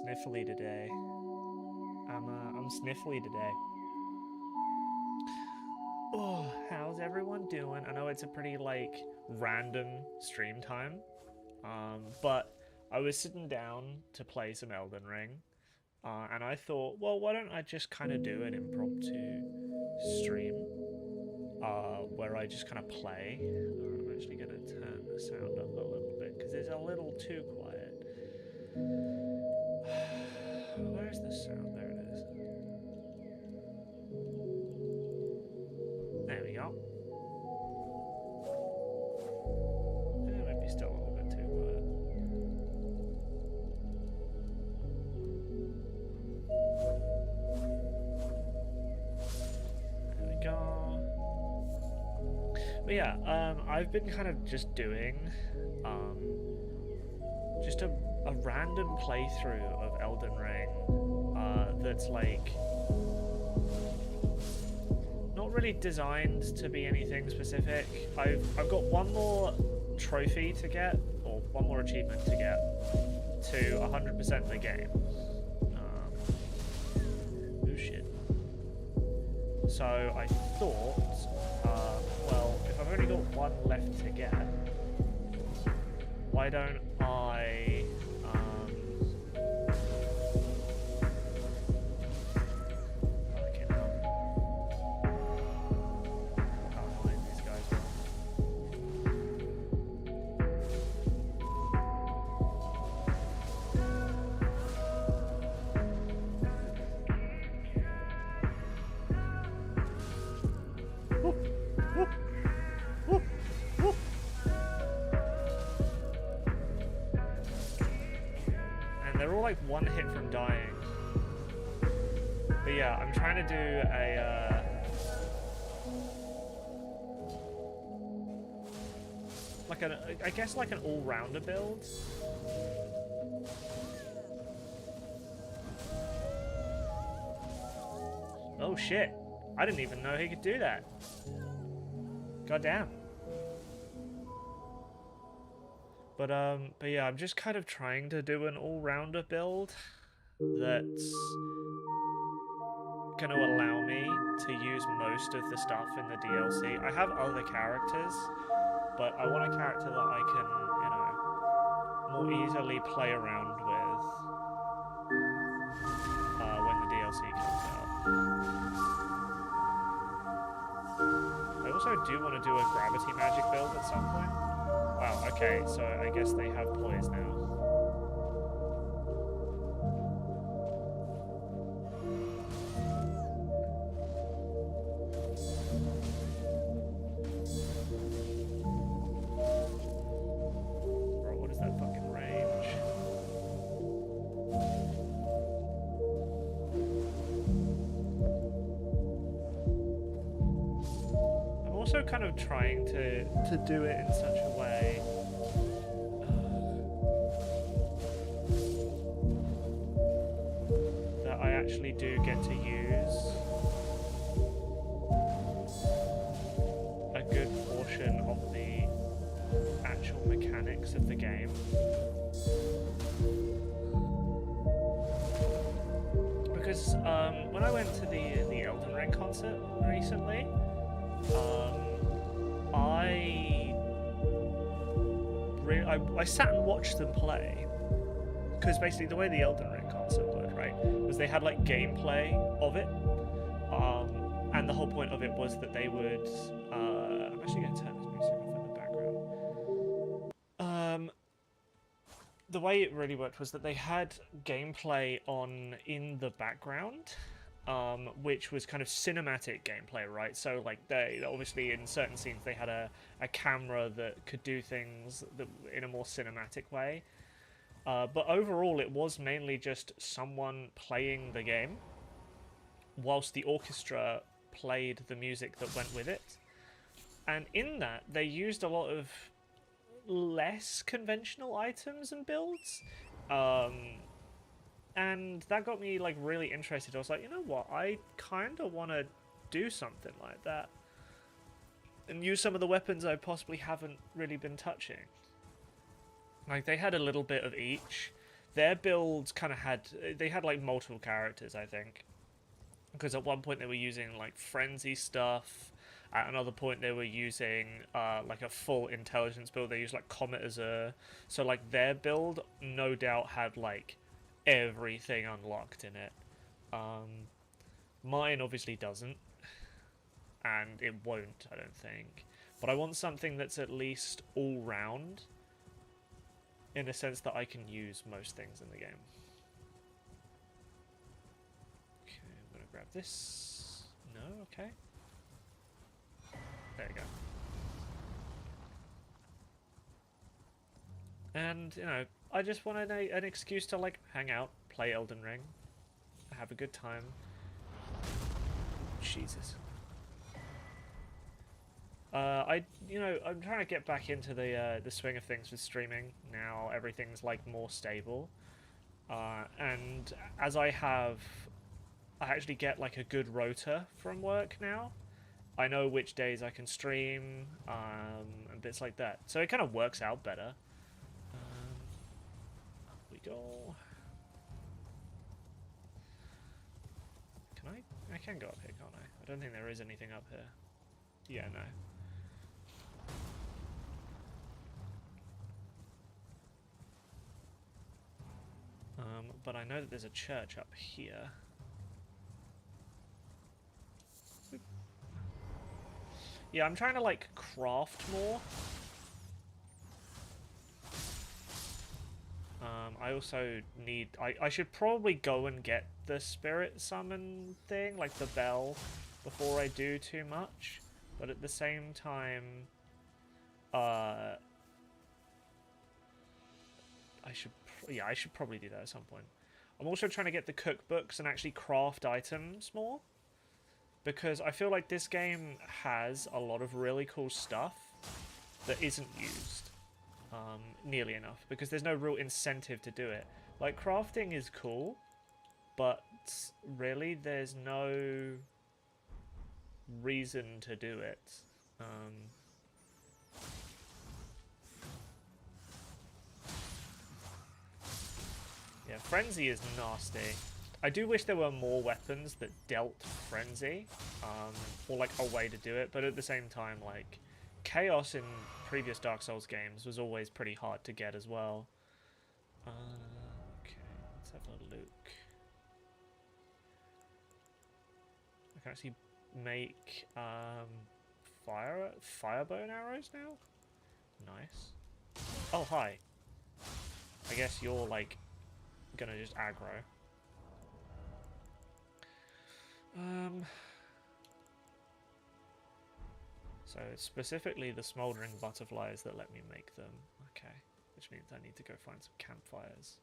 sniffly today. I'm sniffly today. Oh, how's everyone doing? I know it's a pretty like random stream time, but I was sitting down to play some Elden Ring, and I thought, well, why don't I just kind of do an impromptu stream, where I just kind of play. I'm actually gonna turn the sound up a little bit because it's a little too quiet. Where's the sound? There it is. There we go. Maybe still a little bit too quiet. There we go. But yeah, I've been kind of just doing just a random playthrough of Elden Ring that's like not really designed to be anything specific. I've got one more trophy to get, or one more achievement to get to 100% the game. Oh shit. So I thought, well, if I've only got one left to get, why don't I they're all like one hit from dying. But yeah, I'm trying to do a like I guess like an all-rounder build. Oh shit. I didn't even know he could do that. God damn. But yeah, I'm just kind of trying to do an all-rounder build that's going to allow me to use most of the stuff in the DLC. I have other characters, but I want a character that I can, you know, more easily play around with when the DLC comes out. I also do want to do a gravity magic build at some point. Wow, okay, so I guess they have poise now. Bro, what is that fucking range? I'm also kind of trying to do it in such a way that I actually do get to use a good portion of the actual mechanics of the game. Because when I went to the Elden Ring concert recently, I sat and watched them play, because basically the way the Elden Ring concert worked, right, was they had like gameplay of it, and the whole point of it was that they would I'm actually going to turn this music off in the background. The way it really worked was that they had gameplay on in the background, which was kind of cinematic gameplay, right? So like they obviously in certain scenes they had a camera that could do things that, in a more cinematic way. But overall it was mainly just someone playing the game whilst the orchestra played the music that went with it. And in that they used a lot of less conventional items and builds. And that got me like really interested. I was like, you know what, I kind of want to do something like that and use some of the weapons I possibly haven't really been touching. Like they had a little bit of each. their builds kind of had, they had like multiple characters, I think, because at one point they were using like frenzy stuff. At another point they were using like a full intelligence build. They used like Comet as a, so like their build no doubt had like everything unlocked in it. Mine obviously doesn't, and it won't, I don't think. But I want something that's at least all round, in a sense that I can use most things in the game. Okay, I'm gonna grab this. No, okay. There you go. And, you know, I just want an excuse to, like, hang out, play Elden Ring, have a good time. Jesus. I'm trying to get back into the swing of things with streaming now. Everything's like more stable, and as I actually get like a good rota from work now. I know which days I can stream, and bits like that. So it kind of works out better. Up we go. Can I? I can go up here, can't I? I don't think there is anything up here. Yeah, no. But I know that there's a church up here. Oop. Yeah, I'm trying to, like, craft more. I also need... I should probably go and get the spirit summon thing, like the bell, before I do too much. But at the same time... I should probably do that at some point. I'm also trying to get the cookbooks and actually craft items more, because I feel like this game has a lot of really cool stuff that isn't used nearly enough, because there's no real incentive to do it. Like, crafting is cool, but really there's no reason to do it. Yeah, Frenzy is nasty. I do wish there were more weapons that dealt Frenzy, or like a way to do it, but at the same time, like, Chaos in previous Dark Souls games was always pretty hard to get as well. Okay, let's have a look. I can actually make fire bow and arrows now? Nice. Oh, hi. I guess you're, like, gonna just aggro. So it's specifically the smouldering butterflies that let me make them. Okay, which means I need to go find some campfires.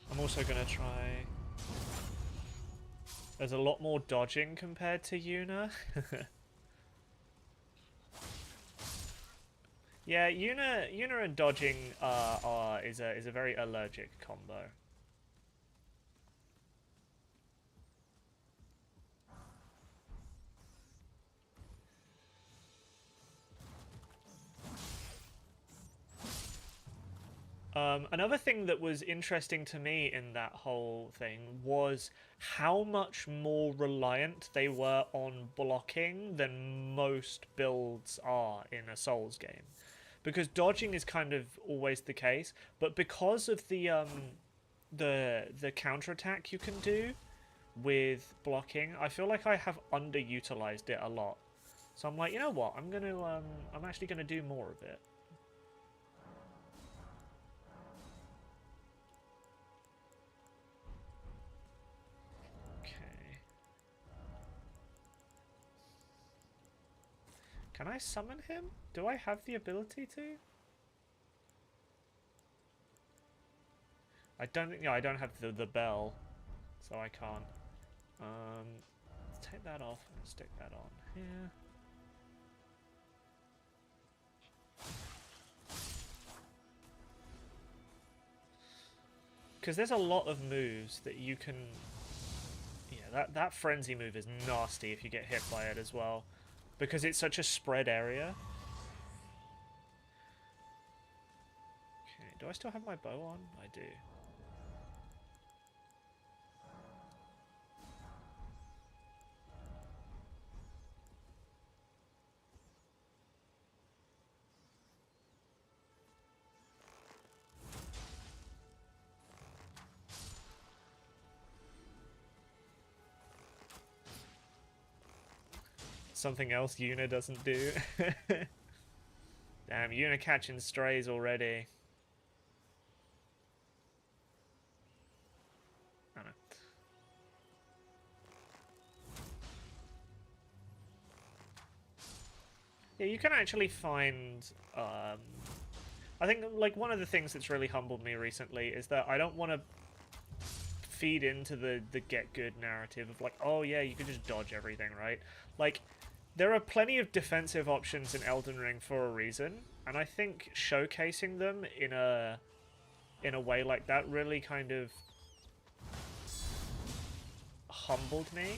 I'm also going to try... There's a lot more dodging compared to Yuna. Yeah, Yuna and dodging is a very allergic combo. Another thing that was interesting to me in that whole thing was how much more reliant they were on blocking than most builds are in a Souls game. Because dodging is kind of always the case, but because of the counterattack you can do with blocking, I feel like I have underutilized it a lot. So I'm like, you know what? I'm actually gonna do more of it. Can I summon him? Do I have the ability to? I don't think. Yeah, I don't have the bell, so I can't. take that off and stick that on here. Because there's a lot of moves that you can... Yeah, that frenzy move is nasty if you get hit by it as well. Because it's such a spread area. Okay, do I still have my bow on? I do. Something else Yuna doesn't do. Damn, Yuna catching strays already. I don't know. Yeah, you can actually find... I think, like, one of the things that's really humbled me recently is that I don't want to feed into the get good narrative of, like, oh yeah, you can just dodge everything, right? Like, there are plenty of defensive options in Elden Ring for a reason, and I think showcasing them in a way like that really kind of humbled me.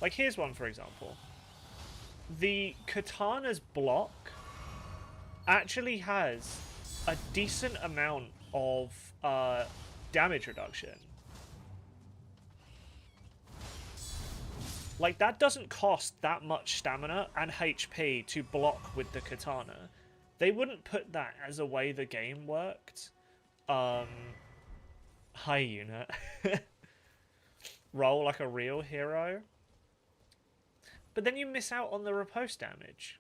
Like, here's one, for example. The katana's block actually has a decent amount of damage reduction. Like, that doesn't cost that much stamina and HP to block with the katana. They wouldn't put that as a way the game worked. Hi, unit. Roll like a real hero. But then you miss out on the riposte damage.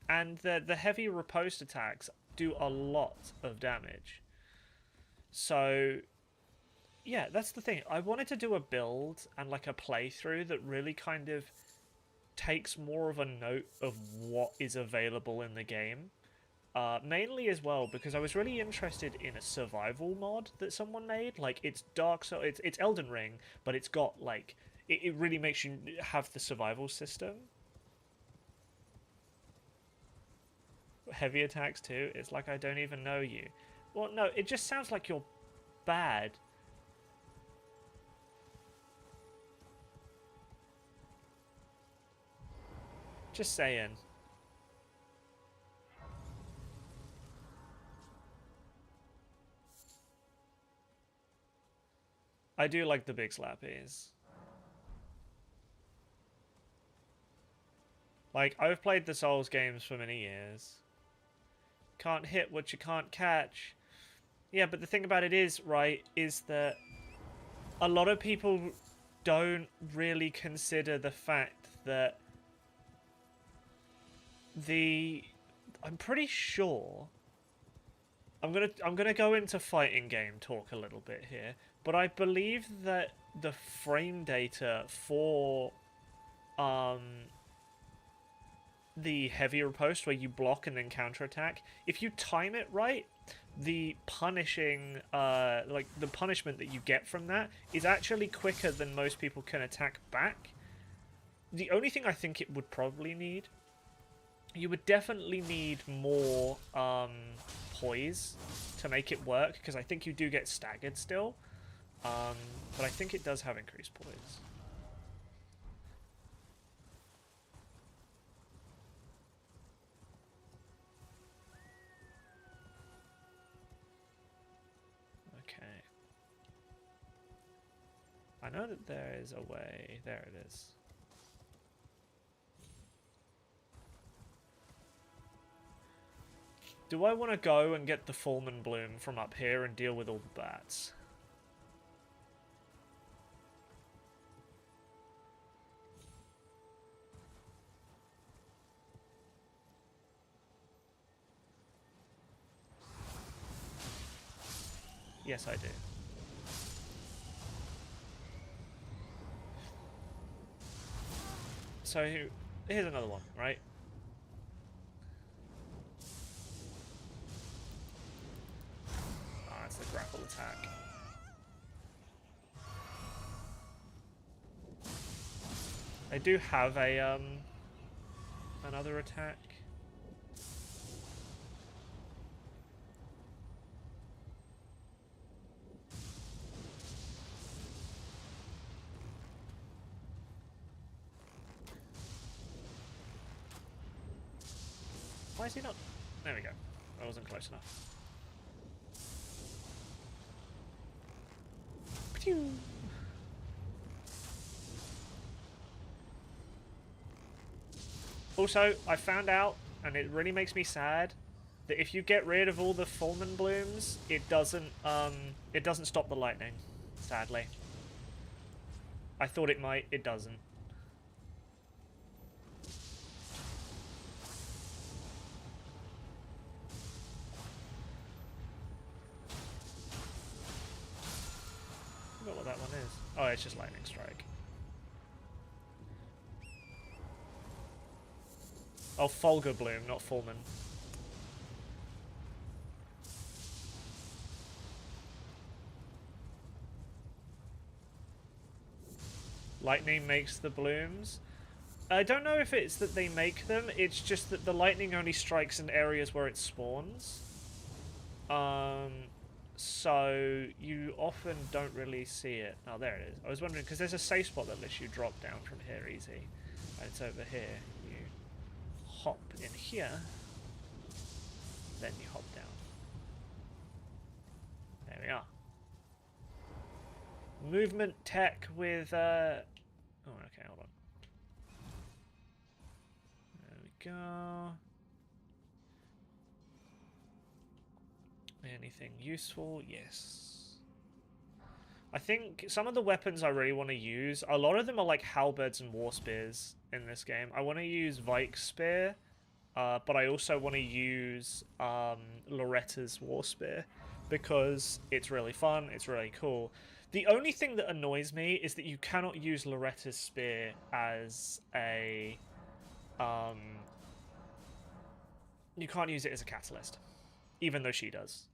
And the heavy riposte attacks do a lot of damage. So, yeah, that's the thing. I wanted to do a build and like a playthrough that really kind of takes more of a note of what is available in the game. Mainly as well because I was really interested in a survival mod that someone made. Like, it's Dark Souls, it's Elden Ring, but it's got like... It really makes you have the survival system. Heavy attacks too. It's like I don't even know you. Well, no, it just sounds like you're bad. Just saying. I do like the big slappies. Like, I've played the Souls games for many years. Can't hit what you can't catch. Yeah, but the thing about it is, right, is that a lot of people don't really consider the fact that I'm pretty sure... I'm gonna go into fighting game talk a little bit here, but I believe that the frame data for the heavy riposte where you block and then counterattack, if you time it right, the punishment that you get from that is actually quicker than most people can attack back. The only thing I think it would probably need, you would definitely need more poise to make it work, because I think you do get staggered still, but I think it does have increased poise. Okay. I know that there is a way. There it is. Do I want to go and get the Fulman Bloom from up here and deal with all the bats? Yes, I do. So, here's another one, right? Oh, that's the grapple attack. I do have a another attack. Why is he not? There we go. I wasn't close enough. Pew! Also, I found out, and it really makes me sad, that if you get rid of all the Fulmin blooms, it doesn't stop the lightning. Sadly, I thought it might. It doesn't. I forgot what that one is. Oh, it's just lightning strike. Oh, Fulgur bloom, not Fulmin. Lightning makes the blooms. I don't know if it's that they make them, it's just that the lightning only strikes in areas where it spawns. So you often don't really see it. Oh, there it is. I was wondering, because there's a safe spot that lets you drop down from here easy. And it's over here. You hop in here, then you hop down. There we are. Movement tech with, oh, okay, hold on. There we go. Anything useful? Yes. I think some of the weapons I really want to use, a lot of them are like halberds and war spears in this game. I want to use Vike's spear, but I also want to use Loretta's war spear because it's really fun, it's really cool. The only thing that annoys me is that you cannot use Loretta's spear as a... you can't use it as a catalyst, even though she does.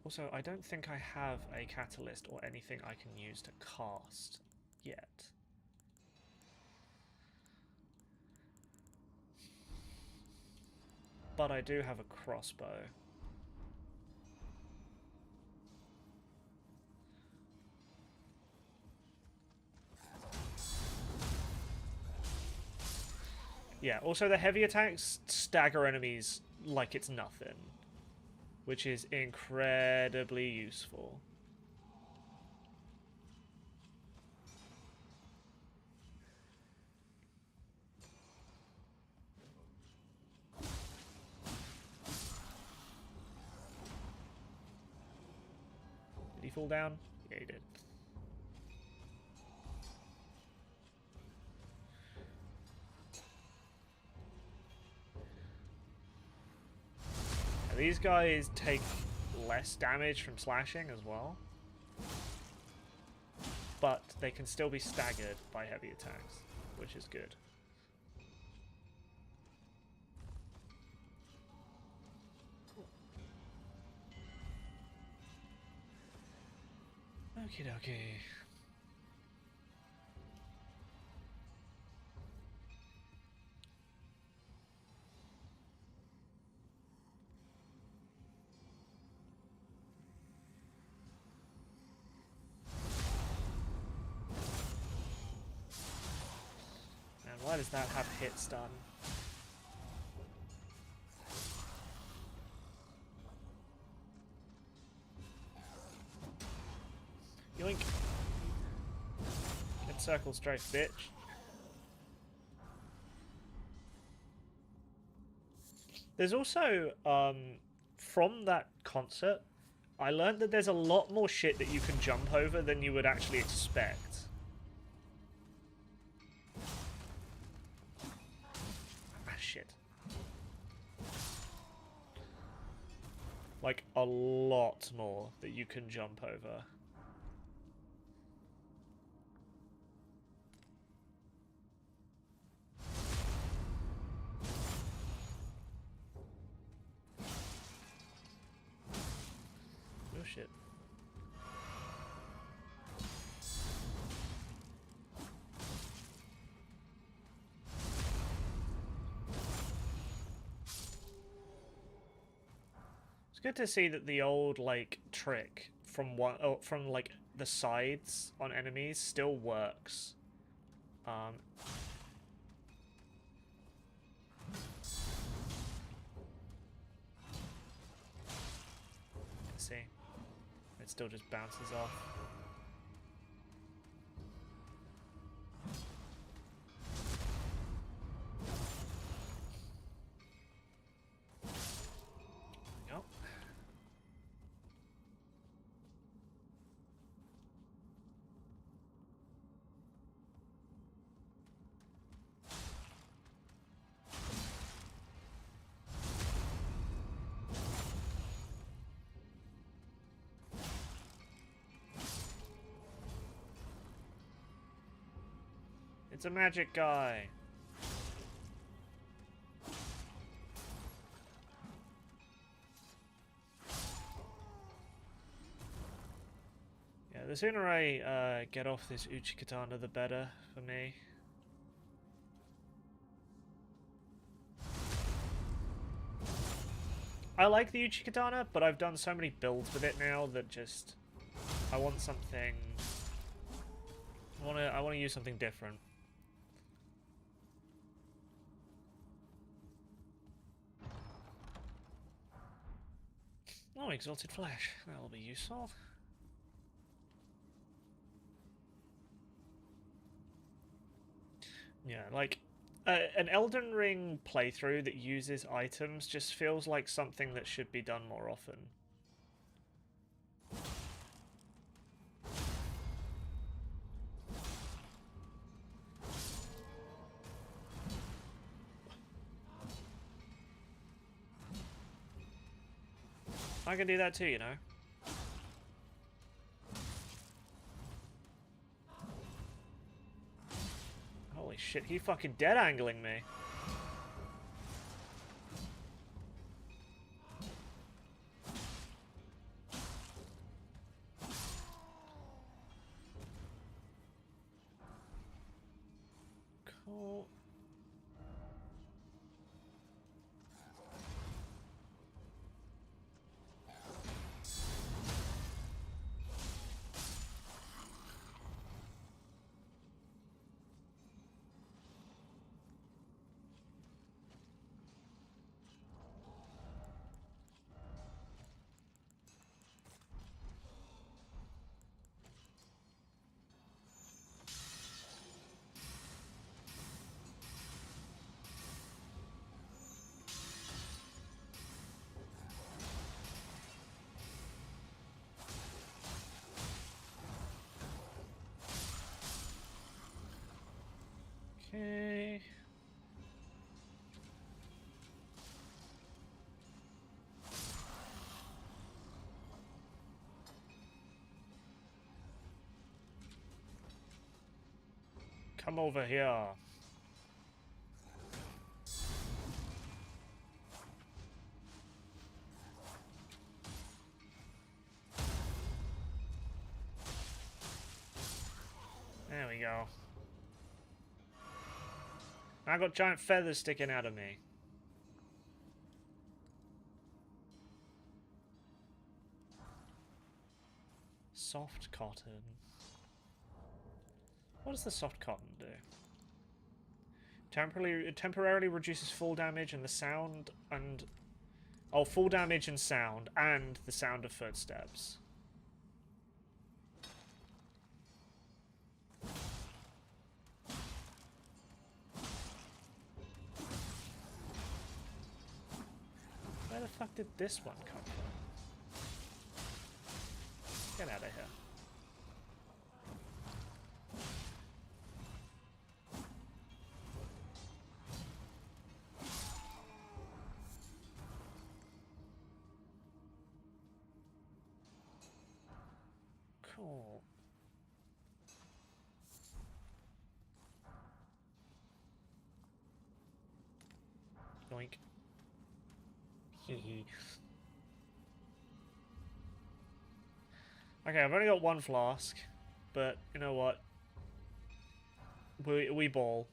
Also, I don't think I have a catalyst or anything I can use to cast yet. But I do have a crossbow. Yeah, also the heavy attacks stagger enemies like it's nothing, which is incredibly useful. Did he fall down? Yeah, he did. Now, these guys take less damage from slashing as well, but they can still be staggered by heavy attacks, which is good. Okie dokie. And why does that have hit stun? Yoink. Get circle strafe, bitch. There's also, from that concert, I learned that there's a lot more shit that you can jump over than you would actually expect. Ah, shit. Like, a lot more that you can jump over. Oh shit. It's good to see that the old like trick from like the sides on enemies still works. See, it still just bounces off. Yep. It's a magic guy. Yeah, the sooner I get off this Uchi Katana, the better for me. I like the Uchi Katana, but I've done so many builds with it now that just I want something. I want to use something different. Oh, exalted flesh. That'll be useful. Yeah, like an Elden Ring playthrough that uses items just feels like something that should be done more often. I can do that too, you know. Holy shit, he fucking dead angling me. Cool. Okay. Come over here. There we go. I got giant feathers sticking out of me. Soft cotton. What does the soft cotton do? Temporarily reduces fall damage and the sound and... Oh, fall damage and sound, and the sound of footsteps. Where the fuck did this one come from? Get out of here. Cool. Yoink. Hehe. Okay, I've only got one flask, but you know what? We ball.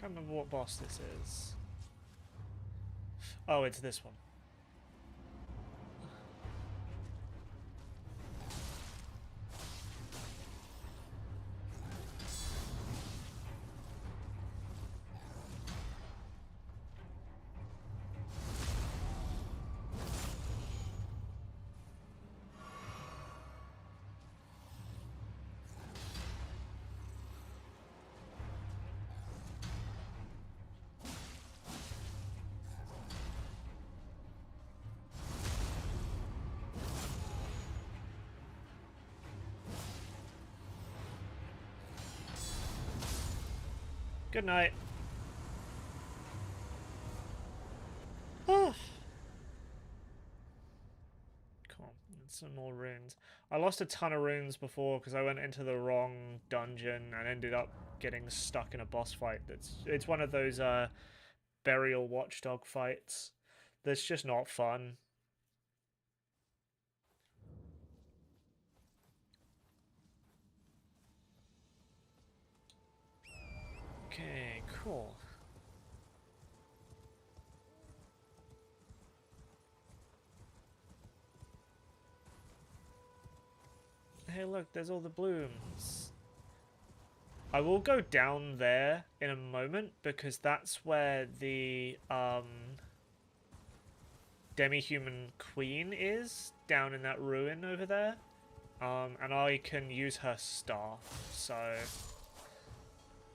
Can't remember what boss this is. Oh, it's this one. Good night. Oh. Cool. And some more runes. I lost a ton of runes before because I went into the wrong dungeon and ended up getting stuck in a boss fight. It's one of those burial watchdog fights that's just not fun. Okay, cool. Hey, look, there's all the blooms. I will go down there in a moment because that's where the demi-human queen is, down in that ruin over there. And I can use her staff, so...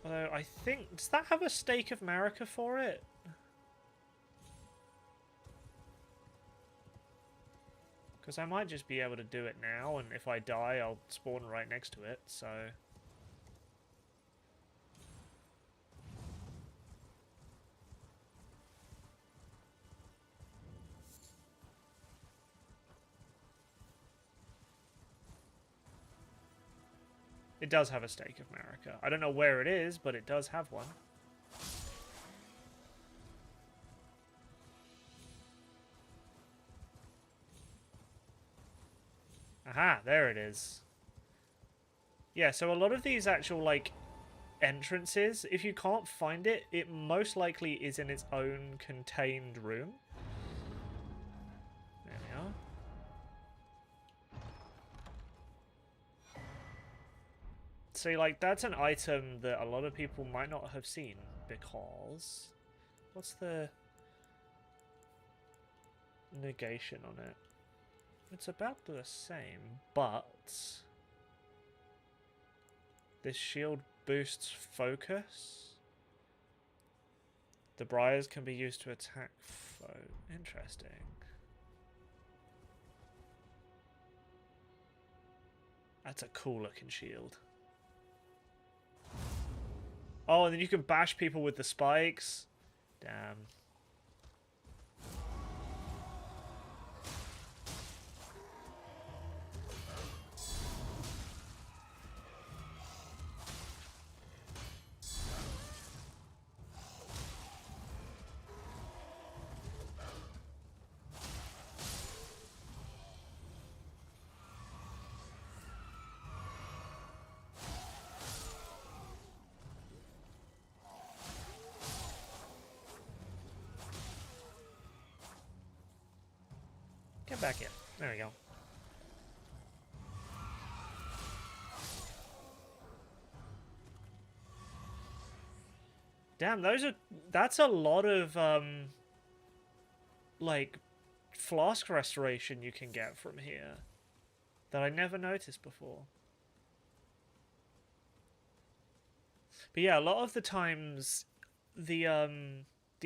Although, I think... Does that have a stake of Marika for it? Because I might just be able to do it now, and if I die, I'll spawn right next to it, so... It does have a stake of Marika. I don't know where it is, but it does have one. Aha, there it is. Yeah, so a lot of these actual, like, entrances, if you can't find it, it most likely is in its own contained room. There we are. See, like, that's an item that a lot of people might not have seen, because... What's the negation on it? It's about the same, but... This shield boosts focus. The briars can be used to attack foe. Interesting. That's a cool looking shield. Oh, and then you can bash people with the spikes. Damn. Get back in. There we go. Damn, that's a lot of like flask restoration you can get from here that I never noticed before. But yeah, a lot of the times the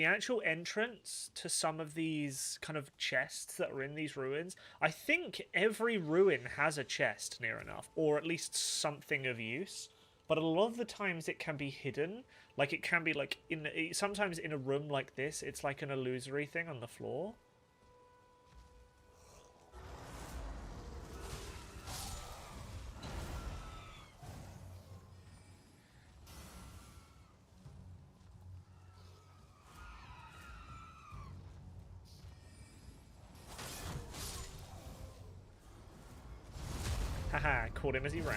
actual entrance to some of these kind of chests that are in these ruins, I think every ruin has a chest near enough, or at least something of use. But a lot of the times it can be hidden. Like, it can be, like, sometimes in a room like this, it's like an illusory thing on the floor. Haha, caught him as he ran.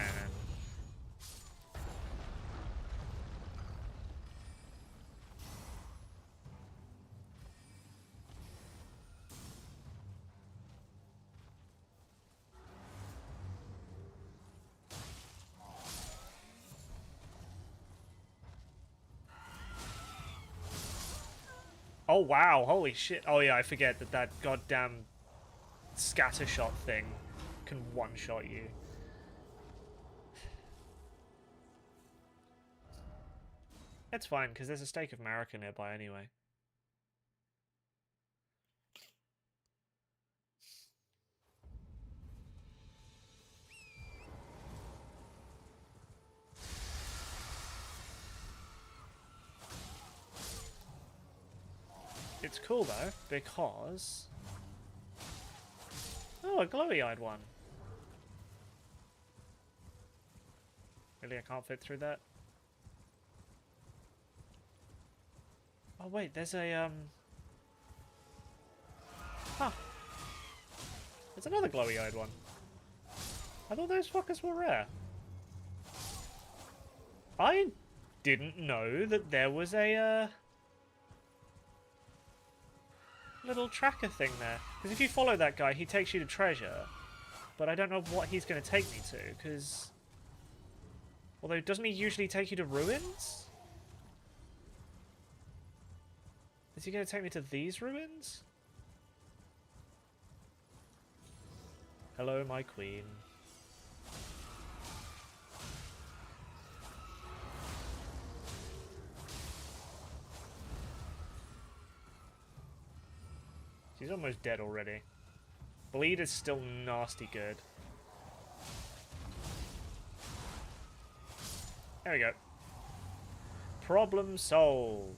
Oh, wow. Holy shit. Oh, yeah, I forget that that goddamn scatter shot thing can one-shot you. It's fine, because there's a steak of America nearby anyway. It's cool, though, because... Oh, a glowy-eyed one. Really, I can't fit through that? Oh, wait, there's a, Huh. There's another glowy-eyed one. I thought those fuckers were rare. I didn't know that there was a, little tracker thing there. Because if you follow that guy, he takes you to treasure. But I don't know what he's going to take me to, because... Although, doesn't he usually take you to ruins? Is he going to take me to these ruins? Hello, my queen. She's almost dead already. Bleed is still nasty good. There we go. Problem solved.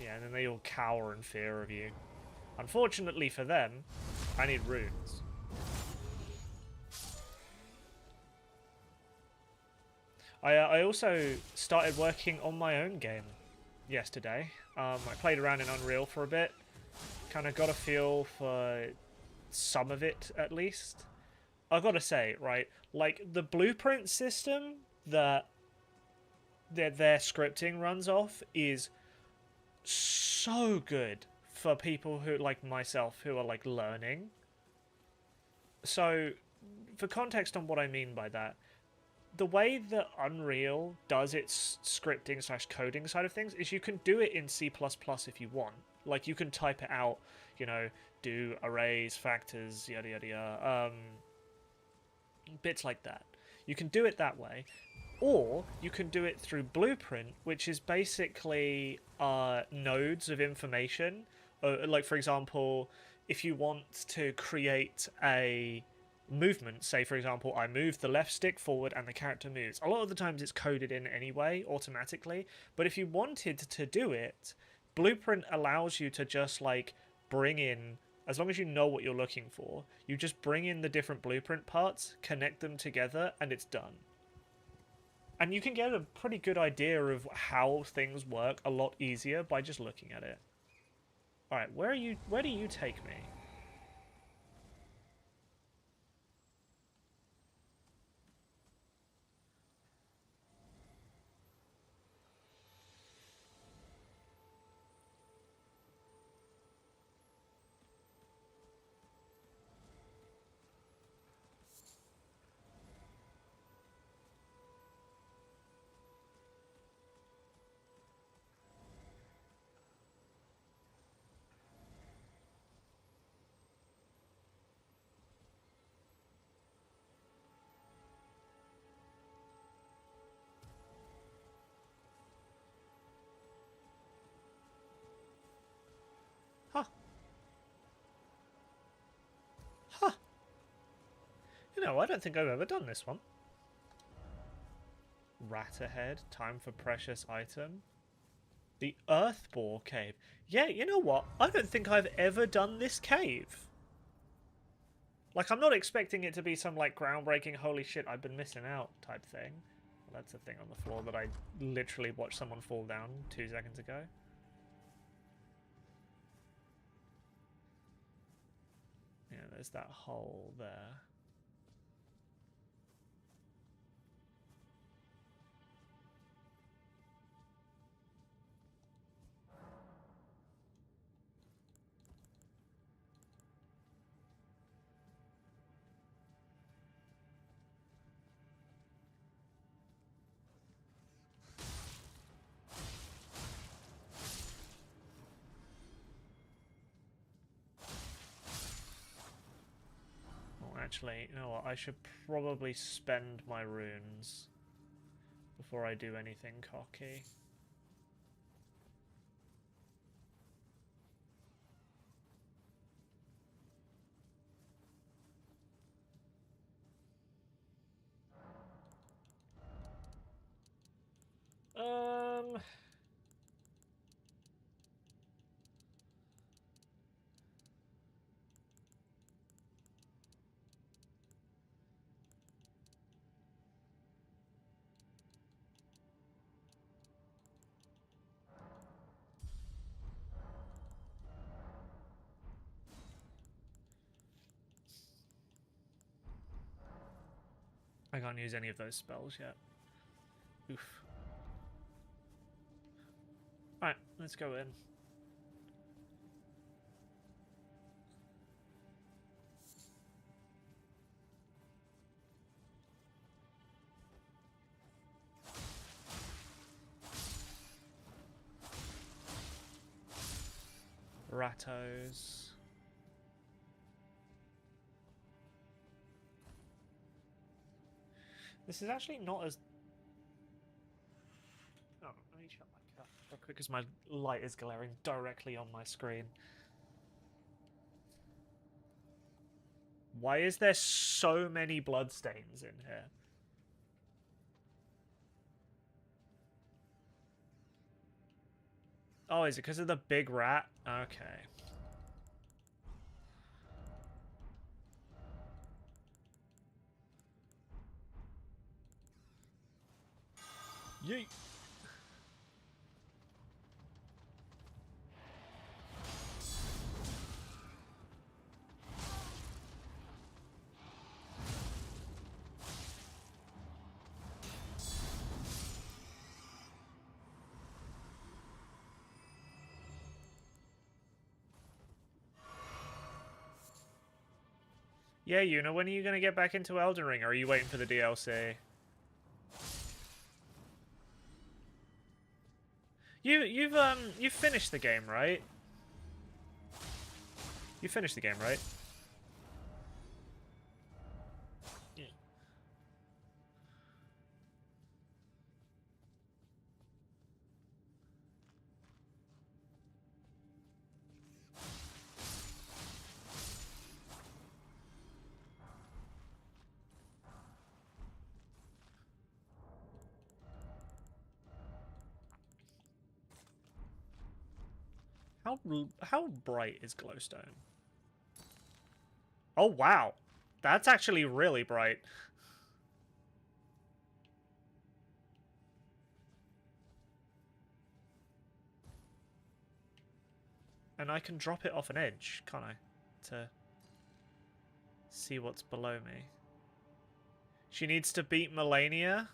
Yeah, and then they all cower in fear of you. Unfortunately for them, I need runes. I also started working on my own game yesterday. I played around in Unreal for a bit. Kind of got a feel for some of it, at least. I've got to say, right, like, the blueprint system that their scripting runs off is so good for people who, like myself, who are, like, learning. So, for context on what I mean by that, the way that Unreal does its scripting slash coding side of things is you can do it in C++ if you want. Like, you can type it out, you know, do arrays, factors, yada yada yada, bits like that. You can do it that way, or you can do it through Blueprint, which is basically nodes of information. Like, for example, if you want to create a movement, say for example I move the left stick forward and the character moves, a lot of the times it's coded in anyway automatically, but if you wanted to do it, Blueprint allows you to just like bring in, as long as you know what you're looking for, you just bring in the different blueprint parts, connect them together, and it's done. And you can get a pretty good idea of how things work a lot easier by just looking at it. Alright, where do you take me? Huh. Huh. You know, I don't think I've ever done this one. Rat ahead, time for precious item. The Earthbore Cave. Yeah, you know what? I don't think I've ever done this cave. Like, I'm not expecting it to be some, like, groundbreaking, holy shit, I've been missing out type thing. Well, that's a thing on the floor that I literally watched someone fall down 2 seconds ago. Yeah, there's that hole there. actually. You know what? I should probably spend my runes before I do anything cocky. I can't use any of those spells yet. Oof. Alright, let's go in. Rattos. This is actually not as... Oh, let me shut my cat real quick because my light is glaring directly on my screen. Why is there so many bloodstains in here? Oh, is it because of the big rat? Okay. Yeet. Yeah, Yuna, when are you going to get back into Elden Ring, or are you waiting for the DLC? You've finished the game, right? You finished the game, right? Yeah. How bright is glowstone? Oh wow, that's actually really bright. And I can drop it off an edge, can't I? To see what's below me. She needs to beat Melania.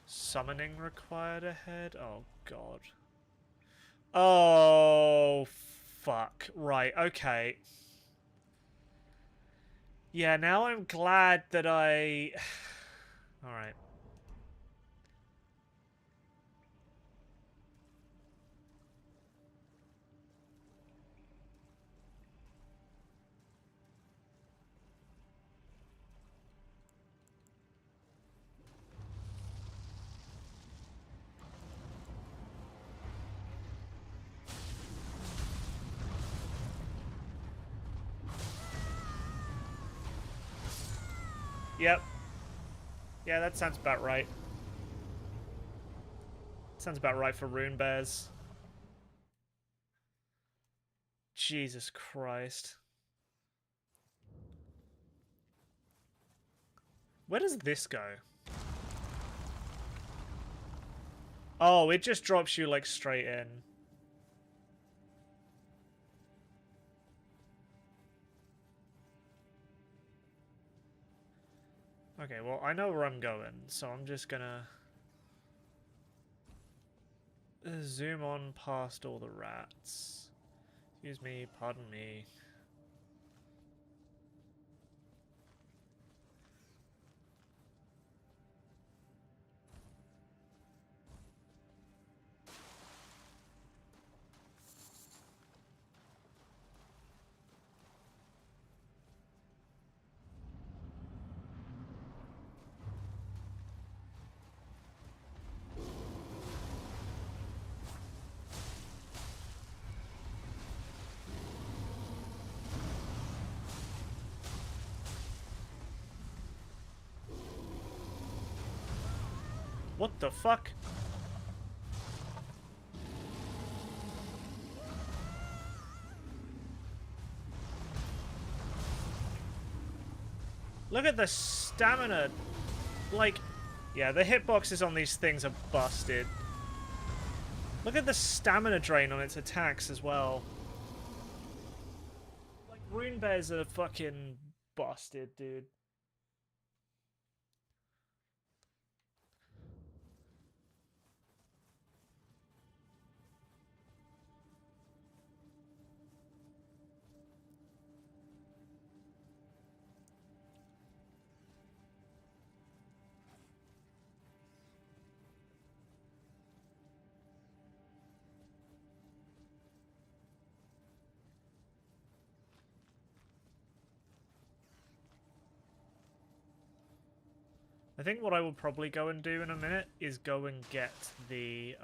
Summoning required ahead? Oh, God. Oh, fuck. Right, okay. Yeah, now I'm glad that I... Alright. Yep. Yeah, that sounds about right. Sounds about right for rune bears. Jesus Christ. Where does this go? Oh, it just drops you, like, straight in. Okay, well, I know where I'm going, so I'm just gonna... zoom on past all the rats. Excuse me, pardon me. What the fuck? Look at the stamina. Like, yeah, the hitboxes on these things are busted. Look at the stamina drain on its attacks as well. Like, rune bears are fucking busted, dude. I think what I will probably go and do in a minute is go and get the,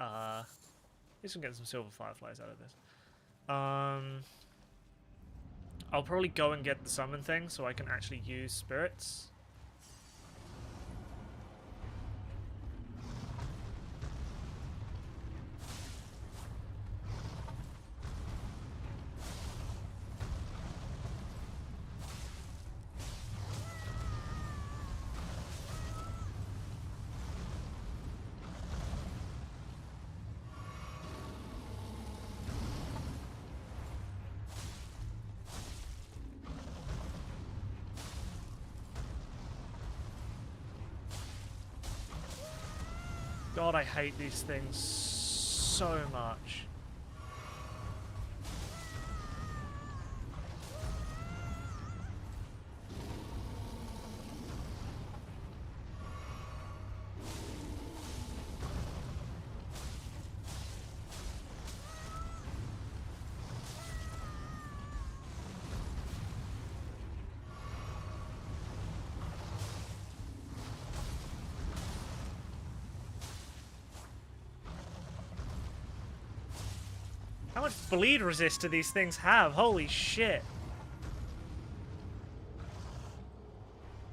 just gonna get some silver fireflies out of this. I'll probably go and get the summon thing so I can actually use spirits. God, I hate these things so much. How much bleed resist do these things have? Holy shit.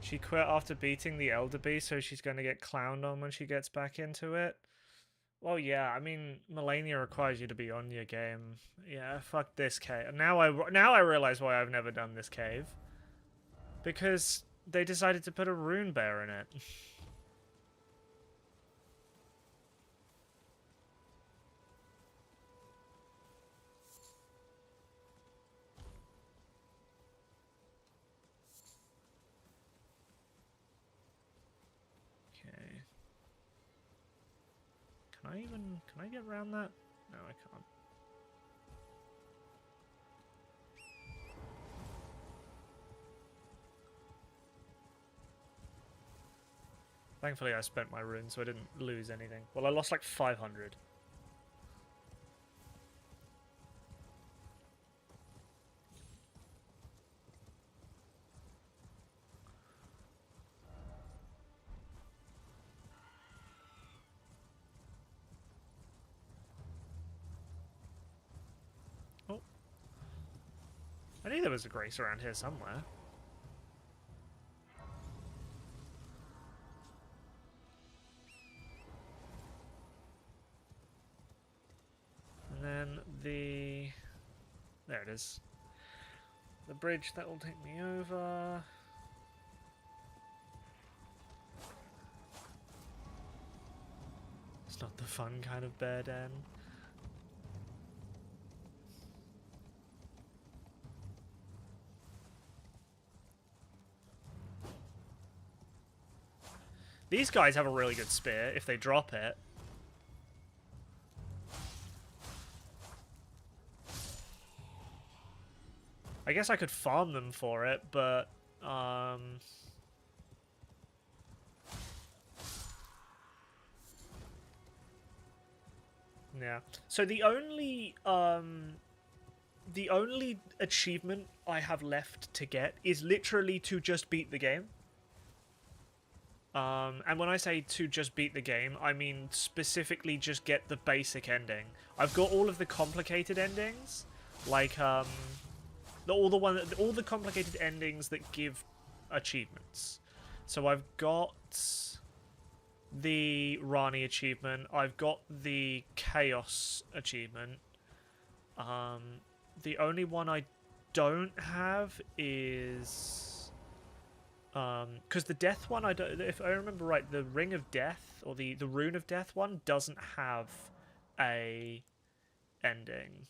She quit after beating the Elder Beast, so she's going to get clowned on when she gets back into it. Well, yeah, I mean, Melania requires you to be on your game. Yeah, fuck this cave. Now I realize why I've never done this cave. Because they decided to put a rune bear in it. Can I get around that? No, I can't. Thankfully I spent my runes so I didn't lose anything. Well, I lost like 500. Oh. I knew there was a grace around here somewhere. And then the... There it is. The bridge that will take me over. It's not the fun kind of bear den. These guys have a really good spear if they drop it. I guess I could farm them for it, but yeah. So the only achievement I have left to get is literally to just beat the game. And when I say to just beat the game, I mean specifically just get the basic ending. I've got all of the complicated endings, like all the complicated endings that give achievements. So I've got the Rani achievement. I've got the Chaos achievement. The only one I don't have is because the Death one, I don't. If I remember right, the Ring of Death or the Rune of Death one doesn't have a ending.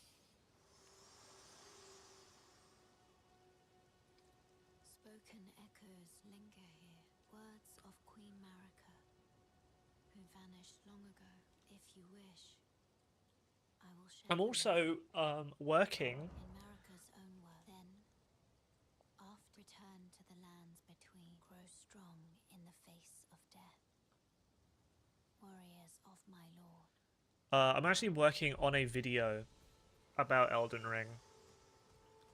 Spoken echoes linger here, words of Queen Marika, who vanished long ago. If you wish, I will share. I'm also working. In Marika's own words, then, after return to the lands between, grow strong in the face of death. Warriors of my lord. I'm actually working on a video about Elden Ring.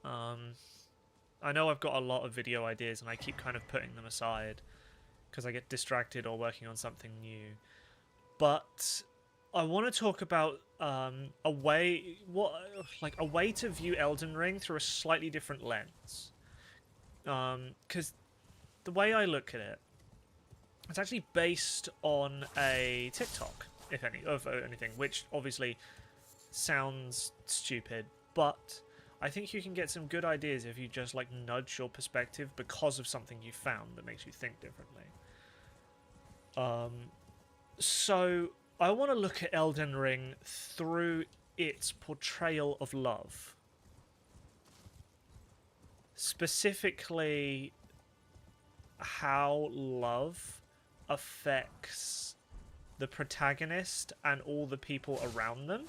I know I've got a lot of video ideas and I keep kind of putting them aside because I get distracted or working on something new. But I want to talk about a way to view Elden Ring through a slightly different lens. Because the way I look at it, it's actually based on a TikTok, if anything, which obviously sounds stupid, but I think you can get some good ideas if you just like nudge your perspective because of something you found that makes you think differently. So I want to look at Elden Ring through its portrayal of love. Specifically, how love affects the protagonist and all the people around them.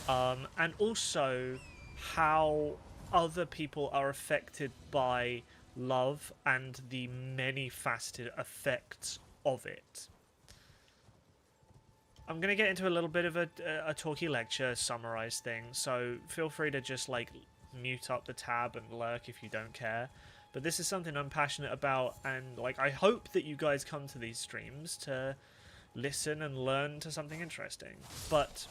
And also how other people are affected by love and the many faceted effects of it. I'm going to get into a little bit of a talky lecture, summarize thing, so feel free to just like mute up the tab and lurk if you don't care. But this is something I'm passionate about, and like I hope that you guys come to these streams to listen and learn to something interesting. But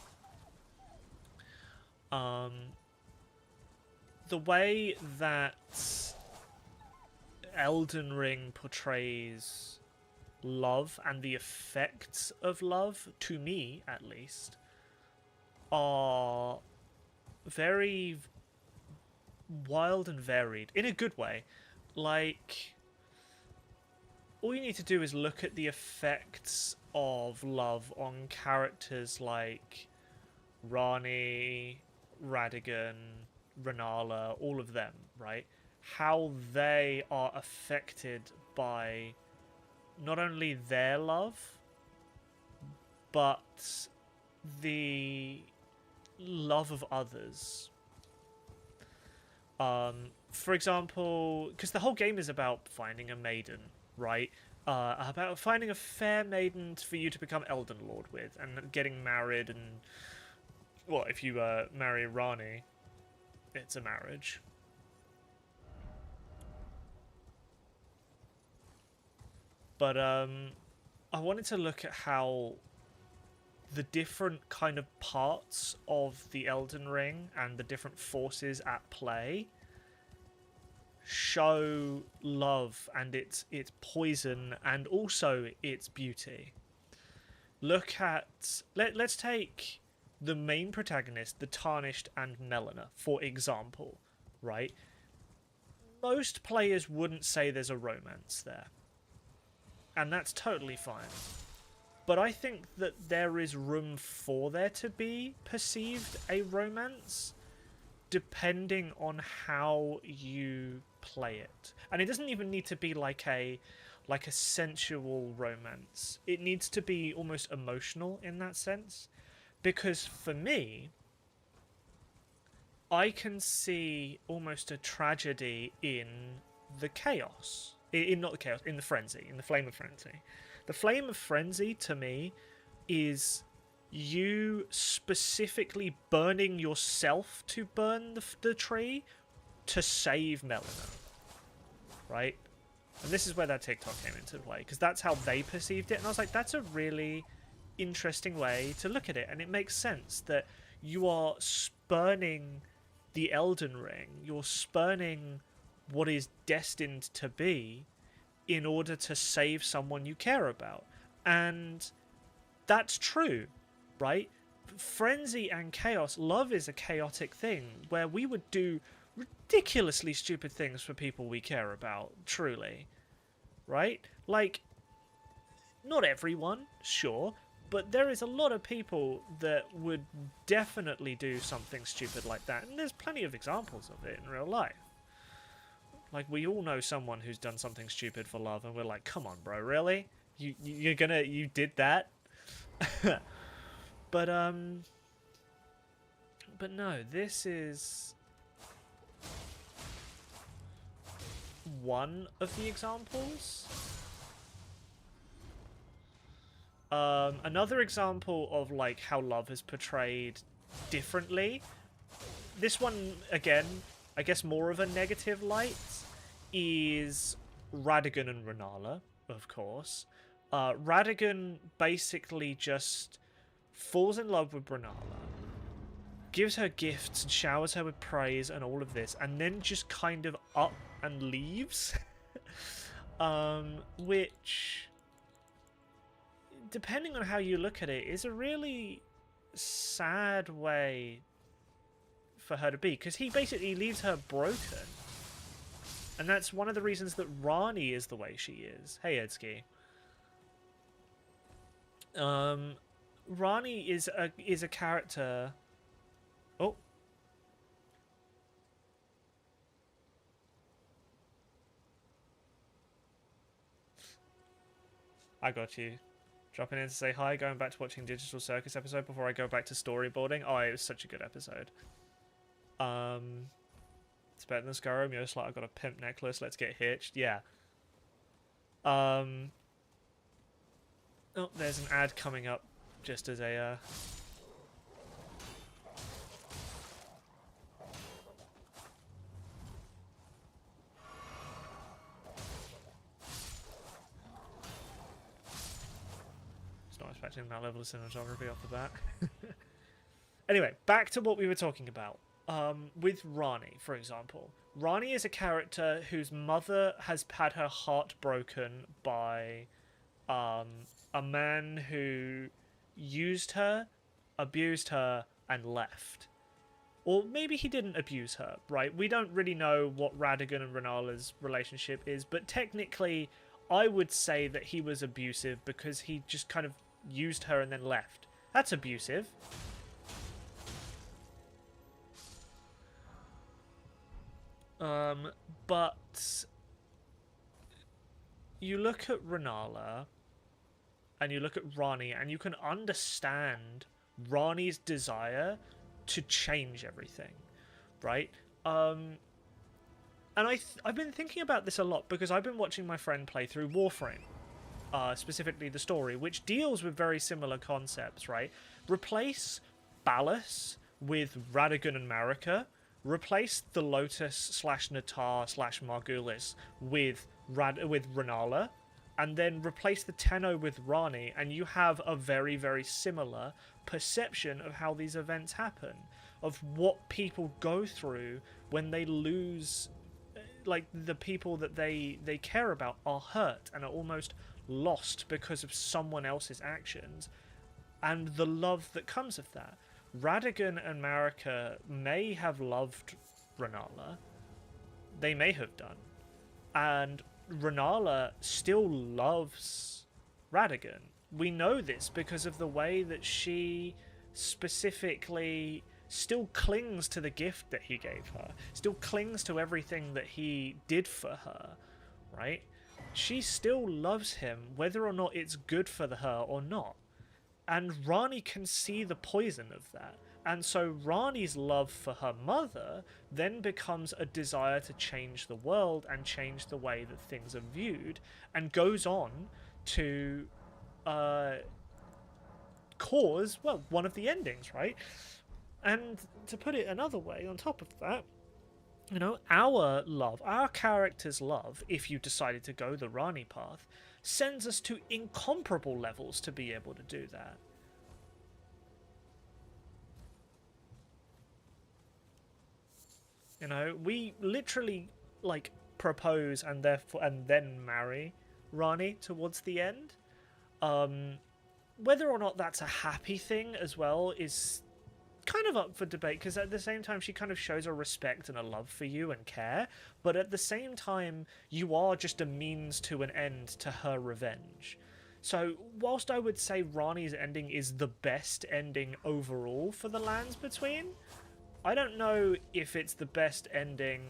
the way that Elden Ring portrays love and the effects of love, to me at least, are very wild and varied in a good way. Like, all you need to do is look at the effects of love on characters like Rani, Radigan, Renala, all of them, right? How they are affected by not only their love, but the love of others. For example, because the whole game is about finding a maiden, right? About finding a fair maiden for you to become Elden Lord with, and getting married, and well, if you marry Rani, it's a marriage. But I wanted to look at how the different kind of parts of the Elden Ring and the different forces at play show love and its poison and also its beauty. Look at let's take the main protagonist, the Tarnished and Melina, for example, right? Most players wouldn't say there's a romance there. And that's totally fine. But I think that there is room for there to be perceived a romance, depending on how you play it. And it doesn't even need to be like a sensual romance. It needs to be almost emotional in that sense. Because for me, I can see almost a tragedy in the chaos. Not the chaos, in the frenzy, in the flame of frenzy. The flame of frenzy, to me, is you specifically burning yourself to burn the tree to save Melina. Right? And this is where that TikTok came into play, because that's how they perceived it. And I was like, that's a really interesting way to look at it. And it makes sense that you are spurning the Elden Ring. You're spurning what is destined to be in order to save someone you care about. And that's true, right? Frenzy and chaos, love is a chaotic thing where we would do ridiculously stupid things for people we care about, truly, right? Like, not everyone, sure, but there is a lot of people that would definitely do something stupid like that, and there's plenty of examples of it in real life. Like, we all know someone who's done something stupid for love, and we're like, come on, bro, really? You did that? But no, this is one of the examples. Another example of like how love is portrayed differently. This one, again, I guess more of a negative light, is Radagon and Renala, of course. Radagon basically just falls in love with Renala, gives her gifts and showers her with praise and all of this, and then just kind of up and leaves. Which, depending on how you look at it, is a really sad way for her to be, because he basically leaves her broken. And that's one of the reasons that Rani is the way she is. Hey, Edski. Rani is a character. Oh. I got you. Dropping in to say hi, going back to watching Digital Circus episode before I go back to storyboarding. Oh, it was such a good episode. It's better than Skyrim. Yo, like, I got a pimp necklace. Let's get hitched. Yeah. Oh, there's an ad coming up just as a... Not expecting that level of cinematography off the bat. Anyway, back to what we were talking about. With Rani, for example. Rani is a character whose mother has had her heart broken by a man who used her, abused her, and left. Or maybe he didn't abuse her, right? We don't really know what Radagon and Renala's relationship is, but technically I would say that he was abusive because he just kind of used her and then left. That's abusive. But you look at Renala and you look at Rani and you can understand Rani's desire to change everything, right? And I've been thinking about this a lot because I've been watching my friend play through Warframe. Specifically the story, which deals with very similar concepts, right? Replace Ballas with Radagon and Marika. Replace the Lotus slash Natar slash Margulis with Renala. And then replace the Tenno with Rani, and you have a very, very similar perception of how these events happen. Of what people go through when they lose... Like, the people that they care about are hurt and are almost lost because of someone else's actions, and the love that comes of that. Radagon and Marika may have loved Renala. They may have done. And Renala still loves Radagon. We know this because of the way that she specifically still clings to the gift that he gave her, still clings to everything that he did for her, right? She still loves him, whether or not it's good for her or not. And Rani can see the poison of that. And so Rani's love for her mother then becomes a desire to change the world and change the way that things are viewed, and goes on to cause, well, one of the endings, right? And to put it another way, on top of that, you know, our love, our character's love, if you decided to go the Rani path, sends us to incomparable levels to be able to do that. You know, we literally, like, propose and therefore and then marry Rani towards the end. Whether or not that's a happy thing as well is kind of up for debate, because at the same time she kind of shows a respect and a love for you and care, but at the same time you are just a means to an end to her revenge. So whilst I would say Rani's ending is the best ending overall for the Lands Between, I don't know if it's the best ending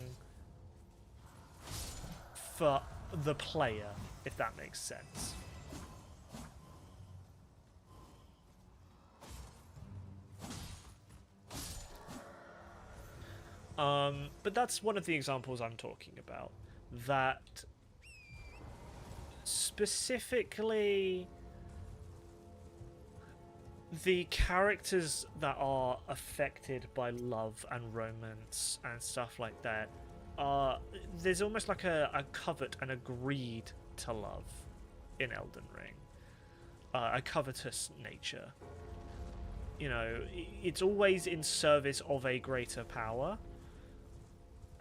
for the player, if that makes sense. But that's one of the examples I'm talking about. That specifically the characters that are affected by love and romance and stuff like that are, there's almost like a covet and a greed to love in Elden Ring. A covetous nature. You know, it's always in service of a greater power,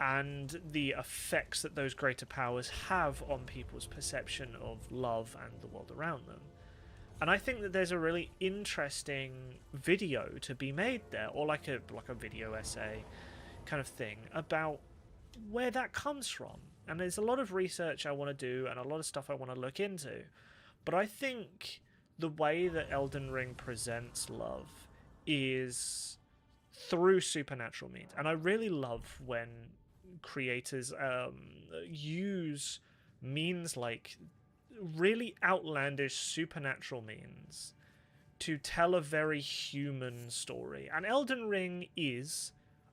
and the effects that those greater powers have on people's perception of love and the world around them. And I think that there's a really interesting video to be made there, or like a video essay kind of thing, about where that comes from. And there's a lot of research I want to do and a lot of stuff I want to look into. But I think the way that Elden Ring presents love is through supernatural means. And I really love when creators use means like really outlandish supernatural means to tell a very human story. And Elden Ring is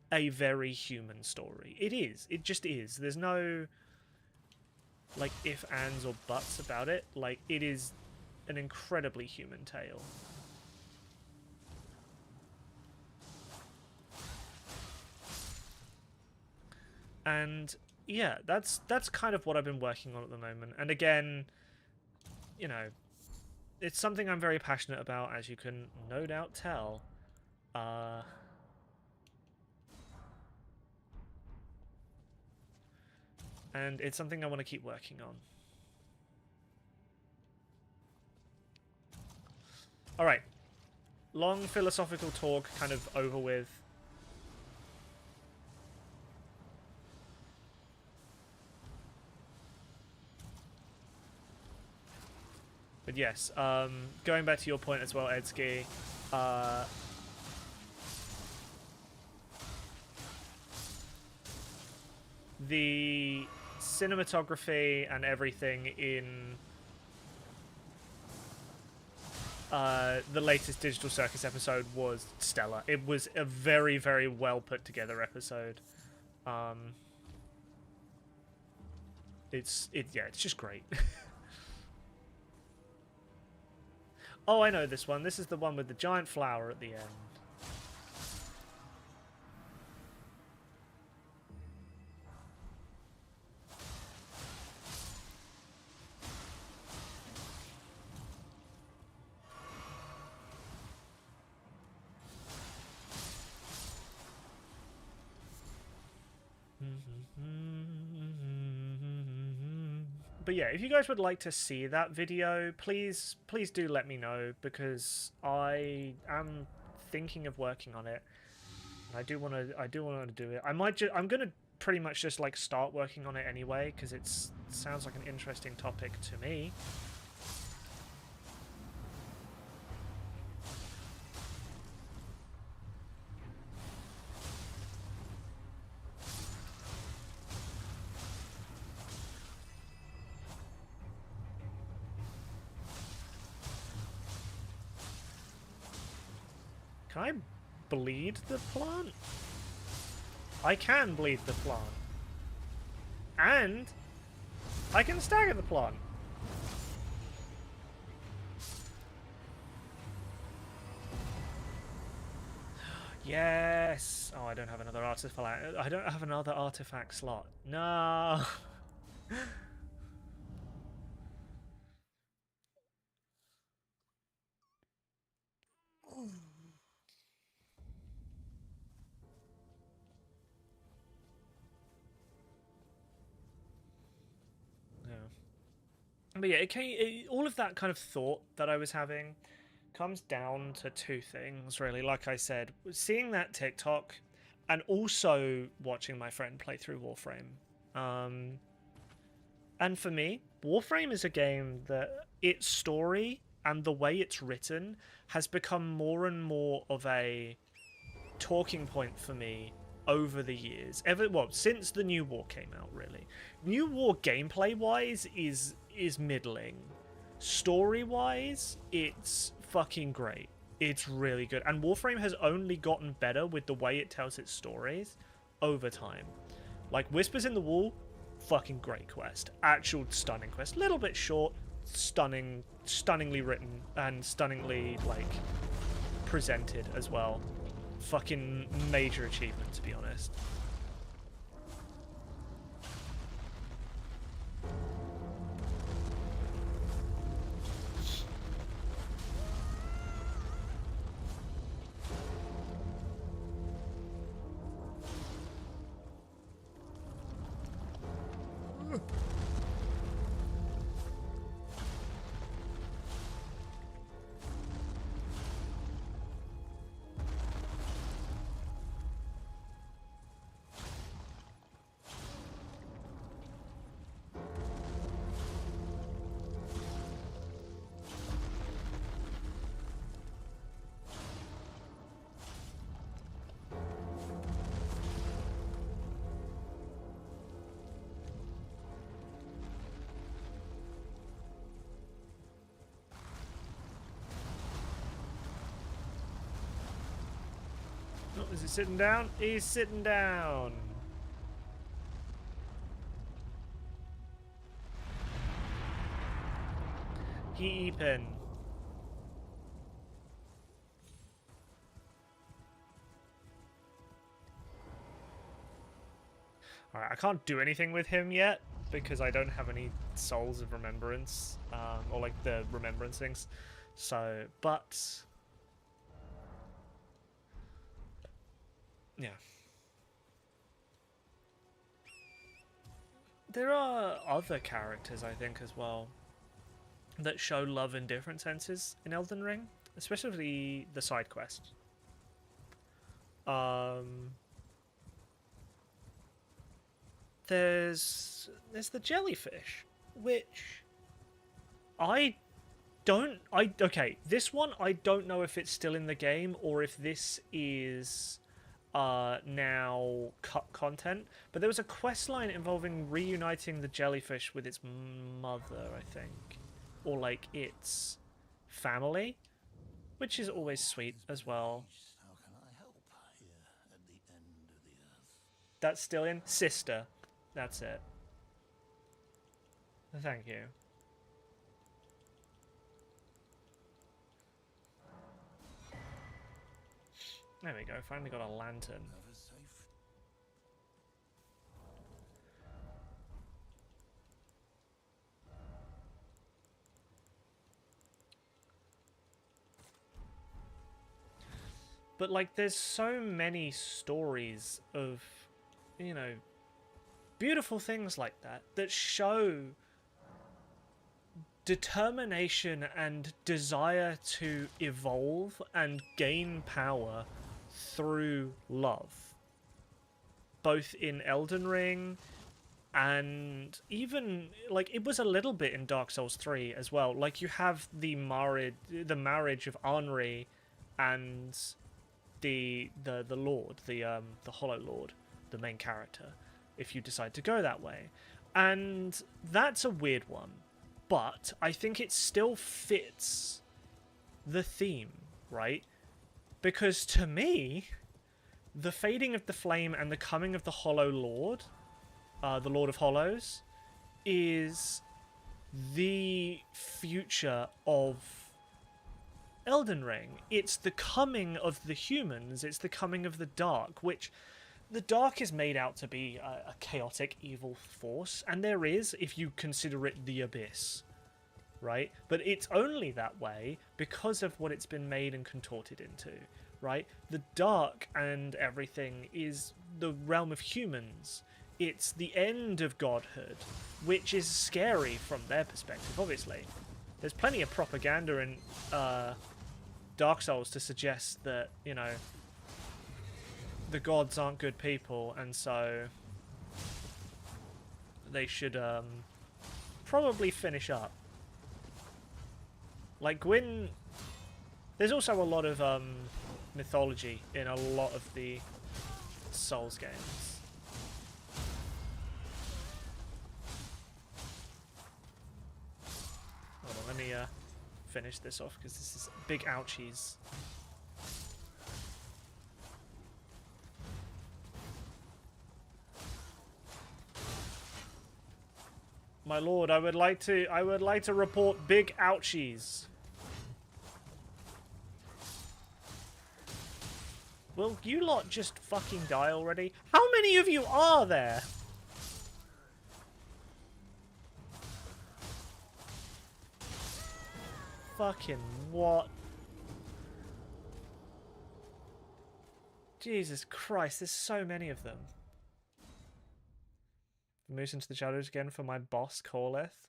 a very human story. It is. It just is. There's no like if, ands, or buts about it. Like, it is an incredibly human tale. And yeah, that's kind of what I've been working on at the moment. And again, you know, it's something I'm very passionate about, as you can no doubt tell. And it's something I want to keep working on. Alright. Long philosophical talk kind of over with. But yes, going back to your point as well, Edsky, the cinematography and everything in the latest Digital Circus episode was stellar. It was a very, very well put together episode. It's just great. Oh, I know this one. This is the one with the giant flower at the end. But yeah, if you guys would like to see that video, please do let me know, because I am thinking of working on it. I do want to do it. I'm gonna pretty much just like start working on it anyway, because it sounds like an interesting topic to me. Can I bleed the plant? I can bleed the plant. And I can stagger the plant. Yes! Oh, I don't have another artifact. I don't have another artifact slot. No! But yeah, all of that kind of thought that I was having comes down to two things, really. Like I said, seeing that TikTok and also watching my friend play through Warframe. And for me, Warframe is a game that its story and the way it's written has become more and more of a talking point for me over the years. Since the New War came out, really. New War gameplay wise is middling. Story wise, it's fucking great. It's really good. And Warframe has only gotten better with the way it tells its stories over time. Like Whispers in the Wall, fucking great quest. Actual stunning quest. Little bit short, stunningly written and stunningly like presented as well. Fucking major achievement, to be honest. Oh, is he sitting down? He's sitting down. Heaping. Alright, I can't do anything with him yet because I don't have any Souls of Remembrance, or like the Remembrance things. So, but yeah. There are other characters, I think, as well, that show love in different senses in Elden Ring, especially the side quests. Um, there's the jellyfish, which I don't. Okay, this one I don't know if it's still in the game or if this is now cut content, but there was a quest line involving reuniting the jellyfish with its mother, I think, or like its family, which is always sweet as well. How can I help here at the end of the earth? That's still in sister. That's it. Thank you. There we go. Finally got a lantern. Never safe. But like, there's so many stories of, you know, beautiful things like that that show determination and desire to evolve and gain power through love, both in Elden Ring and even like it was a little bit in Dark Souls 3 as well. Like you have the marriage of Henri and the Lord, the Hollow Lord, the main character, if you decide to go that way. And that's a weird one, but I think it still fits the theme, right? Because to me, the fading of the flame and the coming of the Hollow Lord, the Lord of Hollows, is the future of Elden Ring. It's the coming of the humans, it's the coming of the dark, which the dark is made out to be a chaotic evil force, and there is, if you consider it the abyss, right? But it's only that way because of what it's been made and contorted into, right? The dark and everything is the realm of humans. it's the end of godhood, which is scary from their perspective, obviously. There's plenty of propaganda in Dark Souls to suggest that, you know, the gods aren't good people, and so they should probably finish up. Like Gwyn, there's also a lot of mythology in a lot of the Souls games. Hold on, let me finish this off because this is big ouchies. My lord, I would like to report big ouchies. Will you lot just fucking die already? How many of you are there? Fucking what? Jesus Christ, there's so many of them. Moves into the shadows again for my boss calleth.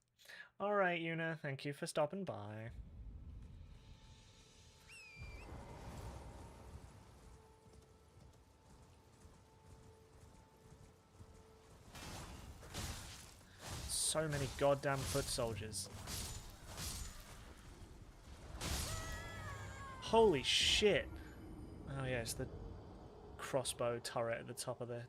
Alright, Yuna, thank you for stopping by. So many goddamn foot soldiers. Holy shit. Oh yeah, it's the crossbow turret at the top of the...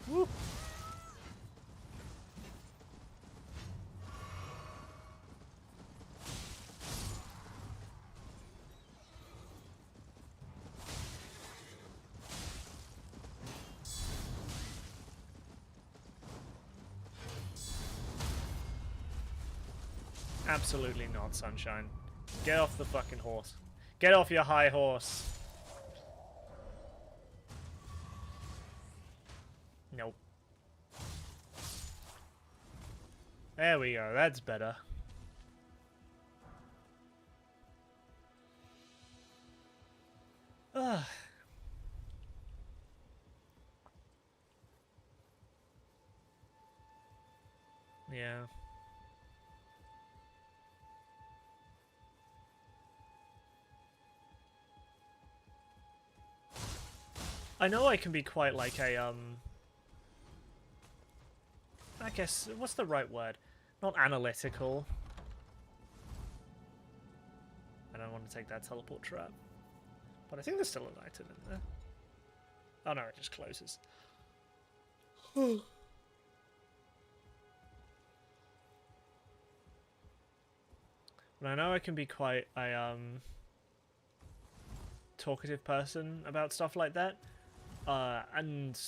Woo. Absolutely not, Sunshine. Get off the fucking horse. Get off your high horse. Nope. There we go, that's better. Ugh. Yeah. I know I can be quite like a, I guess, what's the right word? Not analytical. I don't want to take that teleport trap. But I think there's still an item in there. Oh no, it just closes. But I know I can be quite a, talkative person about stuff like that. And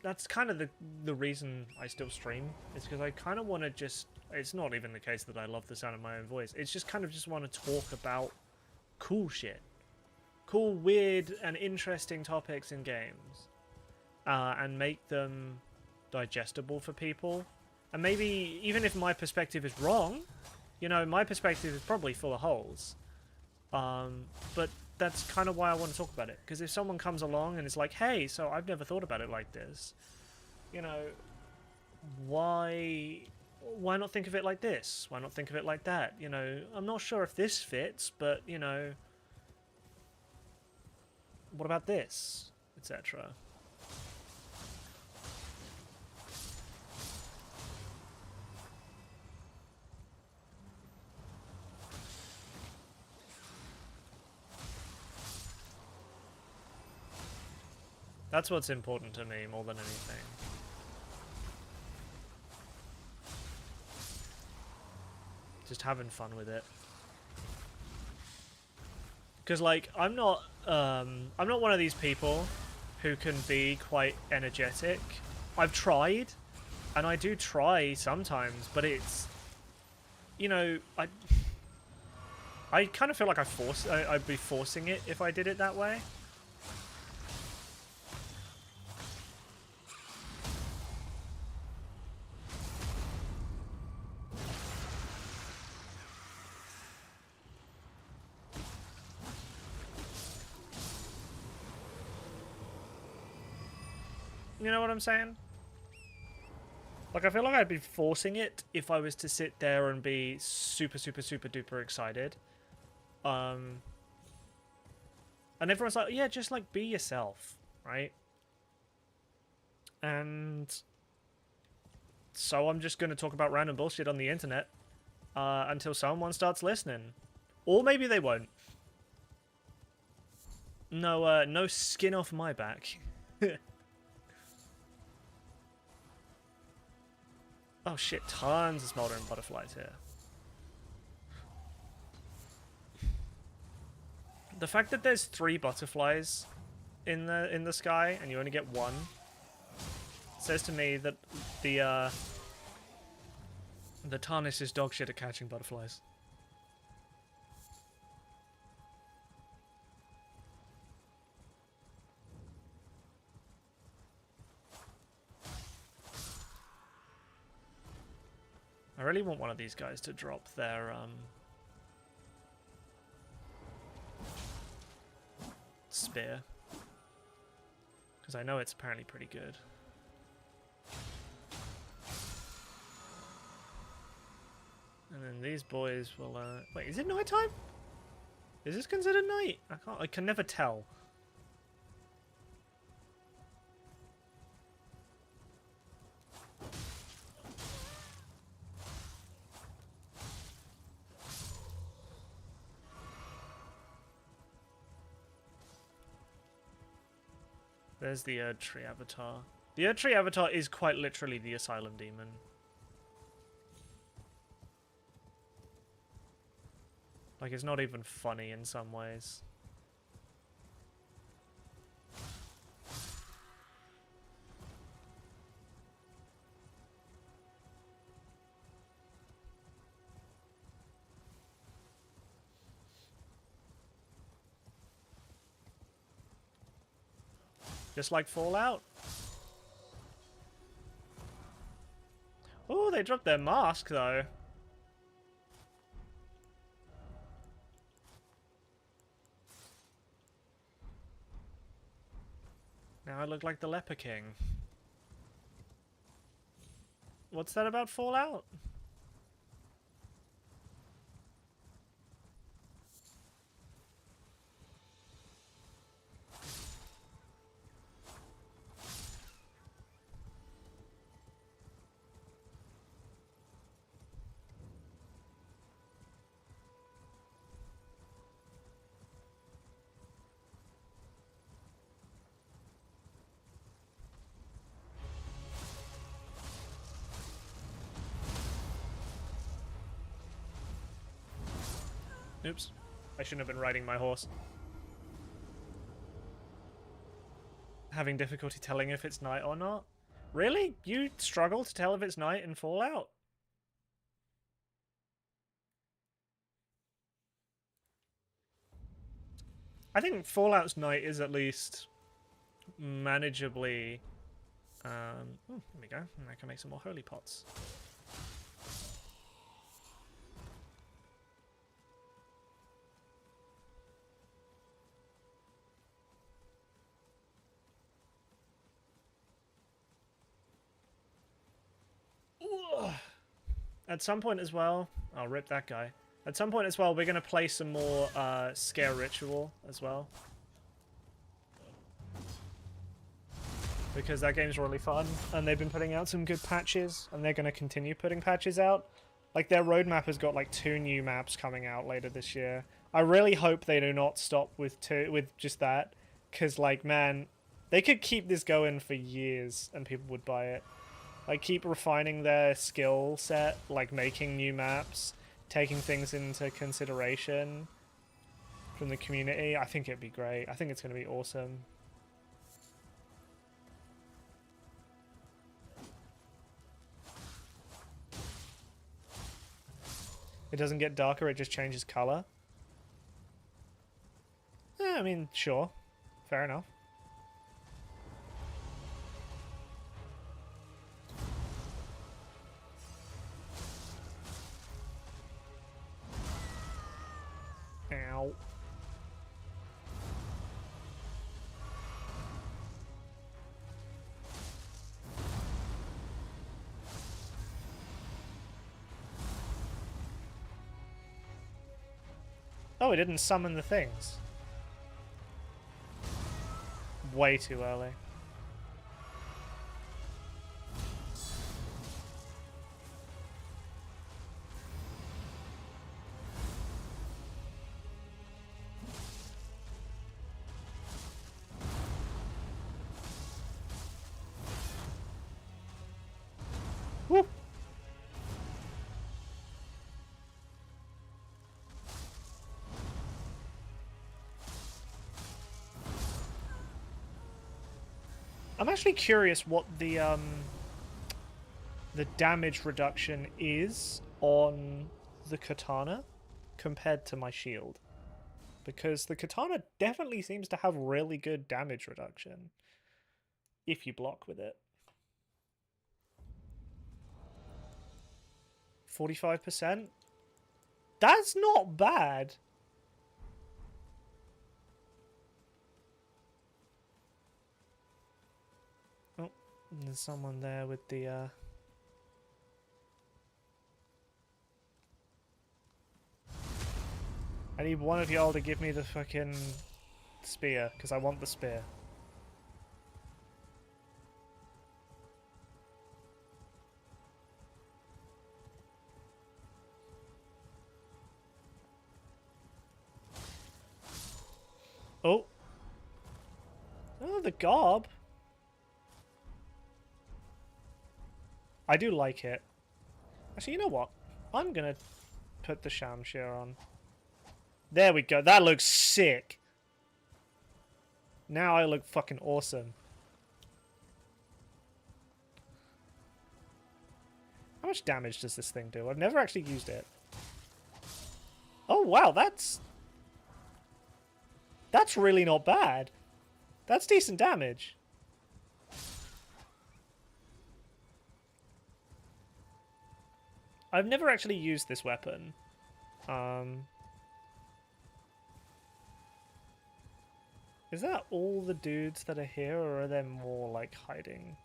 that's kind of the reason I still stream. It's because I kind of want to just... It's not even the case that I love the sound of my own voice. It's just kind of just want to talk about cool shit. Cool, weird, and interesting topics in games. And make them digestible for people. And maybe, even if my perspective is wrong, you know, my perspective is probably full of holes. But that's kind of why I want to talk about it. Because if someone comes along and is like, hey, so I've never thought about it like this. You know, why not think of it like this? Why not think of it like that? You know, I'm not sure if this fits, but, you know, what about this? Etc. That's what's important to me more than anything. Just having fun with it. Because like I'm not one of these people who can be quite energetic. I've tried, and I do try sometimes, but it's, you know, I kind of feel like I'd be forcing it if I did it that way. You know what I'm saying? Like, I feel like I'd be forcing it if I was to sit there and be super, super, super duper excited. And everyone's like, yeah, just, like, be yourself, right? And so I'm just going to talk about random bullshit on the internet until someone starts listening. Or maybe they won't. No, no skin off my back. Oh shit, tons of smoldering butterflies here. The fact that there's 3 butterflies in the sky and you only get 1 says to me that the Tarnish is dog shit at catching butterflies. I really want one of these guys to drop their spear, because I know it's apparently pretty good. And then these boys will wait, is it nighttime? Is this considered night? I can never tell. There's the Erd Tree Avatar. The Erd Tree Avatar is quite literally the Asylum Demon. Like, it's not even funny in some ways. Just like Fallout. Oh, they dropped their mask, though. Now I look like the Leper King. What's that about Fallout? Oops. I shouldn't have been riding my horse. Having difficulty telling if it's night or not? Really? You struggle to tell if it's night in Fallout? I think Fallout's night is at least manageably... oh, here we go. I can make some more holy pots. At some point as well, I'll rip that guy. At some point as well, we're going to play some more Scare Ritual as well. Because that game's really fun, and they've been putting out some good patches, and they're going to continue putting patches out. Like, their roadmap has got like 2 new maps coming out later this year. I really hope they do not stop with just that, because like, man, they could keep this going for years and people would buy it. Like, keep refining their skill set, like making new maps, taking things into consideration. from the community, I think it'd be great. I think it's going to be awesome. It doesn't get darker, it just changes color. I mean, sure. Fair enough. Ow. Oh, it didn't summon the things. Way too early. Whoop. I'm actually curious what the damage reduction is on the katana compared to my shield. Because the katana definitely seems to have really good damage reduction if you block with it. 45%? That's not bad. Oh, there's someone there with the I need one of y'all to give me the fucking spear, because I want the spear. Oh. Oh, the garb. I do like it. Actually, you know what? I'm gonna put the Shamshir on. There we go. That looks sick. Now I look fucking awesome. How much damage does this thing do? I've never actually used it. Oh, wow. That's really not bad. That's decent damage. I've never actually used this weapon. Is that all the dudes that are here, or are there more, like, hiding?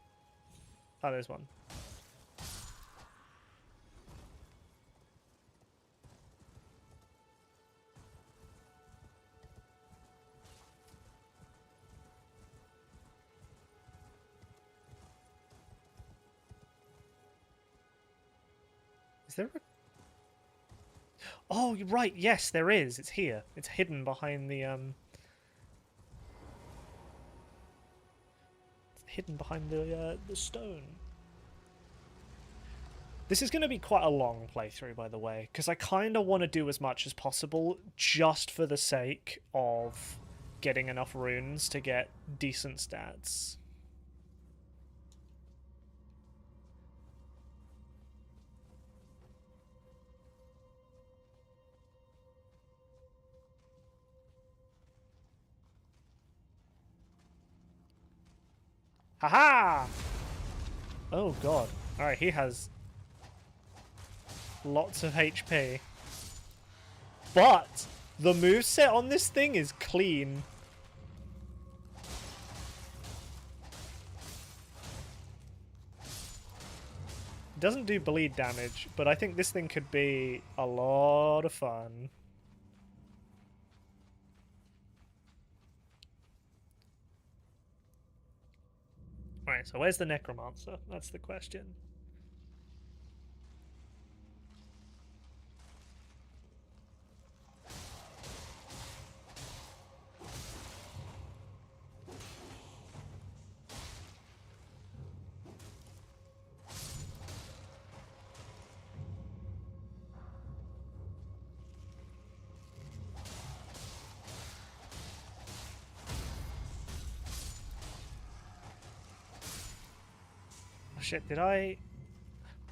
Oh, there's one. Is there a... Oh, you're right. Yes, there is. It's here. It's hidden behind the, It's hidden behind the stone. This is going to be quite a long playthrough, by the way, because I kind of want to do as much as possible just for the sake of getting enough runes to get decent stats. Haha! Oh god. Alright, he has lots of HP. But the moveset on this thing is clean. It doesn't do bleed damage, but I think this thing could be a lot of fun. Alright, so where's the Necromancer? That's the question. shit, did I?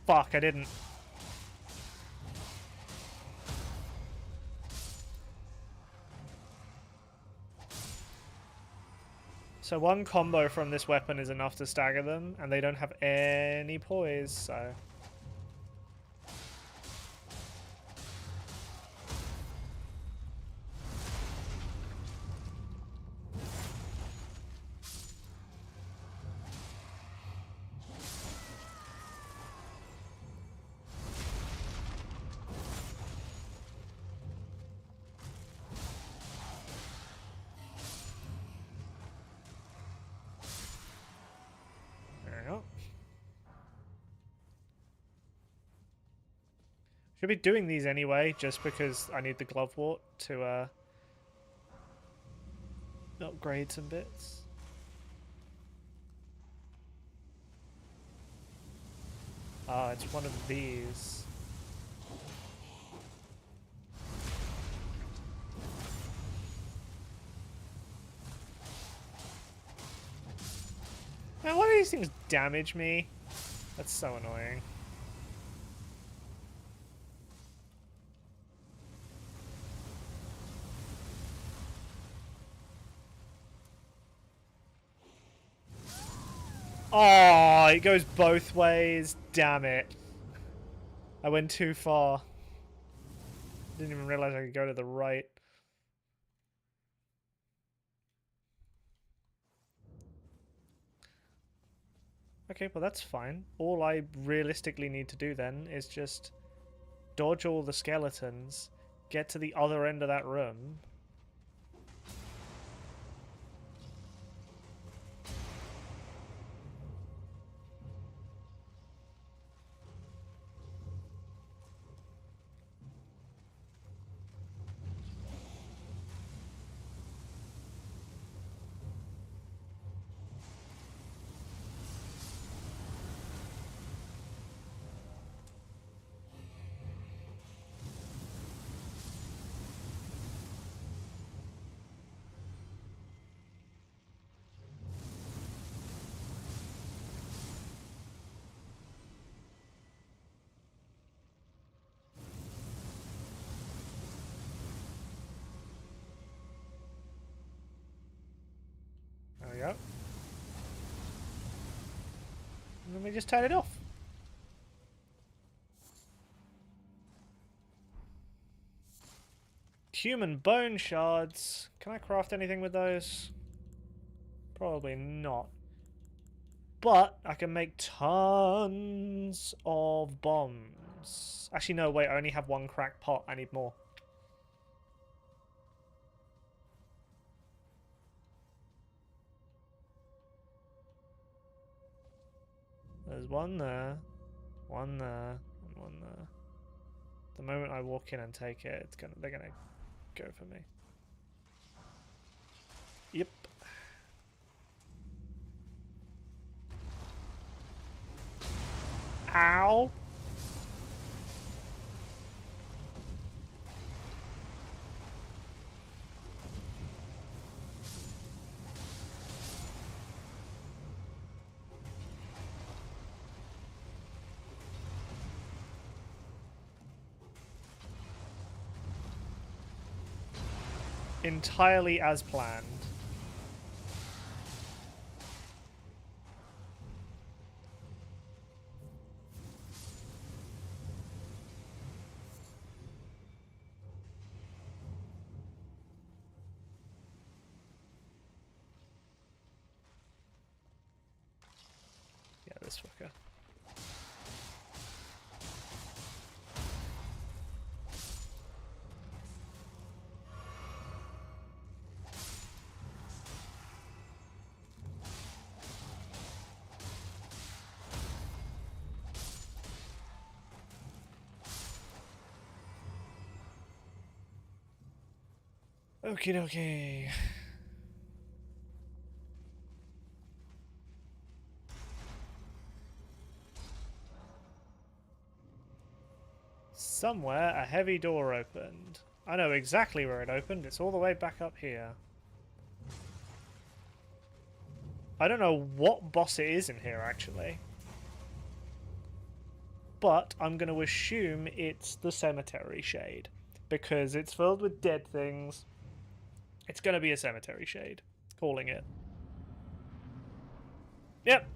Fuck, I didn't. So one combo from this weapon is enough to stagger them, and they don't have any poise, so... Should be doing these anyway, just because I need the glove wart to upgrade some bits. Ah, it's one of these. Man, why do these things damage me? That's so annoying. Oh, it goes both ways. Damn it. I went too far. Didn't even realize I could go to the right. Okay, well that's fine. All I realistically need to do then is just dodge all the skeletons, get to the other end of that room. There we go. And then we just turn it off. Human bone shards. Can I craft anything with those? Probably not. But I can make tons of bombs. Actually, no, wait, I only have one cracked pot. I need more. There's one there, and one there. The moment I walk in and take it, they're gonna go for me. Yep. Ow! Entirely as planned. Yeah, this fucker. Okie dokie. Somewhere a heavy door opened. I know exactly where it opened. It's all the way back up here. I don't know what boss it is in here, actually. but I'm going to assume it's the cemetery shade because it's filled with dead things. It's going to be a cemetery shade. Calling it. Yep.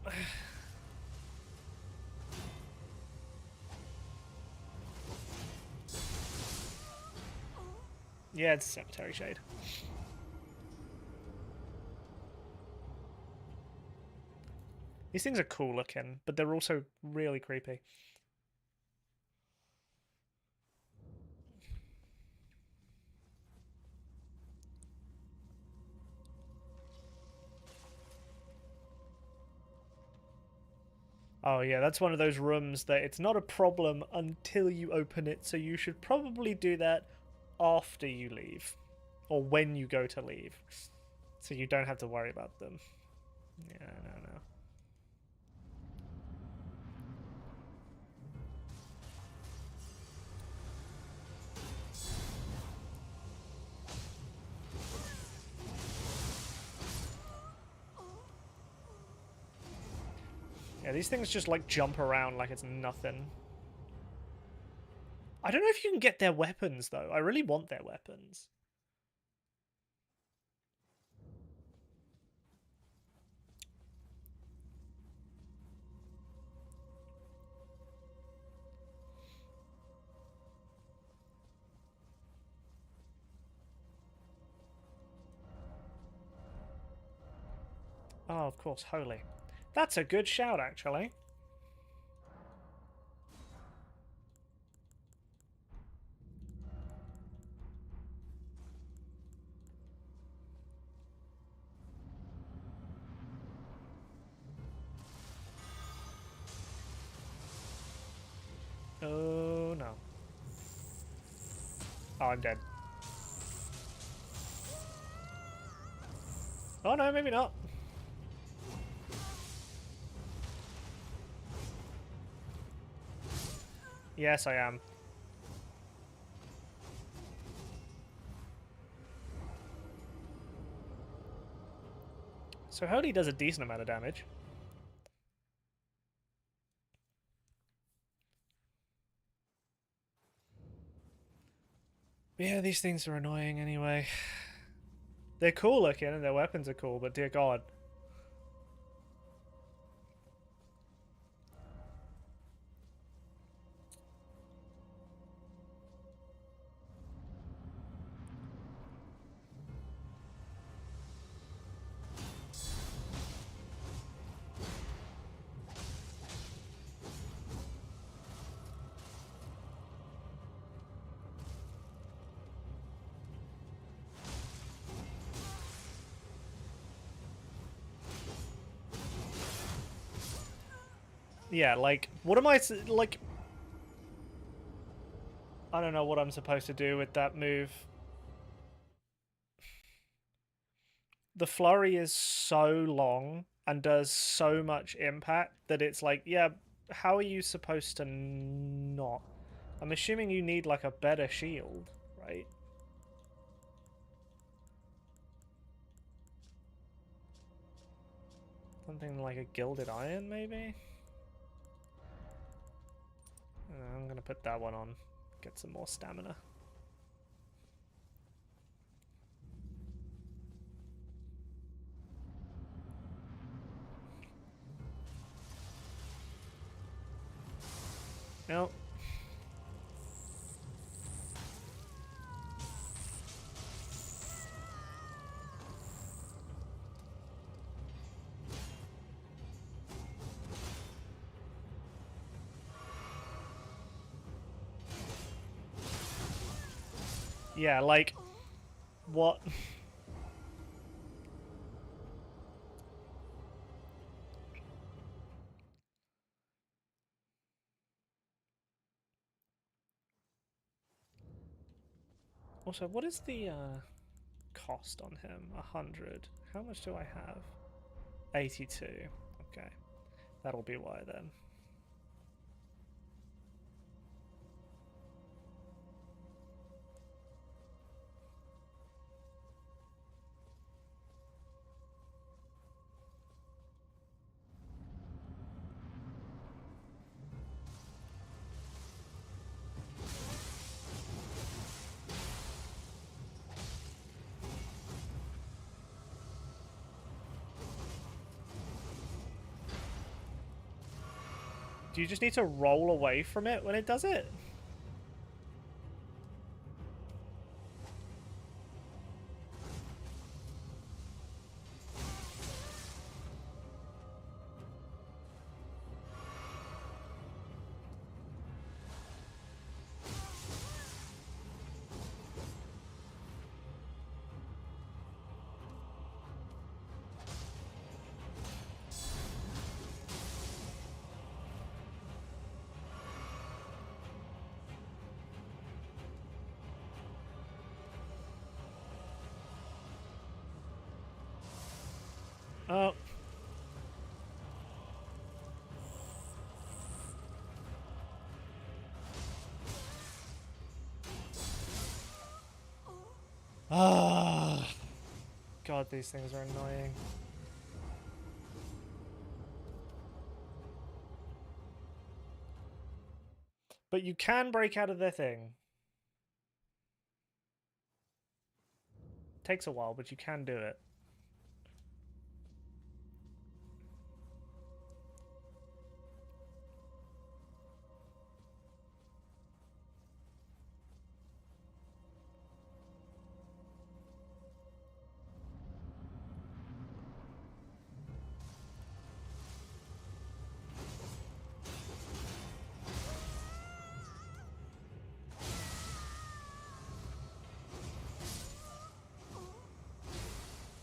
Yeah, it's a cemetery shade. These things are cool looking, but they're also really creepy. Oh yeah, that's one of those rooms that it's not a problem until you open it, so you should probably do that after you leave. Or when you go to leave. So you don't have to worry about them. Yeah, no. Yeah, these things just like jump around like it's nothing. I don't know if you can get their weapons though. I really want their weapons. Oh, of course, holy. That's a good shout, actually. Oh, no. Oh, I'm dead. Oh, no, maybe not. Yes, I am. So Holy does a decent amount of damage. Yeah, these things are annoying anyway. They're cool looking and their weapons are cool, but dear god. Yeah, like, what am I, like... I don't know what I'm supposed to do with that move. The flurry is so long and does so much impact that it's like, yeah, how are you supposed to not? I'm assuming you need, like, a better shield, right? Something like a gilded iron, maybe? I'm gonna put that one on. Get some more stamina. Nope. Yeah, like... What? Also, what is the cost on him? 100. How much do I have? 82. Okay. That'll be why then. Do you just need to roll away from it when it does it? Oh. Ah. God, these things are annoying. But you can break out of their thing. Takes a while, but you can do it.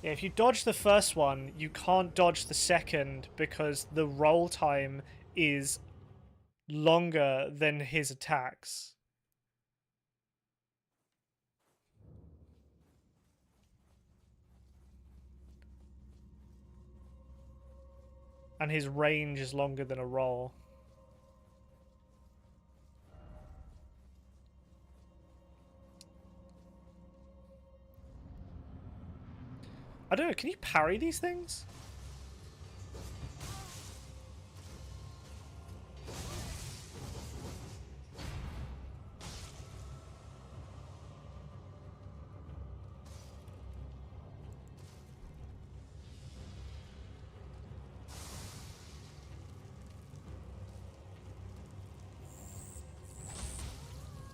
Yeah, if you dodge the first one, you can't dodge the second because the roll time is longer than his attacks. And his range is longer than a roll. I don't know, can you parry these things?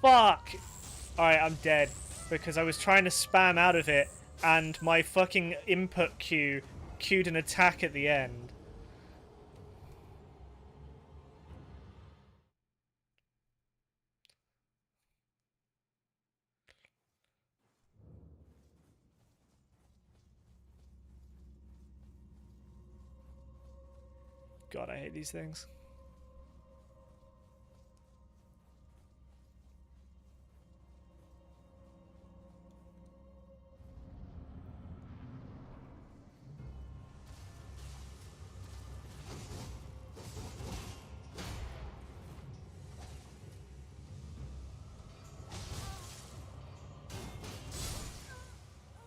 Fuck! Alright, I'm dead. Because I was trying to spam out of it, and my fucking input queue queued an attack at the end. God, I hate these things.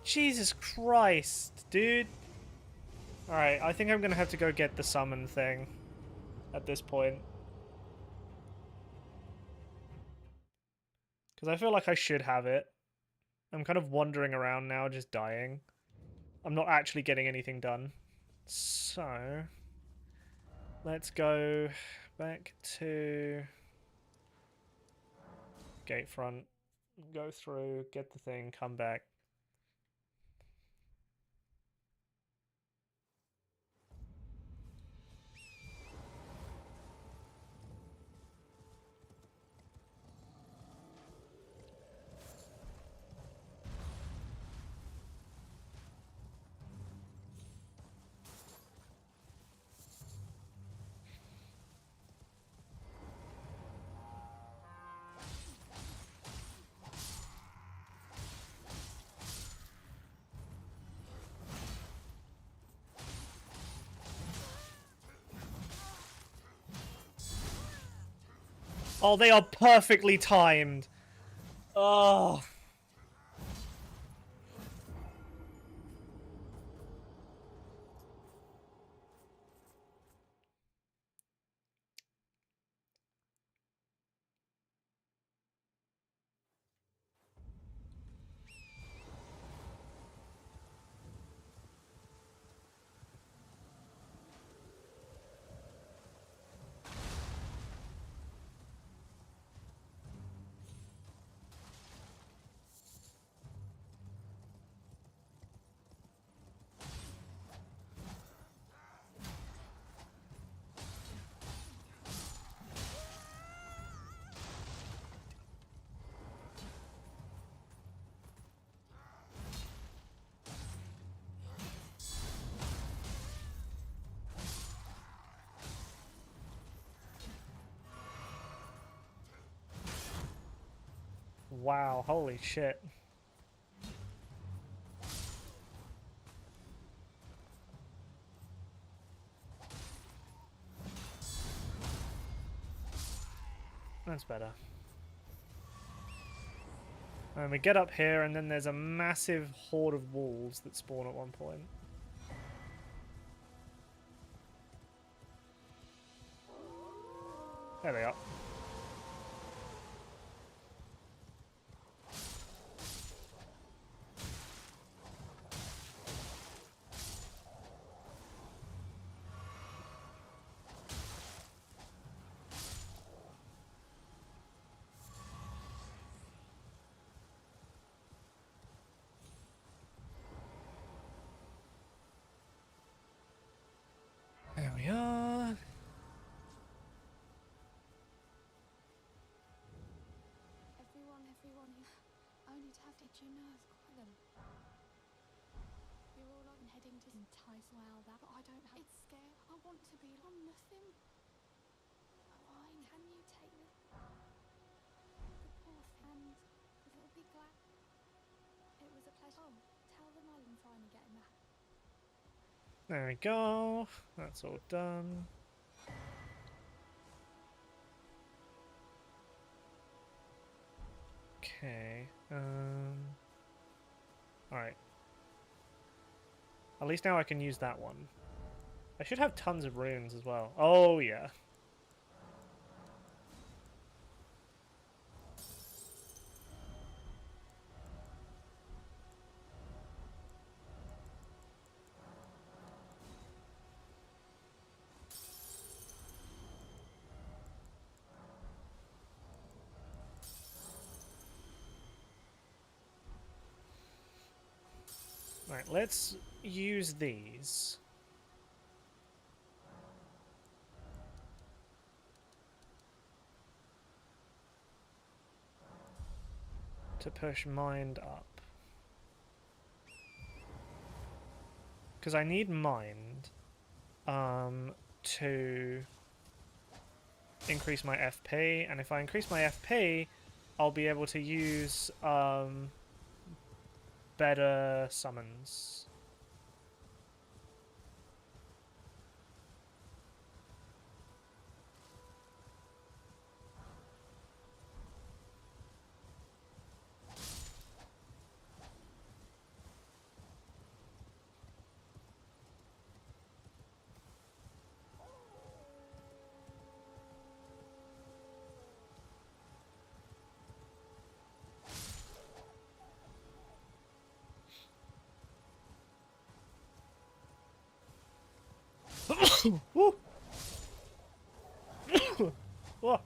Jesus Christ, dude. Alright, I think I'm gonna have to go get the summon thing at this point. Because I feel like I should have it. I'm kind of wandering around now, just dying. I'm not actually getting anything done. So, let's go back to gate front, go through, get the thing, come back. Oh, they are perfectly timed. Oh. Wow, holy shit. That's better. And we get up here, and then there's a massive horde of wolves that spawn at one point. There they are. There we are. Everyone, only to have itchy nerves quite them. You're all like heading to entice well that, but I don't have. It's scary. I want to be on nothing. Fine, can you take me? The poor thing, the little big glad. It was a pleasure. Oh, tell them I'm trying to get in that. There we go. That's all done. Okay. Alright. At least now I can use that one. I should have tons of runes as well. Oh, yeah. Right, let's use these. To push mind up. Because I need mind to increase my FP, and if I increase my FP, I'll be able to use better summons. Woo! Whoa.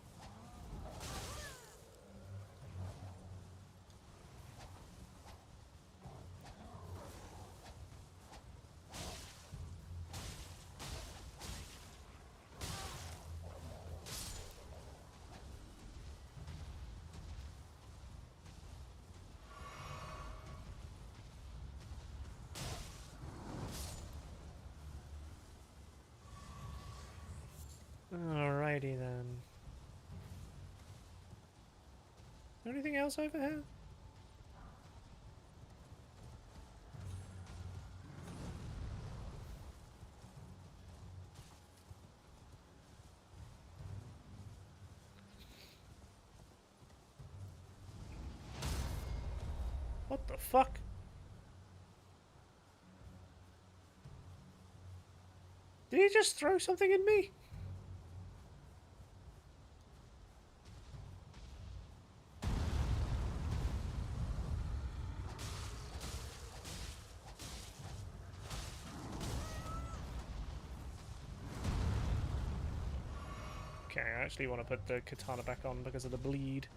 Alrighty then. Is there anything else over here? What the fuck? Did he just throw something at me? Okay, I actually want to put the katana back on because of the bleed.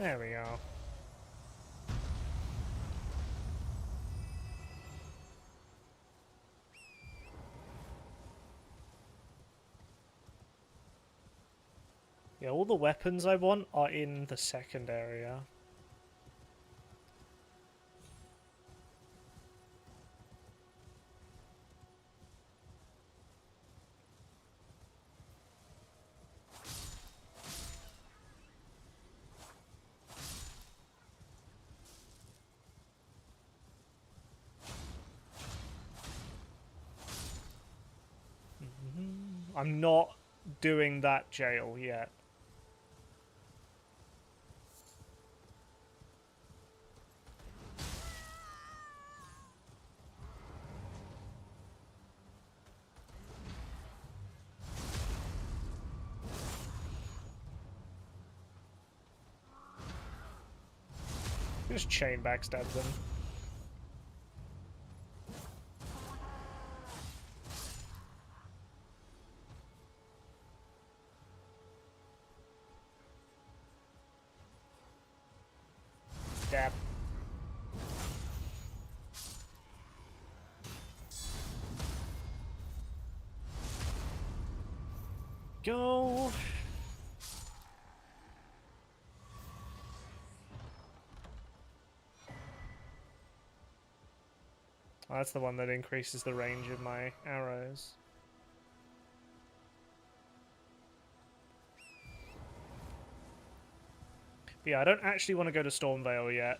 There we go. Yeah, all the weapons I want are in the second area. I'm not doing that jail yet. Just chain backstab them. Stab. Go. Oh, that's the one that increases the range of my arrows. But yeah, I don't actually want to go to Stormvale yet.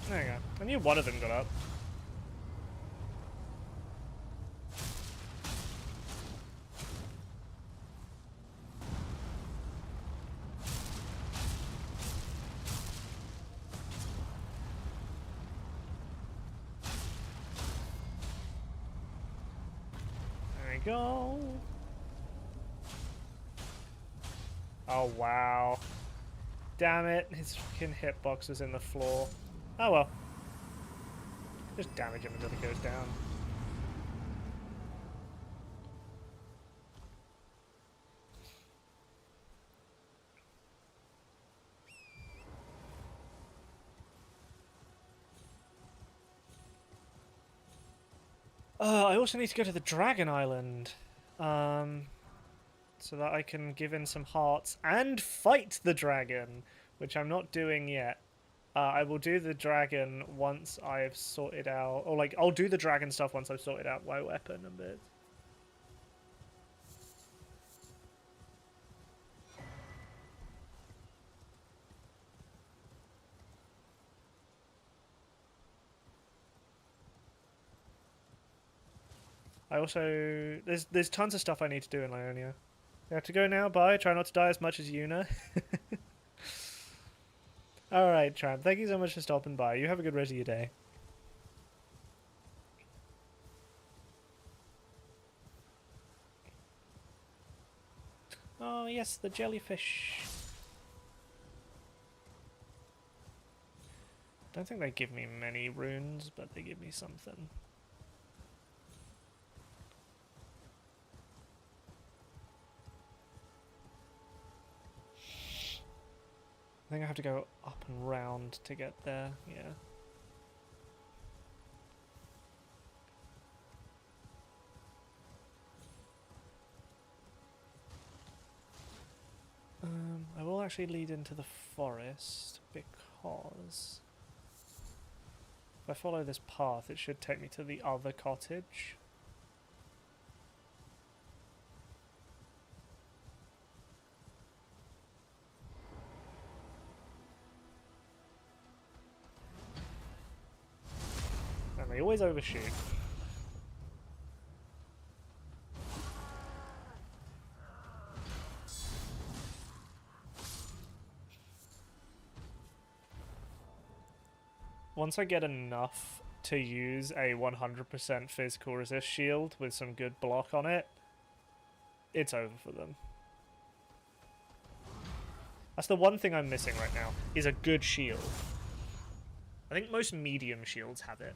There you go. I knew one of them got up. There we go. Oh, wow. Damn it, his fucking hitbox was in the floor. Oh well. Just damage him until he goes down. I also need to go to the Dragon Island. So that I can give in some hearts and fight the dragon, which I'm not doing yet. I will do the dragon once I've sorted out, or like, I'll do the dragon stuff once I've sorted out my weapon and bits. I also, there's tons of stuff I need to do in Ionia. I have to go now, bye. Try not to die as much as Yuna. Alright, Tramp, thank you so much for stopping by. You have a good rest of your day. Oh, yes, the jellyfish. Don't think they give me many runes, but they give me something. I think I have to go up and round to get there, yeah. I will actually lead into the forest because if I follow this path it should take me to the other cottage. And they always overshoot. once I get enough to use a 100% physical resist shield with some good block on it, it's over for them. That's the one thing I'm missing right now, is a good shield. I think most medium shields have it.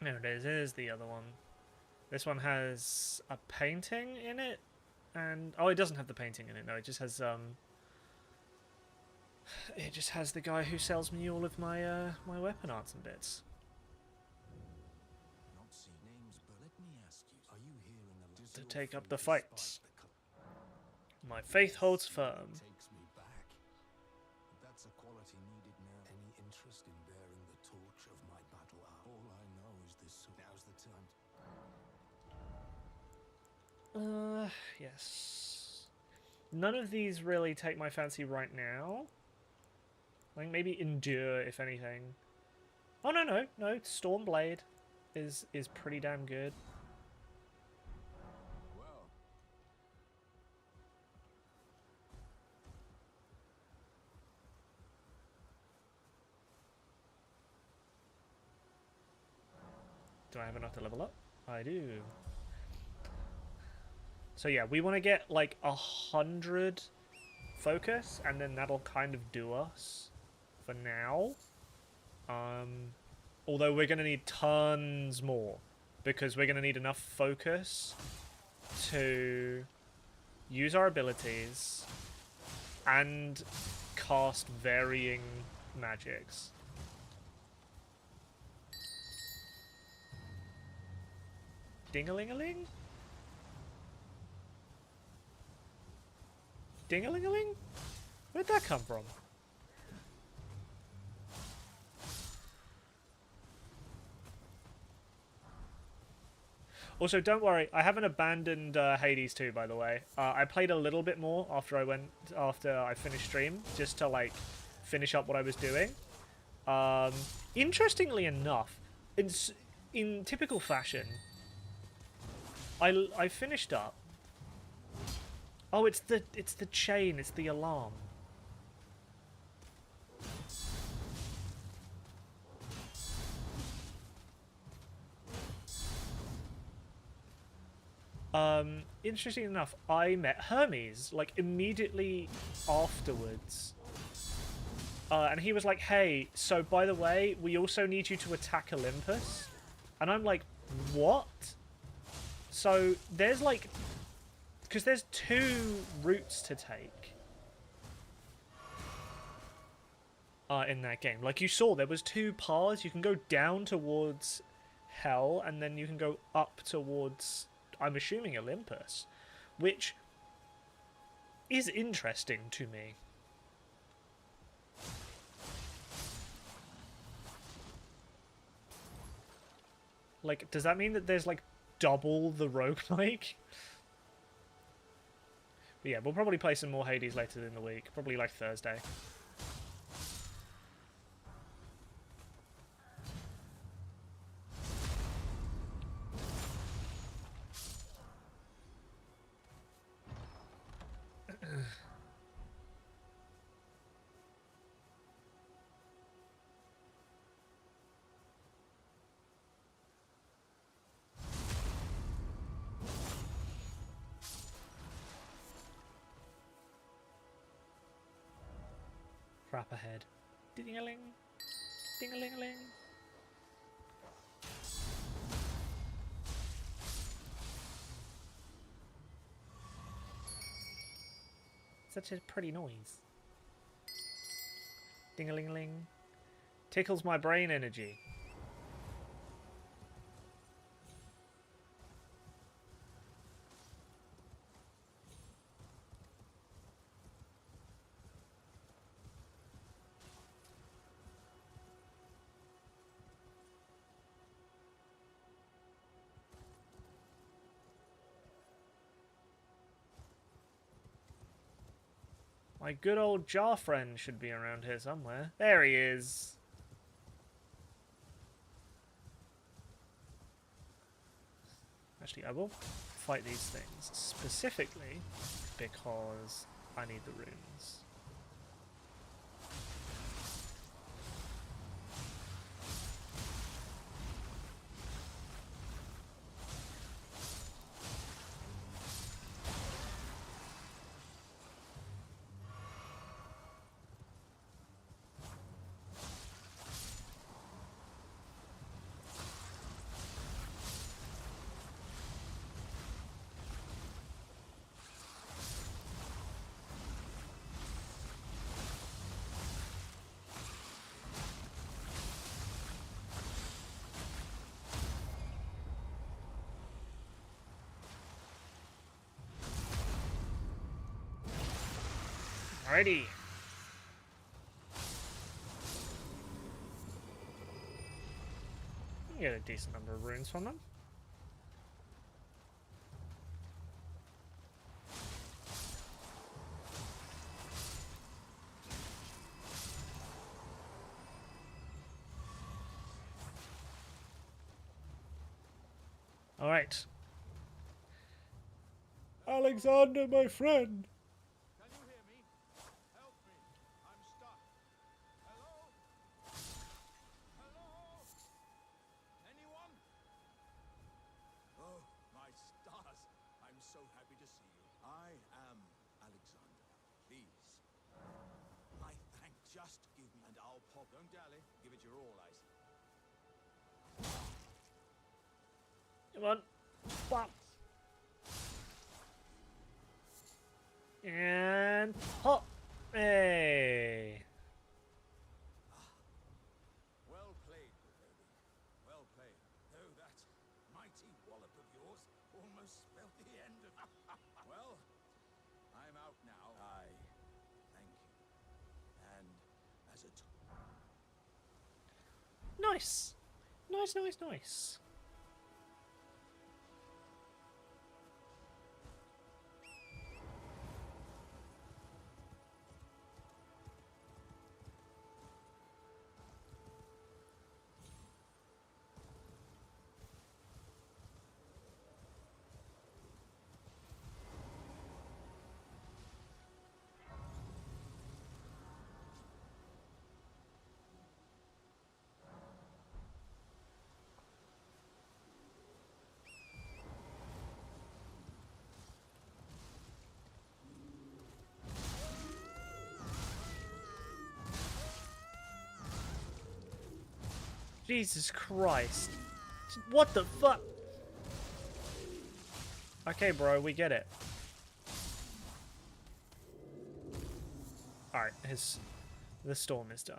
There it is. Here's the other one. This one has a painting in it, and oh, it doesn't have the painting in it. No, it just has the guy who sells me all of my my weapon arts and bits. Not seen names, but let me ask you, are you here in the To take up the fight. My faith holds firm. Takes me back. That's a quality needed now. Any interest in bearing the torch of my battle art? All I know is this. Now's the time. Yes. None of these really take my fancy right now. I think maybe Endure, if anything. Oh, no. Stormblade is pretty damn good. Well, Do I have enough to level up? I do. So yeah, we want to get like 100 focus, and then that'll kind of do us for now. Although we're going to need tons more, because we're going to need enough focus to use our abilities and cast varying magics. Ding-a-ling-a-ling? Ding-a-ling-a-ling? Where'd that come from? Also, don't worry, I haven't abandoned Hades 2, by the way. I played a little bit more after I finished stream, just to like finish up what I was doing. Interestingly enough, in typical fashion, I finished up. Oh, it's the chain, it's the alarm. Interesting enough, I met Hermes, like, immediately afterwards. And he was like, hey, so by the way, we also need you to attack Olympus. And I'm like, what? So there's like, because there's 2 routes to take in that game. Like you saw, there was 2 paths. You can go down towards Hell, and then you can go up towards, I'm assuming, Olympus, which is interesting to me. Like, does that mean that there's like double the roguelike? But yeah, we'll probably play some more Hades later in the week, probably like Thursday. Crap ahead. Ding-a-ling. Ding-a-ling-a-ling. Such a pretty noise. Ding-a-ling-a-ling. Tickles my brain energy. My good old jar friend should be around here somewhere. There he is. actually, I will fight these things specifically because I need the runes. Alrighty. You get a decent number of runes from them. Alright. Alexander, my friend. Can you hear me? Help me. I'm stuck. Hello? Hello? Anyone? Oh, my stars. I'm so happy to see you. I am Alexander. Please. My thank. Just give me and I'll pop. Don't dally. Give it your all, I say. Come on. Pop. And hop. Hey. Well played, good lady. Well played. Though that mighty wallop of yours almost spelled the end of... Well, I'm out now. I thank you. And as a... Nice. Nice, nice, nice. Jesus Christ. What the fuck? Okay, bro, we get it. Alright, the storm is done.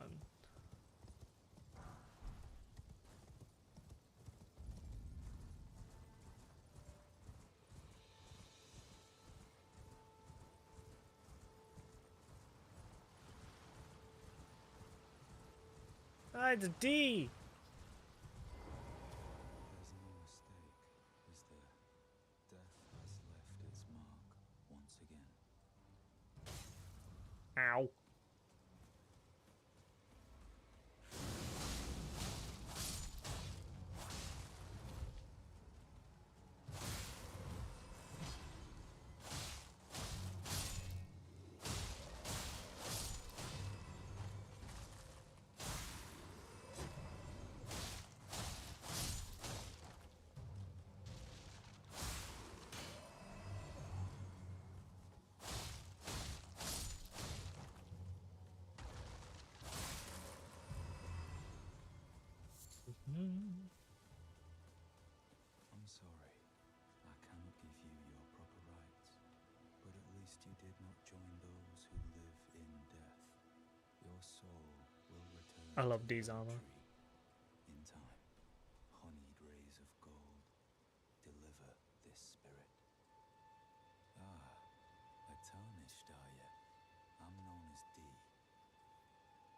Ah, it's a D! There's no mistake, is there? Death has left its mark once again. Ow. I'm sorry. I cannot give you your proper rights. But at least you did not join those who live in death. Your soul will return I love to D's the armor. tree. In time, honeyed rays of gold deliver this spirit. Ah, a tarnished are ye? I'm known as D.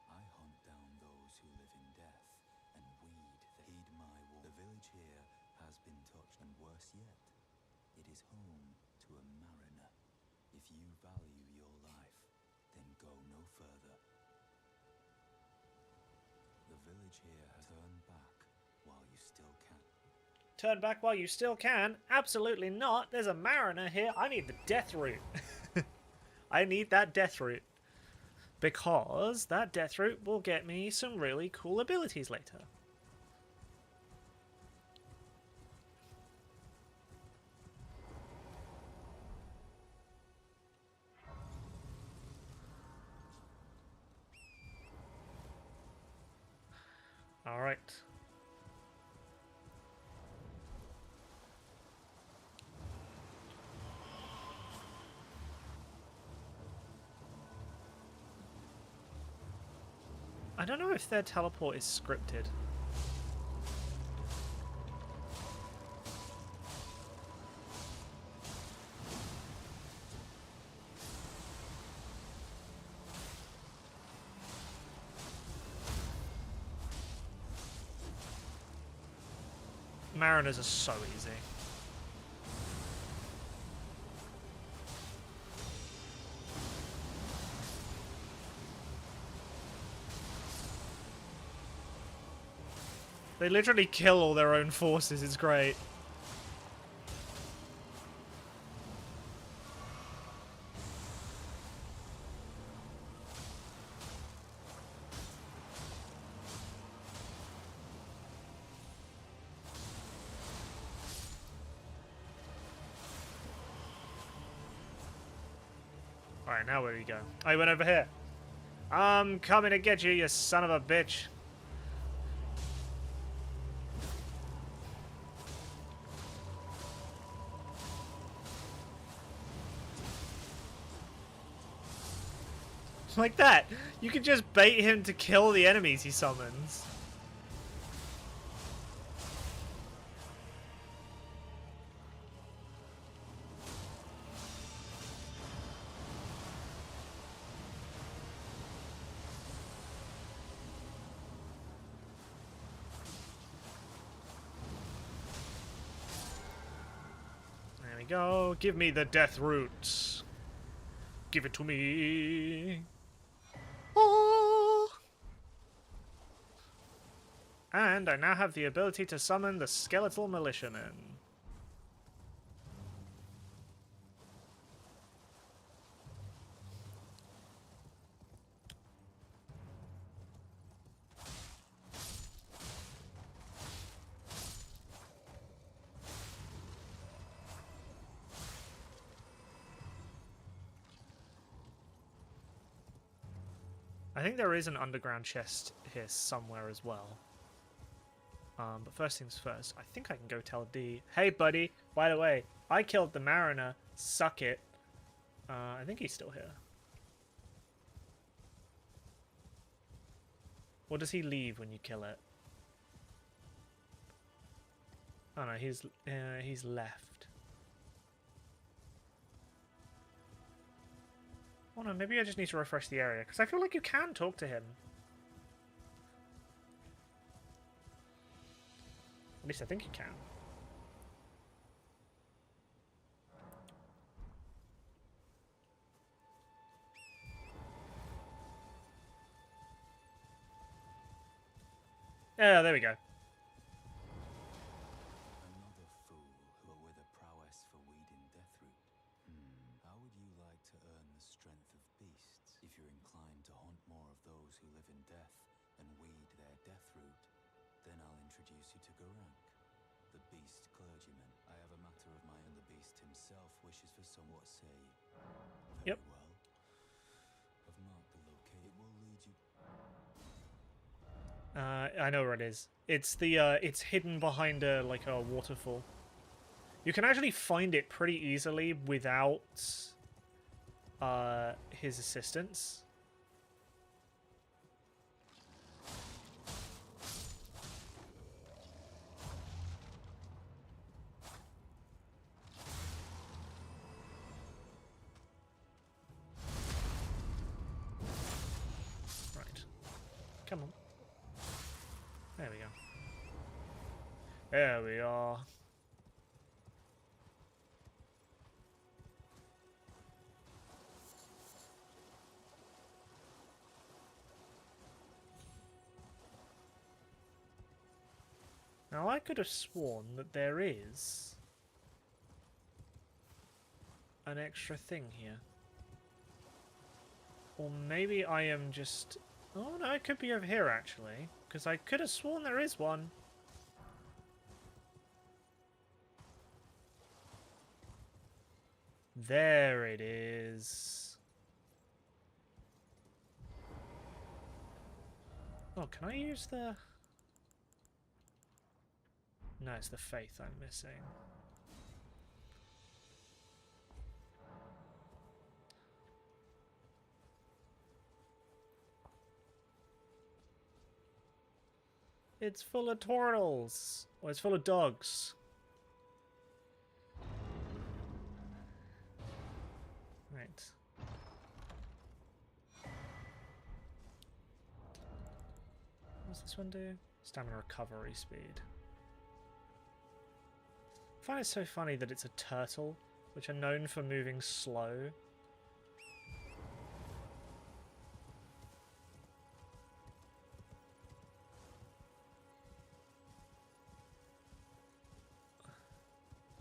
I hunt down those who live in death and weed the heed my wall. The village here has been touched, and worse yet, it is home to a mariner. If you value your life, then go no further. The village here has turned back while you still can. Turn back while you still can. Absolutely not. There's a mariner here. I need the death root. I need that death root. Because that death root will get me some really cool abilities later. Alright. I don't know if their teleport is scripted. Mariners are so easy. They literally kill all their own forces, it's great. Alright, now where do we go? Oh, he went over here. I'm coming to get you, you son of a bitch. Like that. You can just bait him to kill the enemies he summons. There we go. Give me the death root. Give it to me. Oh. And I now have the ability to summon the skeletal militiamen. I think there is an underground chest here somewhere as well. But first things first, I think I can go tell D, hey buddy, by the way, I killed the mariner, suck it. I think he's still here. Or does he leave when you kill it? Oh no, he's left. Oh no, maybe I just need to refresh the area, because I feel like you can talk to him. At least I think you can. Yeah, there we go. Another fool, but with a prowess for weeding deathroot. How would you like to earn the strength of beasts? If you're inclined to hunt more of those who live in death and weed their deathroot, then I'll introduce you to Garank, the beast clergyman. I have a matter of my own. The beast himself wishes for somewhat say. Very Yep. well. I've marked the location. It will lead you. I know where it is. It's the it's hidden behind a waterfall. You can actually find it pretty easily without his assistance. Right. Come on. There we go. There we are. Now, I could have sworn that there is an extra thing here. Or maybe I am just... Oh, no, it could be over here, actually. Because I could have sworn there is one. There it is. Oh, can I use the... No, it's the faith I'm missing. It's full of turtles. Or it's full of dogs. Right. What's this one do? Stamina recovery speed. I find it so funny that it's a turtle, which are known for moving slow.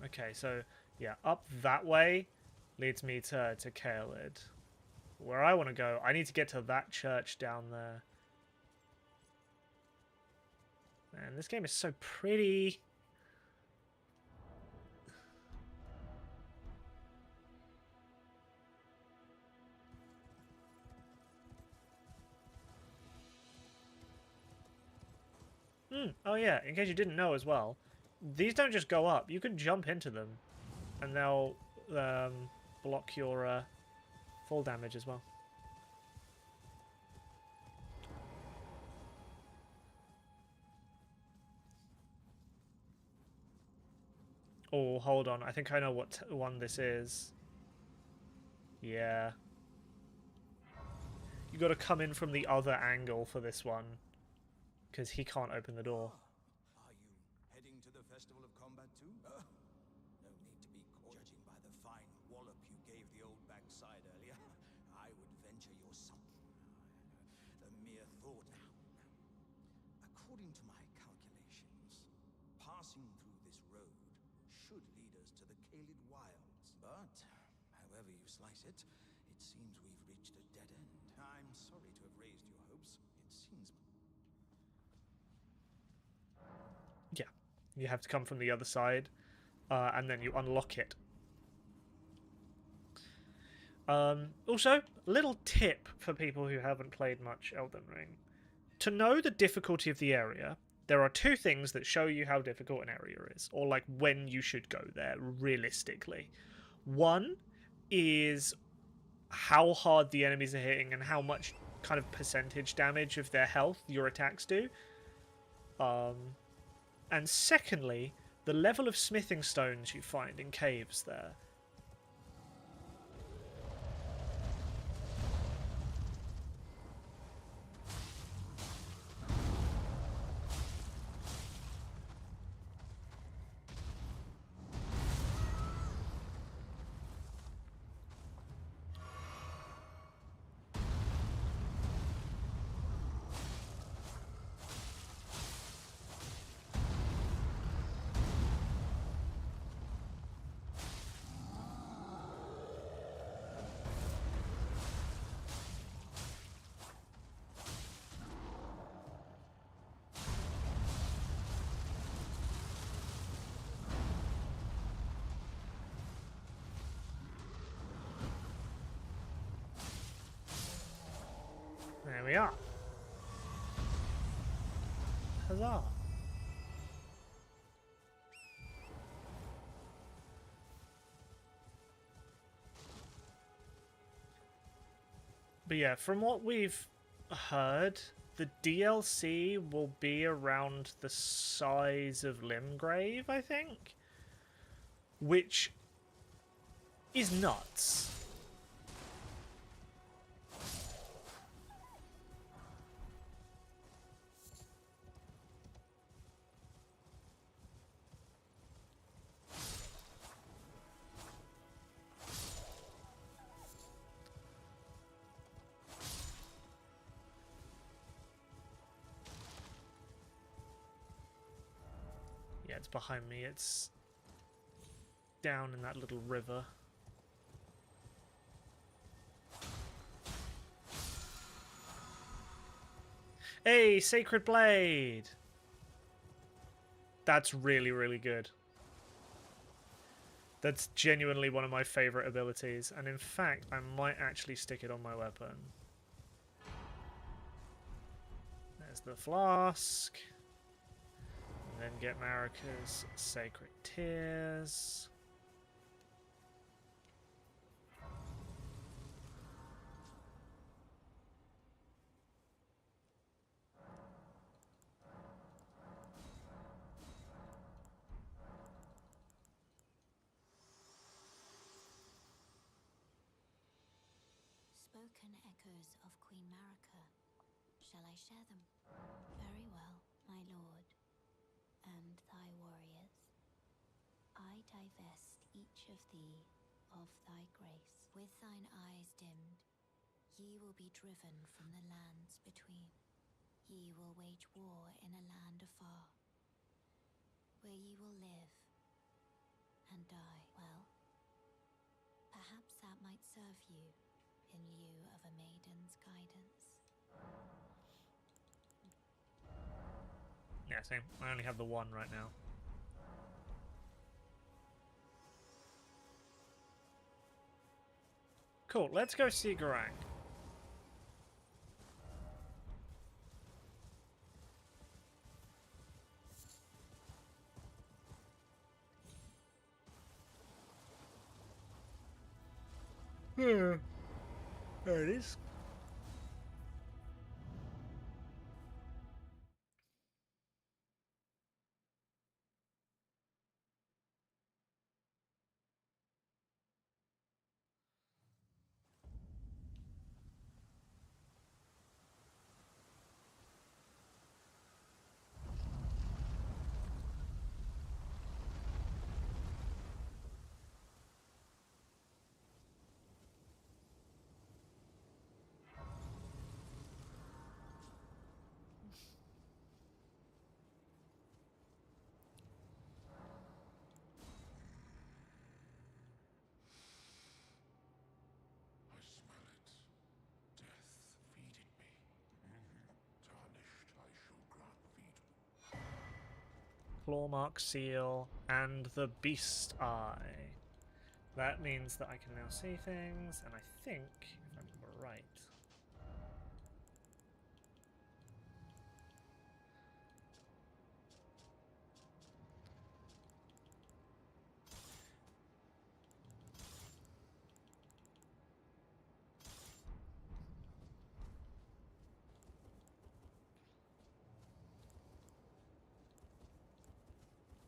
Okay, so yeah, up that way leads me to Caelid. Where I want to go, I need to get to that church down there. Man, this game is so pretty. Oh yeah, in case you didn't know as well, these don't just go up. You can jump into them, and they'll block your fall damage as well. Oh, hold on. I think I know what one this is. Yeah. You got to come in from the other angle for this one, because he can't open the door. Are you heading to the Festival of Combat too? No need to be caught. Judging by the fine wallop you gave the old backside earlier, I would venture you're something. The mere thought. Now, according to my calculations, passing through this road should lead us to the Caelid Wilds. But, however you slice it, it seems we've reached a dead end. I'm sorry to have raised your hopes. It seems... Yeah, you have to come from the other side, and then you unlock it. Also, little tip for people who haven't played much Elden Ring. To know the difficulty of the area, there are two things that show you how difficult an area is, or like when you should go there, realistically. One is how hard the enemies are hitting and how much kind of percentage damage of their health your attacks do. And secondly, the level of smithing stones you find in caves there. There we are. Huzzah. But yeah, from what we've heard, the DLC will be around the size of Limgrave, I think? Which is nuts. it's behind me. It's down in that little river. Hey, Sacred Blade! That's really, really good. That's genuinely one of my favourite abilities, and in fact, I might actually stick it on my weapon. There's the flask. And then get Marika's Sacred Tears. Spoken echoes of Queen Marika. Shall I share them? Very well, my lord, and thy warriors. I divest each of thee of thy grace. With thine eyes dimmed, ye will be driven from the lands between. Ye will wage war in a land afar, where ye will live and die. Well, perhaps that might serve you in lieu of a maiden's guidance. Yeah, same. I only have the one right now. Cool, let's go see Garang. There it is. I smell it. Death feeding me. Tarnished, I shall grant feed. Clawmark Seal and the Beast Eye. That means that I can now see things, and I think, if I'm right...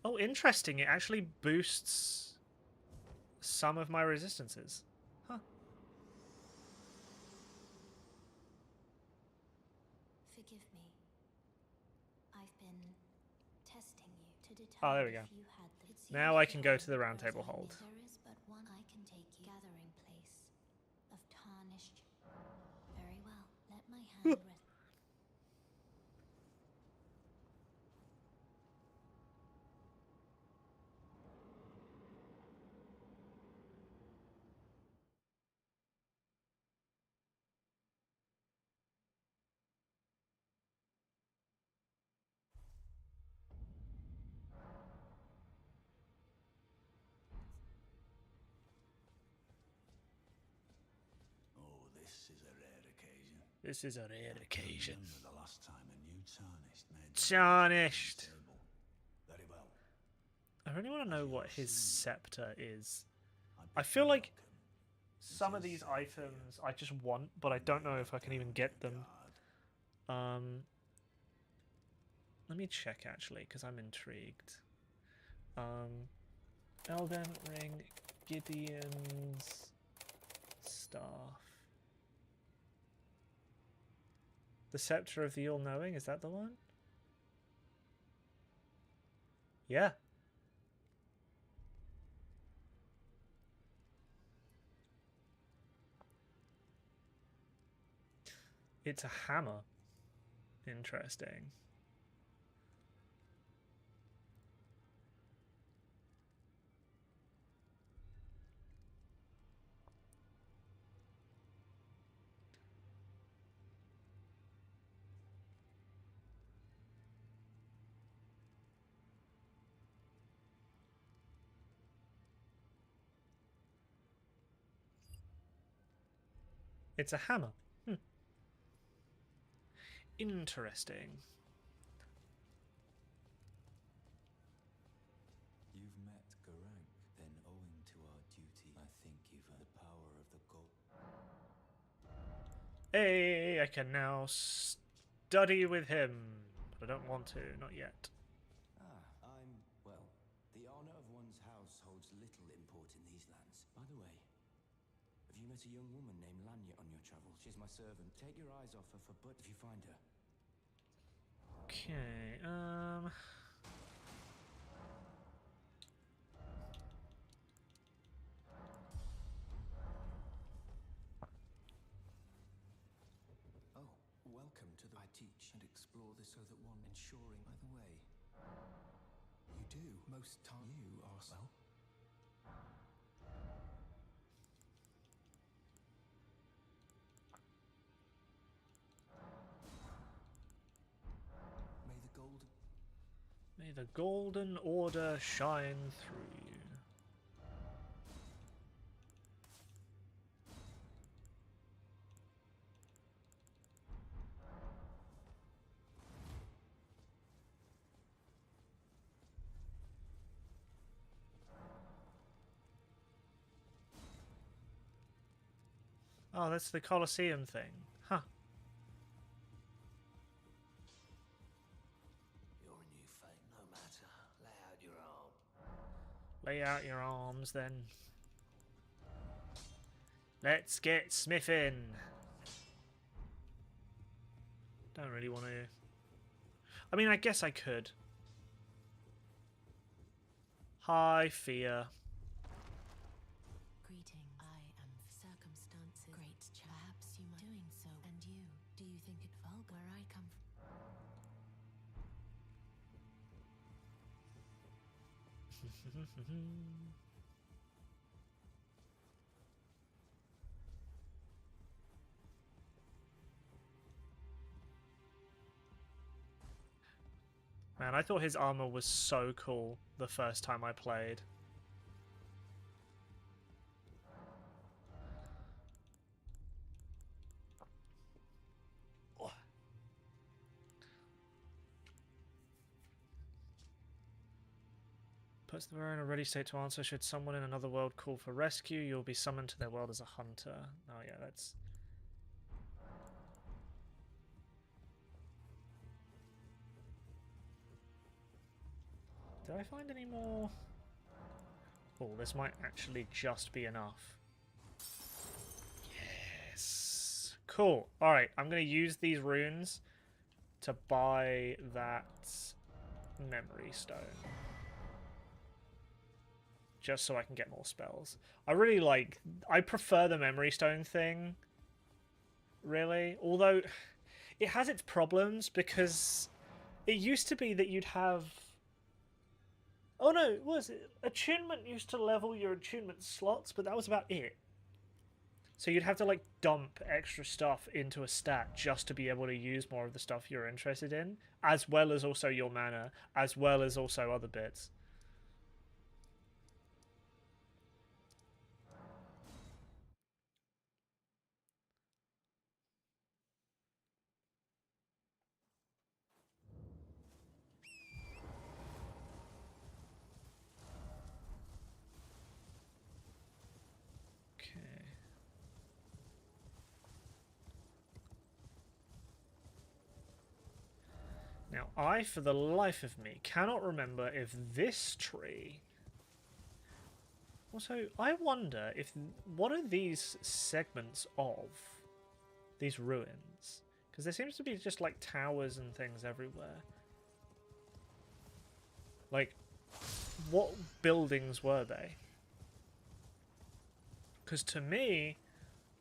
Oh, interesting. It actually boosts some of my resistances. Huh. Forgive me. I've been testing you to determine Oh, there we go. if you had the... Now I can go to the round table hold. There is but one I can take you. Gathering place of tarnished. Very well. Let my hand rest. Oh, this is a rare occasion. This is a rare occasion. Remember the last time a new tarnished made Tarnished. the table. Very well. I really want to know As you what have his seen, scepter is. I I feel like welcome. some of these items I just want, but I don't know if I can even get them. Let me check actually, because I'm intrigued. Elden Ring, Gideon's staff. The Scepter of the All-Knowing, is that the one? Yeah. It's a hammer. Interesting. It's a hammer. Interesting. You've met Garank, then owing to our duty, I think you've the power of the gold. Hey, I can now study with him. But I don't want to, not yet. Well, the honor of one's house holds little import in these lands. By the way, have you met a young woman named Lanya on your travels? She's my servant. Take your eyes off her for but if you find her. Okay, Oh, welcome to the I teach and explore this so that one ensuring. By the way, you do most time you are well. May the gold. May the golden order shine through you. Oh, that's the Colosseum thing. Huh. Your new fate, no matter. Lay out your arm. Lay out your arms then. Let's get smithing. Don't really want to. I mean, I guess I could. Hi, Fear. Greeting. I am circumstances. Great. Perhaps you might doing so. And you, do you think it vulgar? Where I come from. Man, I thought his armor was so cool the first time I played. Puts the bearer in a ready state to answer. Should someone in another world call for rescue, you'll be summoned to their world as a hunter. Oh yeah, that's... Did I find any more? Oh, this might actually just be enough. Yes! Cool. Alright, I'm going to use these runes to buy that memory stone. Just so I can get more spells. I prefer the memory stone thing, really. Although, it has its problems because it used to be that you'd have... Oh no, what was it? Attunement used to level your attunement slots, but that was about it. So you'd have to like dump extra stuff into a stat just to be able to use more of the stuff you're interested in, as well as also your mana, as well as also other bits. Okay. Now, I, for the life of me, cannot remember if this tree... Also, I wonder if... What are these segments of? These ruins? Because there seems to be just, like, towers and things everywhere. Like, what buildings were they? Because to me...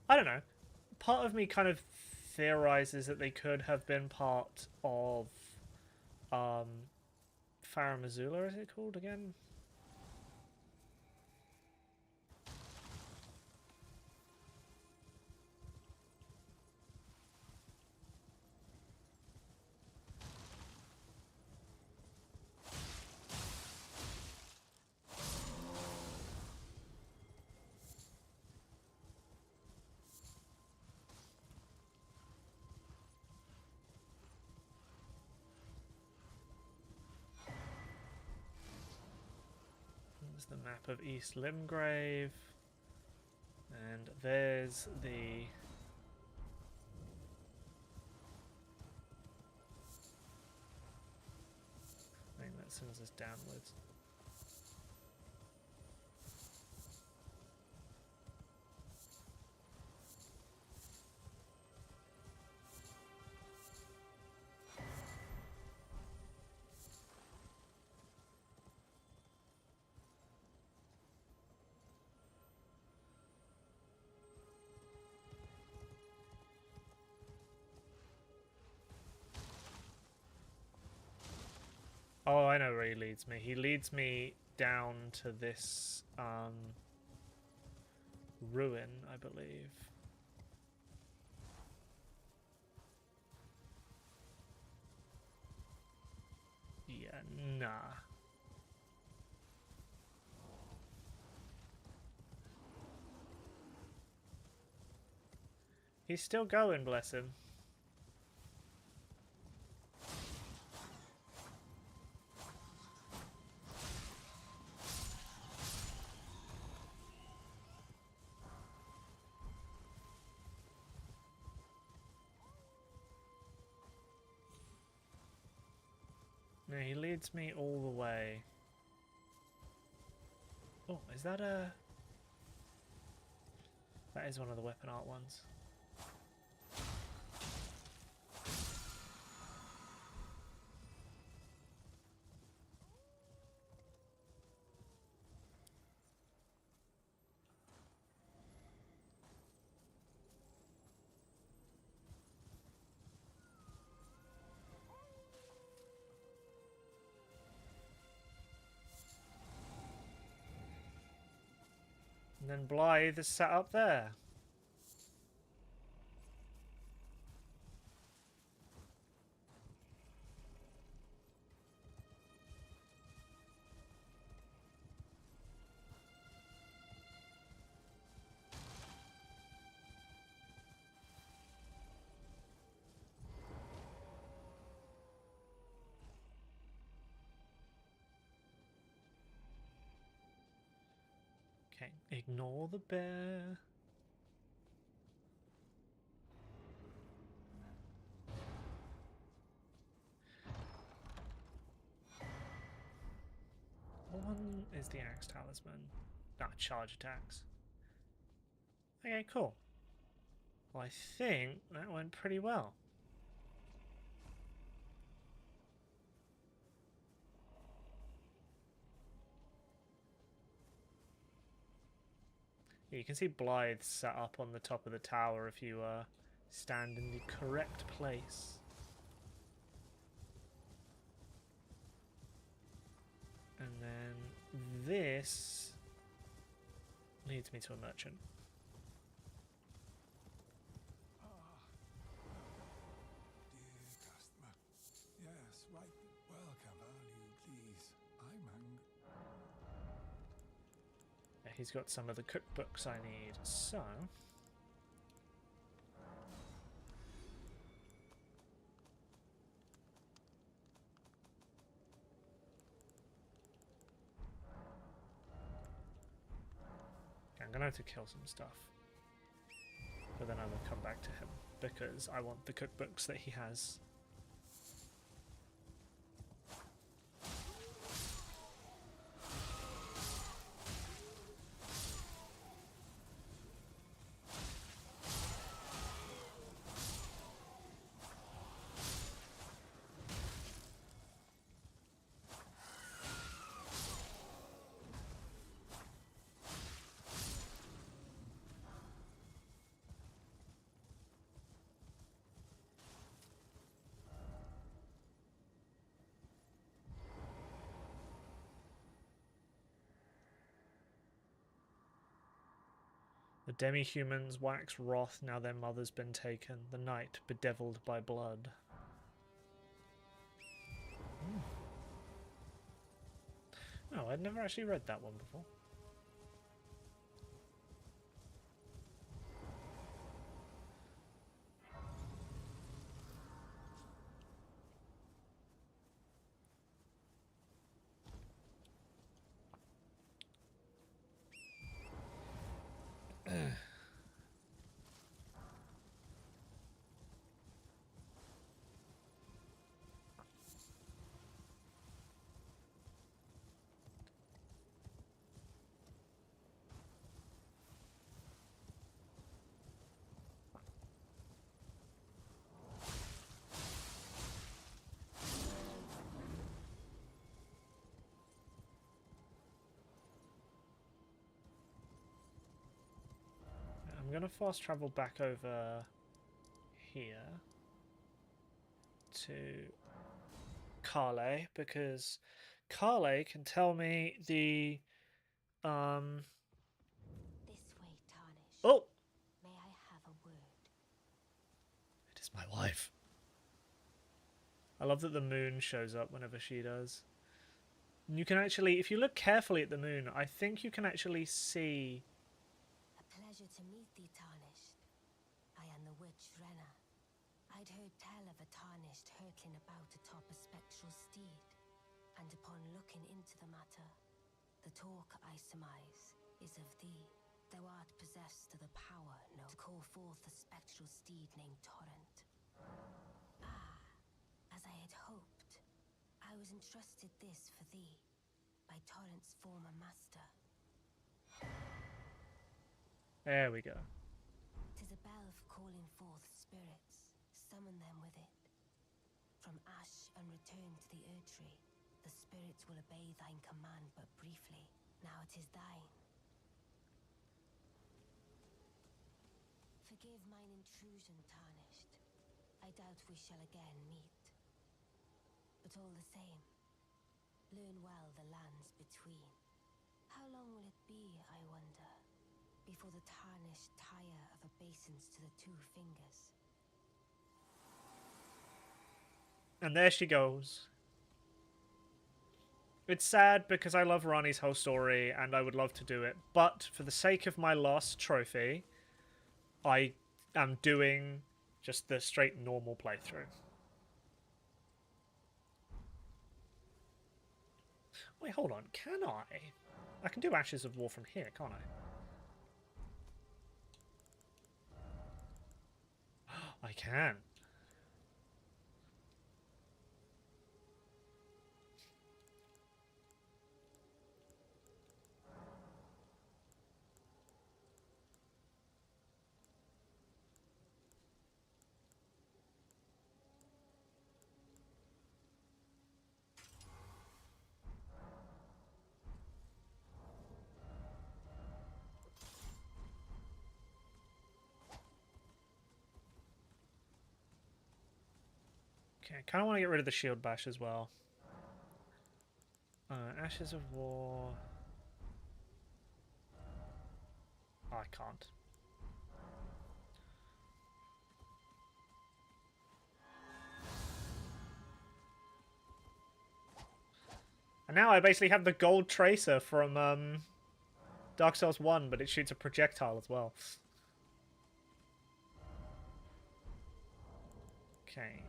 I don't know. Part of me kind of theorizes that they could have been part of... Farah Missoula, is it called again? the map of East Limgrave. And there's the... thing that sends us downwards. Oh, I know where he leads me. He leads me down to this ruin, I believe. Yeah, nah. He's still going, bless him. No, he leads me all the way. Oh, is that a... that is one of the weapon art ones. And then Blythe is sat up there. Okay, ignore the bear. What one is the axe talisman? Ah, charge attacks. Okay, cool. Well, I think that went pretty well. Yeah, you can see Blythe sat up on the top of the tower if you stand in the correct place. And then this leads me to a merchant. Dear customer. Yes, right. Welcome. Value, please. I'm hungry. Yeah, he's got some of the cookbooks I need, so... I'm gonna have to kill some stuff. But then I will come back to him, because I want the cookbooks that he has. The demi-humans wax wroth now their mother's been taken, the night bedeviled by blood. Oh, I'd never actually read that one before. going to fast travel back over here to Carle, because Carle can tell me the This way, Tarnish. oh, May I have a word? it is my wife. I love that the moon shows up whenever she does. And you can actually, if you look carefully at the moon, I think you can actually see. A pleasure to meet thee, Tarnished. I am the witch Renna. I'd heard tell of a Tarnished hurtling about atop a spectral steed, and upon looking into the matter, the talk, I surmise, is of thee. Thou art possessed of the power, no, to call forth a spectral steed named Torrent. Ah, as I had hoped, I was entrusted this for thee by Torrent's former master. There we go. 'Tis a bell for calling forth spirits. Summon them with it. From ash and return to the Erdtree. The spirits will obey thine command but briefly. Now it is thine. Forgive mine intrusion, Tarnished. I doubt we shall again meet. But all the same, learn well the lands between. How long will it be, I wonder, before the Tarnished tire of obeisance to the two fingers? And there she goes. It's sad because I love Rani's whole story and I would love to do it, but for the sake of my last trophy, I am doing just the straight normal playthrough. Wait, hold on. Can I? I can do Ashes of War from here, can't I? I can. Okay, I kind of want to get rid of the shield bash as well. Ashes of War. Oh, I can't. And now I basically have the gold tracer from Dark Souls 1, but it shoots a projectile as well. Okay,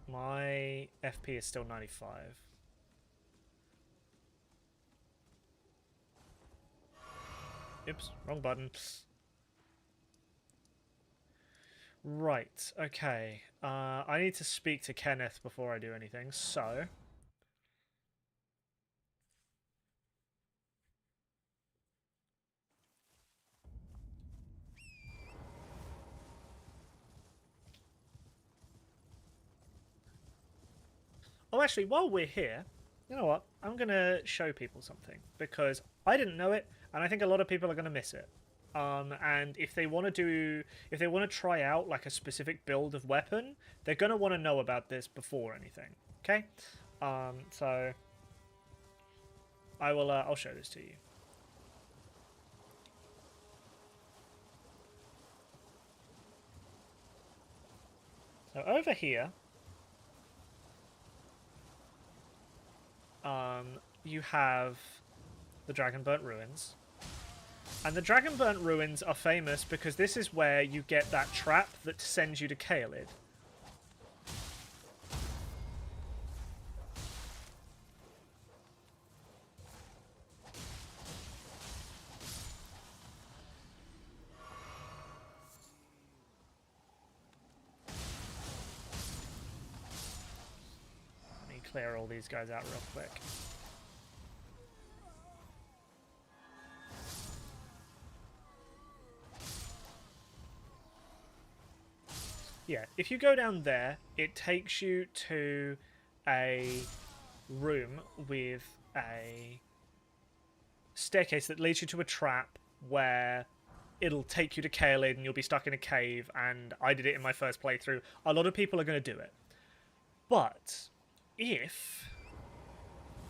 my FP is still 95. Oops, wrong button. Right, okay. I need to speak to Kenneth before I do anything, so... Oh, actually, while we're here, you know what? I'm going to show people something, because I didn't know it, and I think a lot of people are going to miss it. And if they want to try out like a specific build of weapon, they're going to want to know about this before anything. Okay? So I'll show this to you. So over here, you have the Dragonburnt Ruins. And the Dragonburnt Ruins are famous because this is where you get that trap that sends you to Caelid. Let me clear all these guys out real quick. Yeah, if you go down there, it takes you to a room with a staircase that leads you to a trap where it'll take you to Caelid and you'll be stuck in a cave, and I did it in my first playthrough. A lot of people are going to do it. But if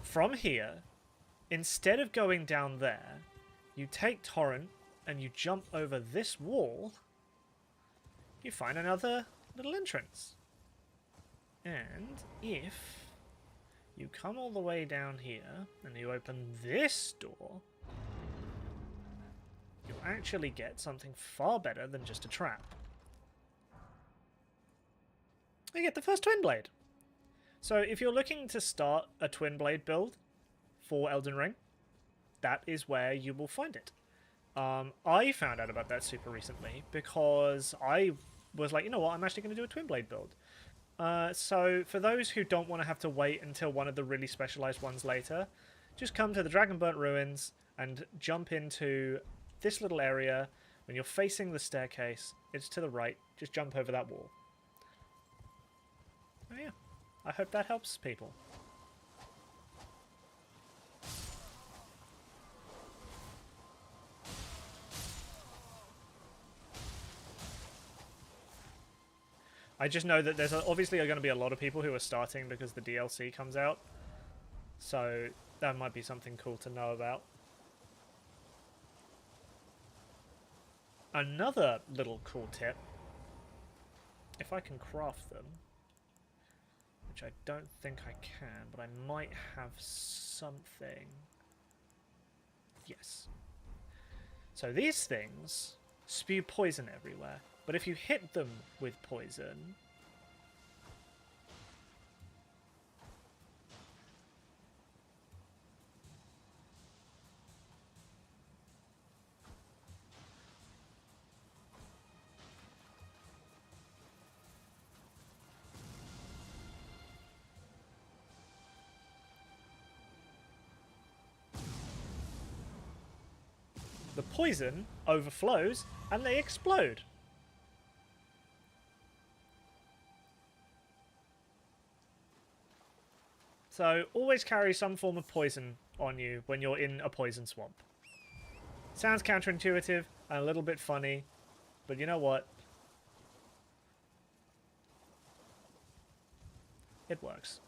from here, instead of going down there, you take Torrent and you jump over this wall, you find another little entrance. And if you come all the way down here and you open this door, you'll actually get something far better than just a trap. You get the first Twin Blade. So if you're looking to start a Twin Blade build for Elden Ring, that is where you will find it. I found out about that super recently because I was like, you know what, I'm actually going to do a Twin Blade build. So for those who don't want to have to wait until one of the really specialized ones later, just come to the Dragonburnt Ruins and jump into this little area. When you're facing the staircase, it's to the right. Just jump over that wall. Oh yeah, I hope that helps people. I just know that there's obviously going to be a lot of people who are starting because the DLC comes out. So that might be something cool to know about. Another little cool tip, if I can craft them, which I don't think I can, but I might have something. Yes. So these things spew poison everywhere. But if you hit them with poison, the poison overflows and they explode. So always carry some form of poison on you when you're in a poison swamp. Sounds counterintuitive and a little bit funny, but you know what? It works.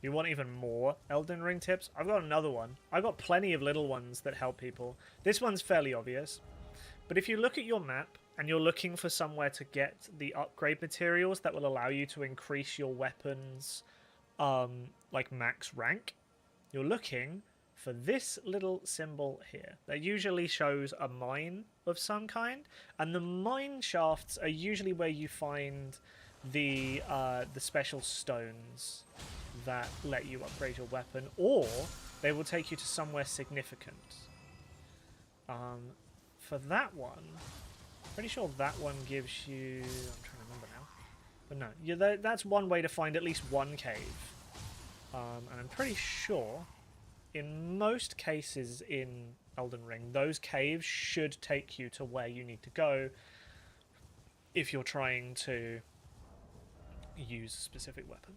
You want even more Elden Ring tips? I've got another one. I've got plenty of little ones that help people. This one's fairly obvious. But if you look at your map and you're looking for somewhere to get the upgrade materials that will allow you to increase your weapons like max rank, you're looking for this little symbol here. That usually shows a mine of some kind, and the mine shafts are usually where you find the special stones that let you upgrade your weapon, or they will take you to somewhere significant. For that one, pretty sure that one gives you... I'm trying to remember now. But no, yeah, that's one way to find at least one cave. And I'm pretty sure, in most cases in Elden Ring, those caves should take you to where you need to go if you're trying to use a specific weapon.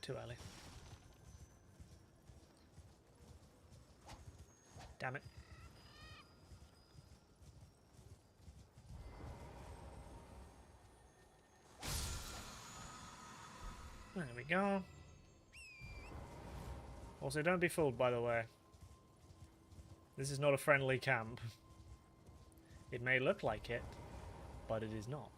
too early. Damn it. There we go. Also, don't be fooled, by the way. This is not a friendly camp. It may look like it, but it is not.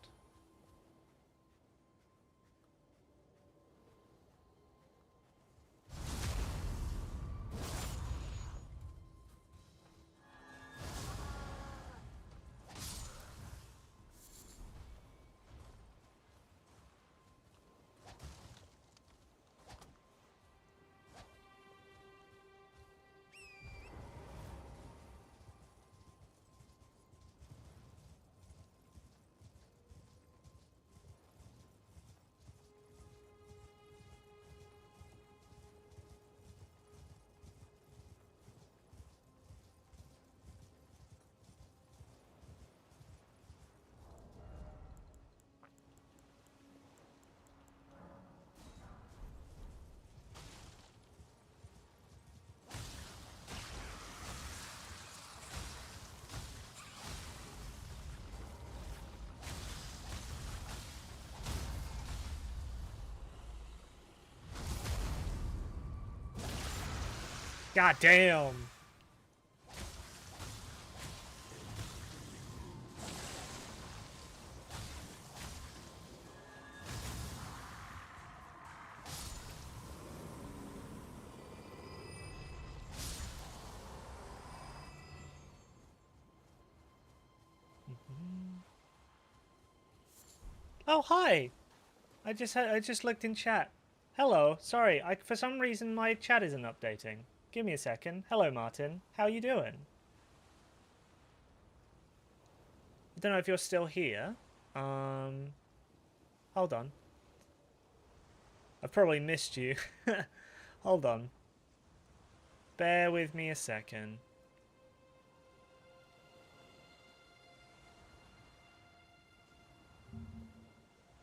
God damn! Oh, hi! I just looked in chat. Hello, sorry, for some reason my chat isn't updating. Give me a second. Hello, Martin. How you doing? I don't know if you're still here. Hold on. I've probably missed you. Hold on. Bear with me a second.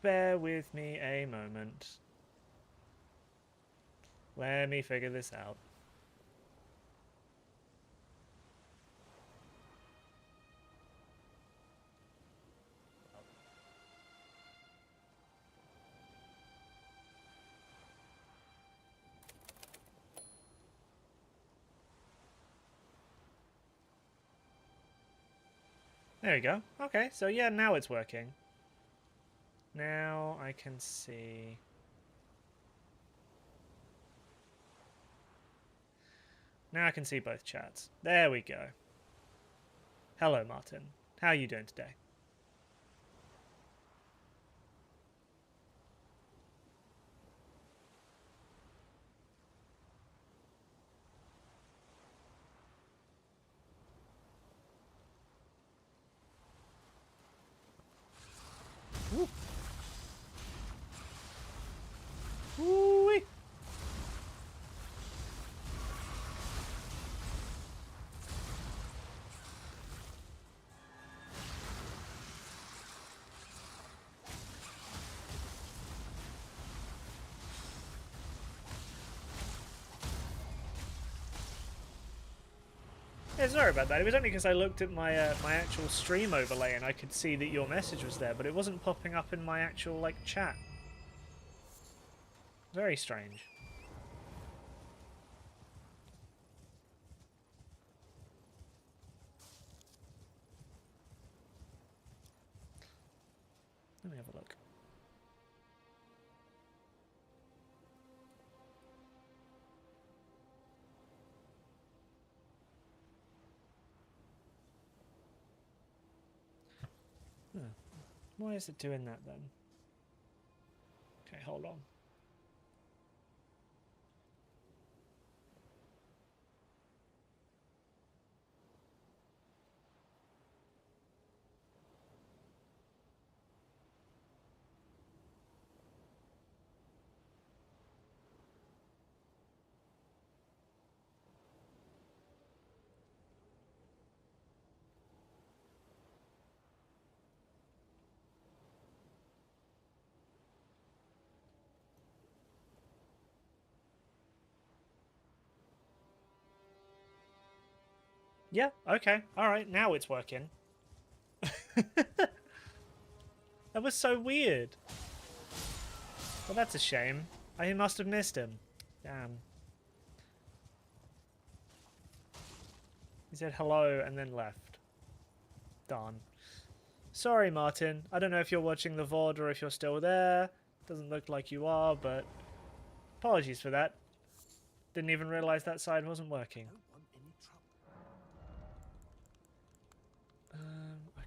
Bear with me a moment. Let me figure this out. There we go. Okay, so yeah, now it's working. Now I can see... Now I can see both chats. There we go. Hello, Martin. How are you doing today? Woo. Woo-wee. Yeah, sorry about that. It was only because I looked at my my actual stream overlay and I could see that your message was there, but it wasn't popping up in my actual like chat. Very strange. Let me have a look. Huh. Why is it doing that then? Okay, hold on. Yeah, okay. Alright, now it's working. That was so weird. Well, that's a shame. I must have missed him. Damn. He said hello and then left. Darn. Sorry, Martin. I don't know if you're watching the VOD or if you're still there. Doesn't look like you are, but apologies for that. Didn't even realize that side wasn't working.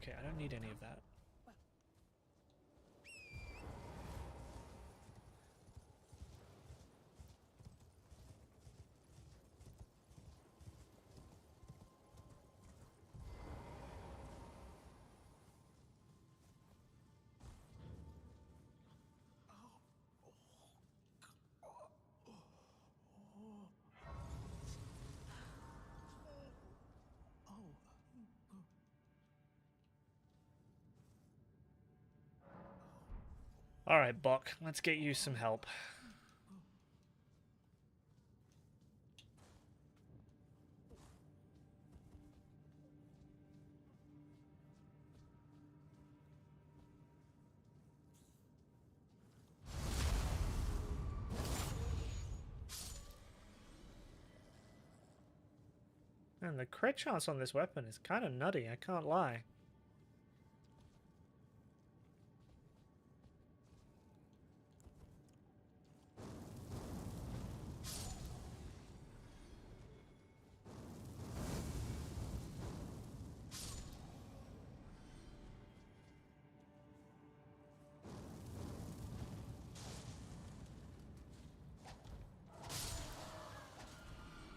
Okay, I don't need any of that. Alright, Bok, let's get you some help. And the crit chance on this weapon is kind of nutty, I can't lie.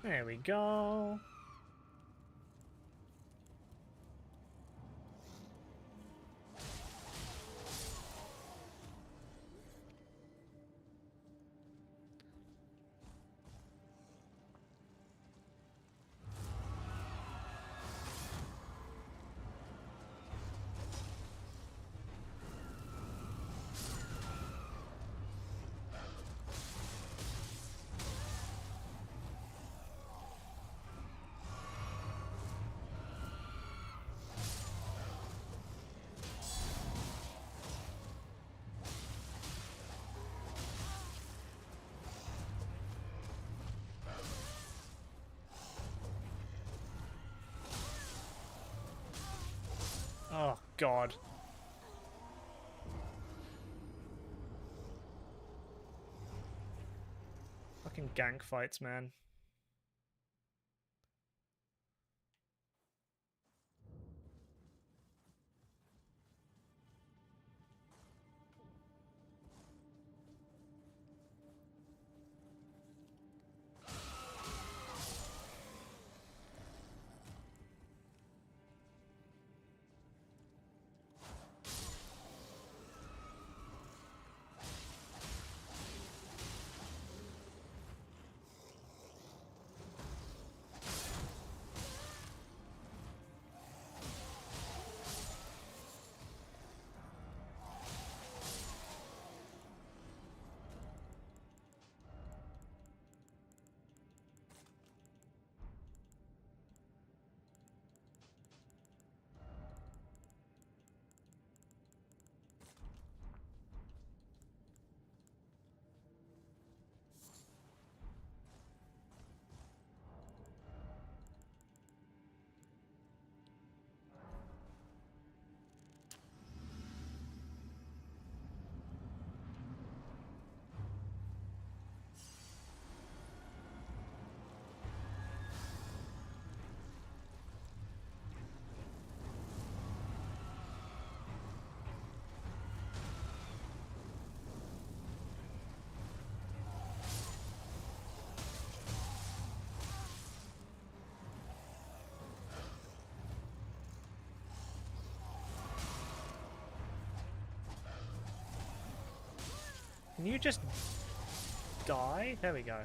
There we go. Oh, God. Fucking gank fights, man. Can you just die? There we go.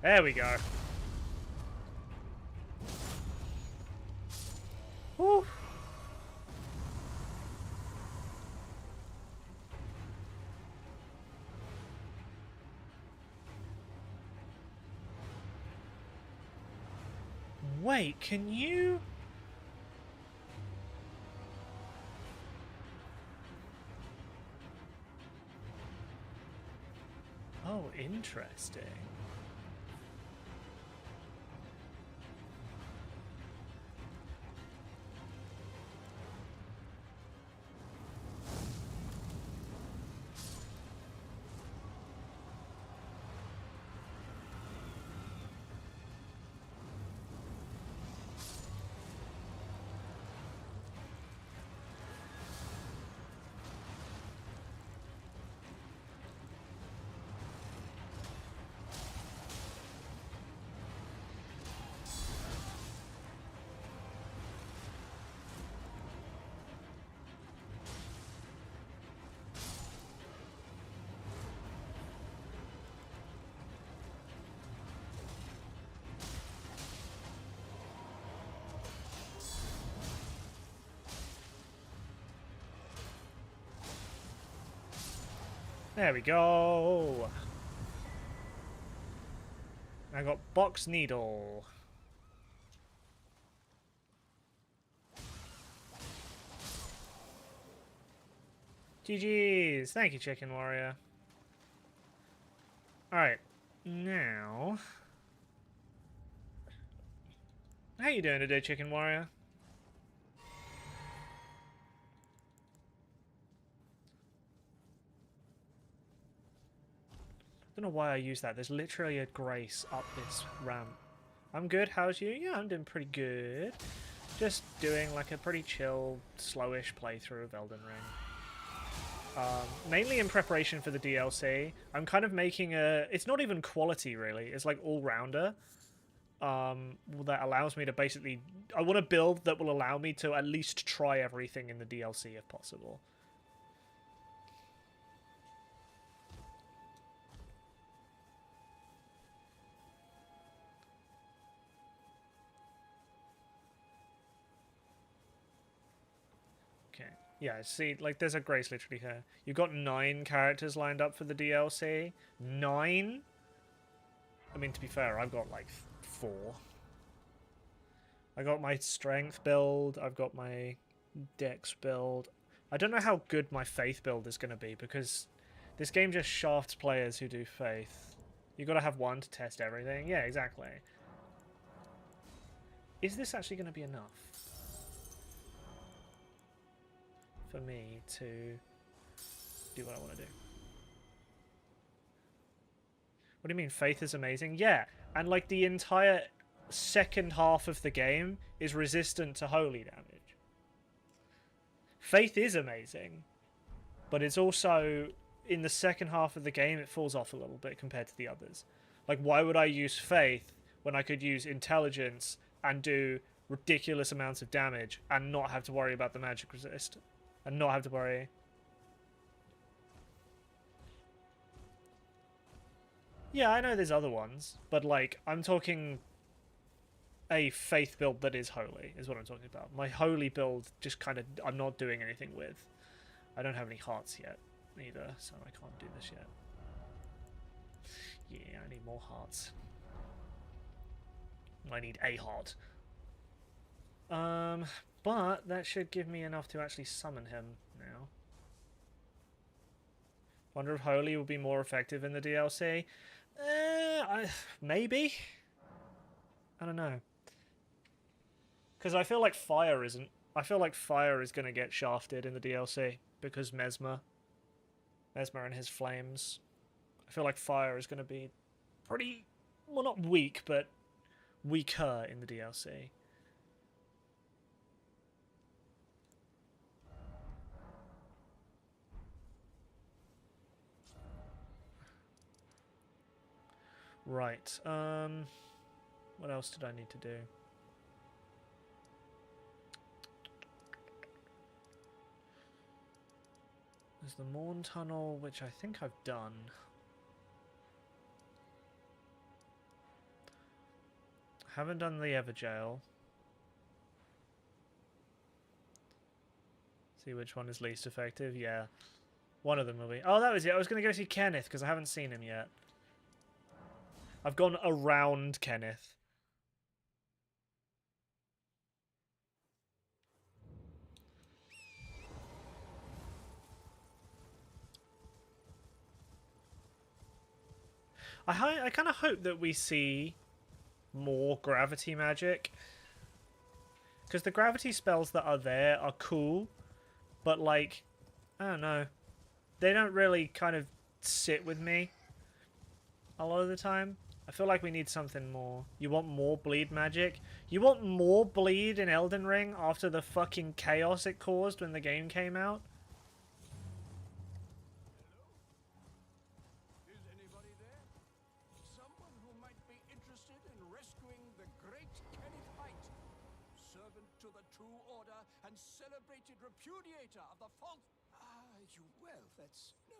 There we go. Woo. Wait, can you... Oh, interesting. There we go. I got box needle. GG's. Thank you, Chicken Warrior. Alright. Now... How you doing today, Chicken Warrior? I don't know why I use that. There's literally a grace up this ramp. I'm good. How's you? Yeah, I'm doing pretty good. Just doing like a pretty chill, slowish playthrough of Elden Ring. Mainly in preparation for the DLC. I'm kind of making a... It's not even quality, really. It's like all-rounder. That allows me to basically... I want a build that will allow me to at least try everything in the DLC if possible. Okay. Yeah, see, like, there's a grace literally here. You've got 9 characters lined up for the DLC. 9? I mean, to be fair, I've got, like, 4. I got my strength build. I've got my dex build. I don't know how good my faith build is going to be, because this game just shafts players who do faith. You've got to have one to test everything. Yeah, exactly. Is this actually going to be enough for me to do what I want to do? What do you mean, faith is amazing? Yeah, and like the entire second half of the game is resistant to holy damage. Faith is amazing, but it's also, in the second half of the game, it falls off a little bit compared to the others. Like, why would I use faith when I could use intelligence and do ridiculous amounts of damage and not have to worry about the magic resist? And not have to worry... Yeah, I know there's other ones, but, like, I'm talking a faith build that is holy, is what I'm talking about. My holy build just kind of... I'm not doing anything with. I don't have any hearts yet, either, so I can't do this yet. Yeah, I need more hearts. I need a heart. But that should give me enough to actually summon him now. Wonder if holy will be more effective in the DLC. Maybe? I don't know. Because I feel like fire isn't. I feel like fire is going to get shafted in the DLC because Mesmer and his flames. I feel like fire is going to be pretty, well, not weak, but weaker in the DLC. Right. What else did I need to do? There's the Morn Tunnel, which I think I've done. Haven't done the Everjail. See which one is least effective? Yeah. One of them will be. Oh, that was it. I was going to go see Kenneth because I haven't seen him yet. I've gone around Kenneth. I kind of hope that we see more gravity magic. Because the gravity spells that are there are cool, but like, I don't know. They don't really kind of sit with me a lot of the time. I feel like we need something more. You want more bleed magic? You want more bleed in Elden Ring after the fucking chaos it caused when the game came out? Is anybody there? Someone who might be interested in rescuing the great Kenneth Haight, servant to the True Order and celebrated repudiator of the false... that's... no.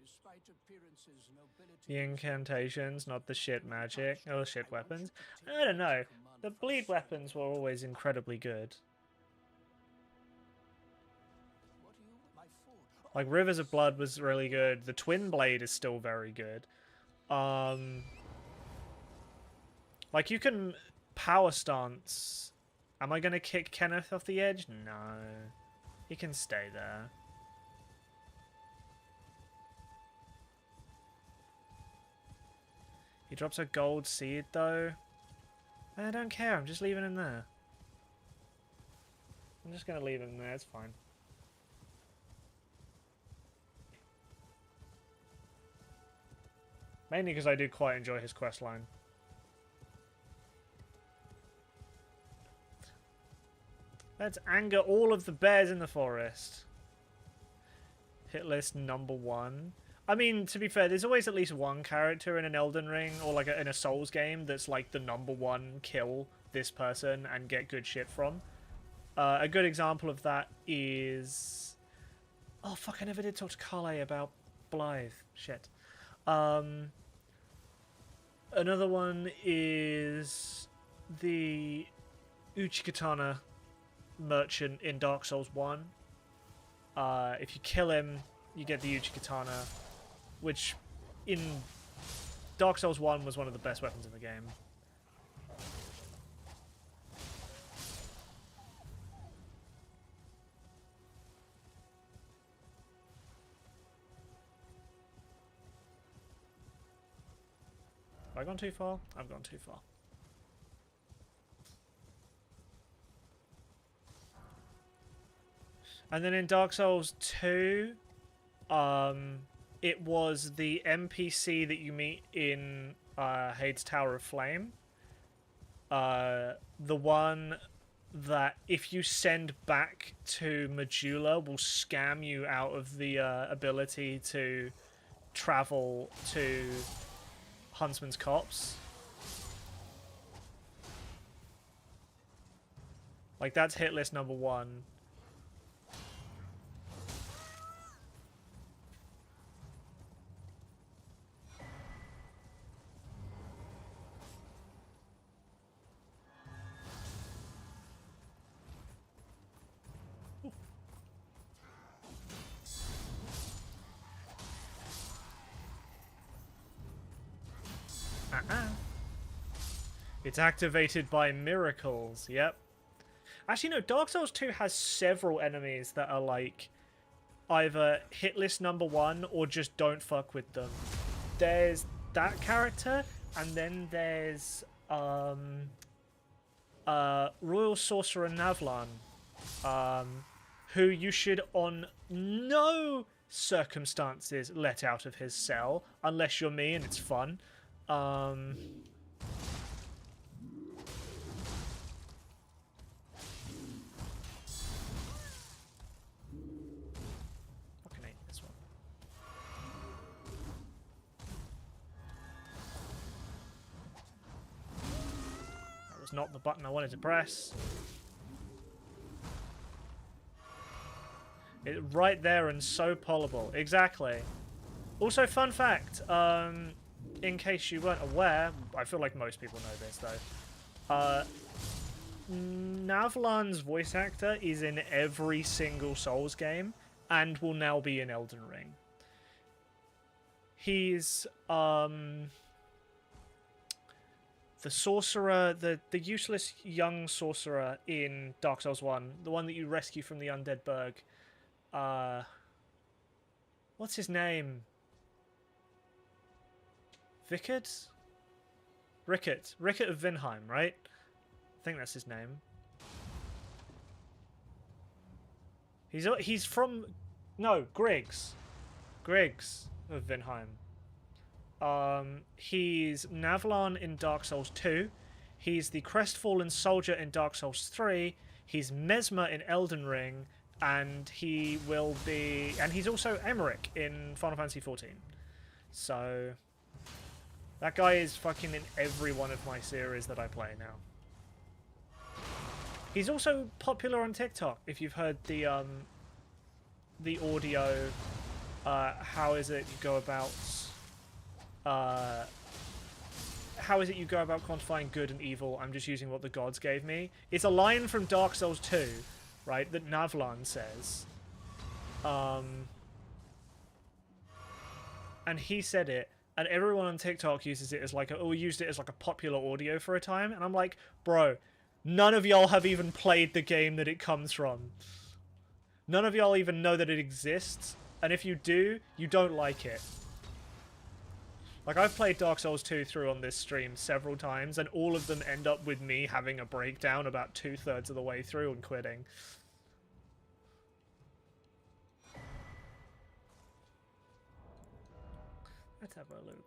Despite appearances, nobility... The incantations, not the shit magic. Oh, shit weapons. I don't know. The bleed weapons were always incredibly good. What are you... my food? Like, Rivers of Blood was really good. The Twin Blade is still very good. Like, you can power stance. Am I going to kick Kenneth off the edge? No. He can stay there. He drops a gold seed, though. I don't care. I'm just leaving him there. I'm just going to leave him there. It's fine. Mainly because I do quite enjoy his questline. Let's anger all of the bears in the forest. Hit list number 1. I mean, to be fair, there's always at least one character in an Elden Ring or like in a Souls game that's like the number 1 kill this person and get good shit from. A good example of that is... Oh, fuck, I never did talk to Carly about Blythe. Shit. Another one is the Uchikatana merchant in Dark Souls 1. If you kill him, you get the Uchikatana, which in Dark Souls 1 was one of the best weapons in the game. Have I gone too far? I've gone too far. And then in Dark Souls 2, it was the NPC that you meet in Hade's Tower of Flame. The one that if you send back to Majula will scam you out of the ability to travel to Huntsman's Copse. Like, that's hit list number 1. It's activated by miracles, yep. Actually, no, Dark Souls 2 has several enemies that are like either hit list number 1 or just don't fuck with them. There's that character, and then there's Royal Sorcerer Navlan, who you should on no circumstances let out of his cell, unless you're me and it's fun. Fucking hate this one. That was not the button I wanted to press. It right there and so polyable. Exactly. Also, fun fact, in case you weren't aware, I feel like most people know this though, Navlan's voice actor is in every single Souls game and will now be in Elden Ring. He's the sorcerer, the useless young sorcerer in Dark Souls 1, the one that you rescue from the Undead Burg. What's his name? Vickard? Rickett. Rickett of Vinheim, right? I think that's his name. He's from... No, Griggs. Griggs of Vinheim. He's Navlan in Dark Souls 2. He's the Crestfallen Soldier in Dark Souls 3. He's Mesmer in Elden Ring. And he will be... And he's also Emmerich in Final Fantasy 14. So... That guy is fucking in every one of my series that I play now. He's also popular on TikTok, if you've heard the audio, how is it you go about quantifying good and evil? I'm just using what the gods gave me. It's a line from Dark Souls 2, right, that Navlan says. And he said it, and everyone on TikTok uses it as like used it as like a popular audio for a time, and I'm like, bro, none of y'all have even played the game that it comes from. None of y'all even know that it exists, and if you do, you don't like it. Like, I've played Dark Souls 2 through on this stream several times, and all of them end up with me having a breakdown about 2/3 of the way through and quitting. Let's have a look.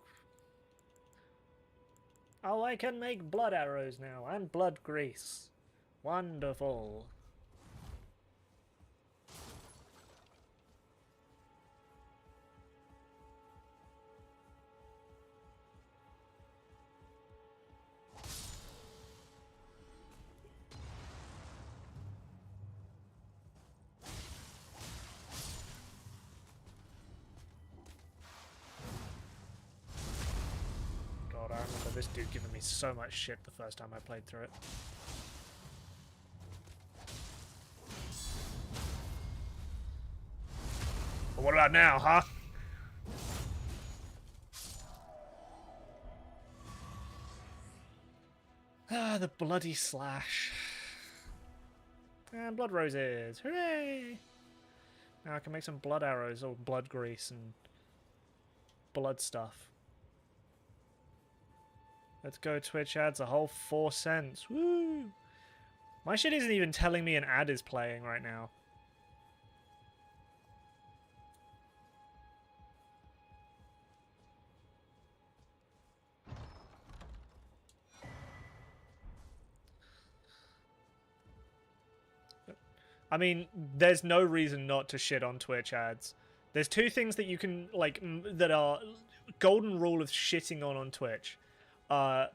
Oh, I can make blood arrows now, and blood grease. Wonderful. I remember this dude giving me so much shit the first time I played through it. But what about now, huh? Ah, the bloody slash. And blood roses. Hooray! Now I can make some blood arrows or blood grease and blood stuff. Let's go Twitch ads, a whole 4 cents. Woo! My shit isn't even telling me an ad is playing right now. I mean, there's no reason not to shit on Twitch ads. There's two things that you can, like, that are golden rule of shitting on Twitch.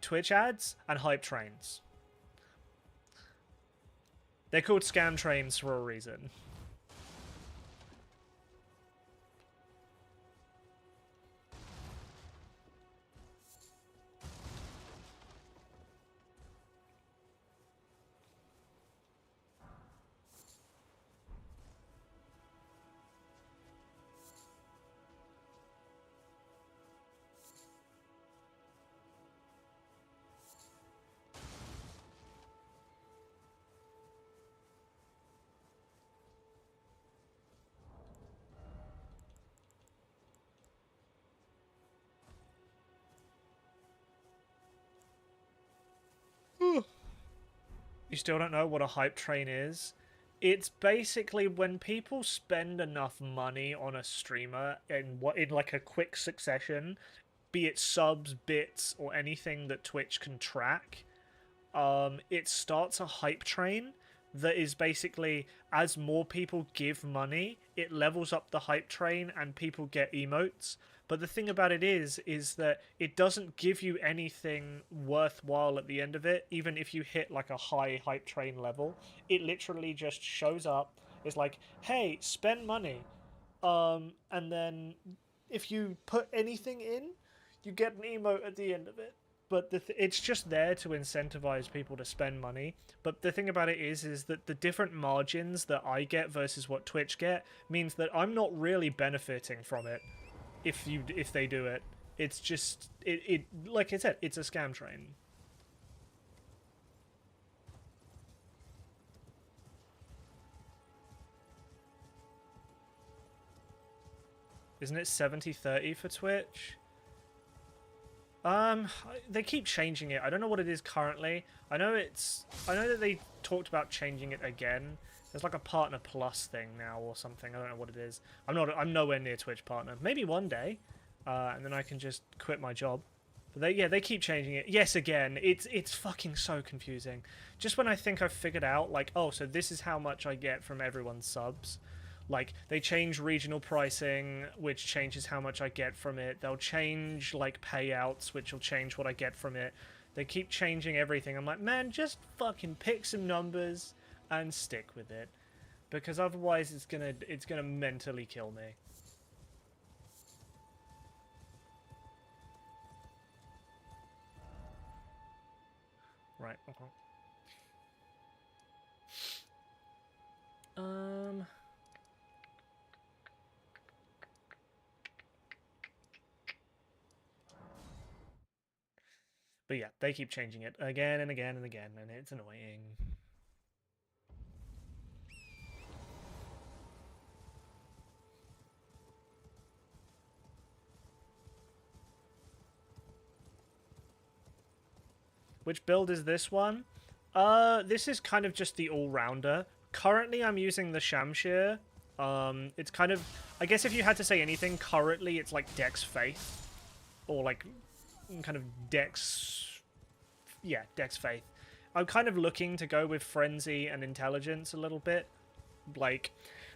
Twitch ads and hype trains. They're called scam trains for a reason. You still don't know what a hype train is? It's basically when people spend enough money on a streamer in like a quick succession, be it subs, bits, or anything that Twitch can track, it starts a hype train that is basically, as more people give money, it levels up the hype train and people get emotes. But the thing about it is that it doesn't give you anything worthwhile at the end of it, even if you hit like a high hype train level. It literally just shows up. It's like, hey, spend money. And then if you put anything in, you get an emote at the end of it. But it's just there to incentivize people to spend money. But the thing about it is that the different margins that I get versus what Twitch get means that I'm not really benefiting from it. If they do it, it's just it like I said, it's a scam train. Isn't it 70-30 for Twitch? They keep changing it. I don't know what it is currently. I know that they talked about changing it again. There's like a partner plus thing now or something. I don't know what it is. I'm nowhere near Twitch partner. Maybe one day, and then I can just quit my job. But they keep changing it. Yes, again, it's fucking so confusing. Just when I think I've figured out, like, oh, so this is how much I get from everyone's subs. Like, they change regional pricing, which changes how much I get from it. They'll change, like, payouts, which will change what I get from it. They keep changing everything. I'm like, man, just fucking pick some numbers and stick with it. Because otherwise it's gonna mentally kill me. Right, okay. But yeah, they keep changing it again and again and again, and it's annoying. Which build is this one? This is kind of just the all-rounder. Currently, I'm using the Shamshir. It's kind of... I guess if you had to say anything, currently it's like Dex Faith. Or like, kind of Dex... Yeah, Dex Faith. I'm kind of looking to go with Frenzy and Intelligence a little bit. Like,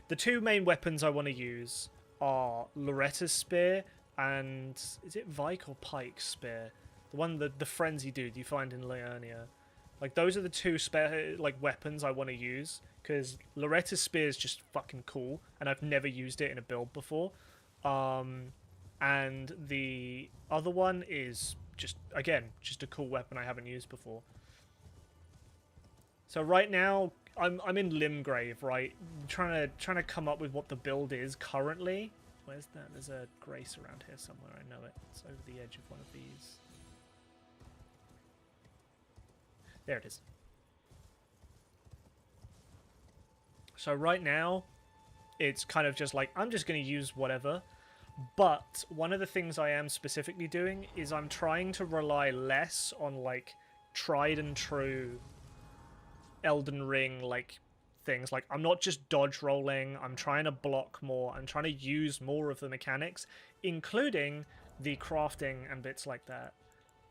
the two main weapons I want to use are Loretta's Spear and... Is it Vike or Pike's Spear? The one, the frenzy dude you find in Liurnia. Like, those are the two spare, like, weapons I want to use. Because Loretta's Spear is just fucking cool. And I've never used it in a build before. And the other one is just, again, just a cool weapon I haven't used before. So right now, I'm in Limgrave, right? Trying to come up with what the build is currently. Where's that? There's a Grace around here somewhere. I know it. It's over the edge of one of these. There it is. So right now, it's kind of just like, I'm just going to use whatever. But one of the things I am specifically doing is I'm trying to rely less on, like, tried and true Elden Ring, like, things. Like, I'm not just dodge rolling. I'm trying to block more. I'm trying to use more of the mechanics, including the crafting and bits like that.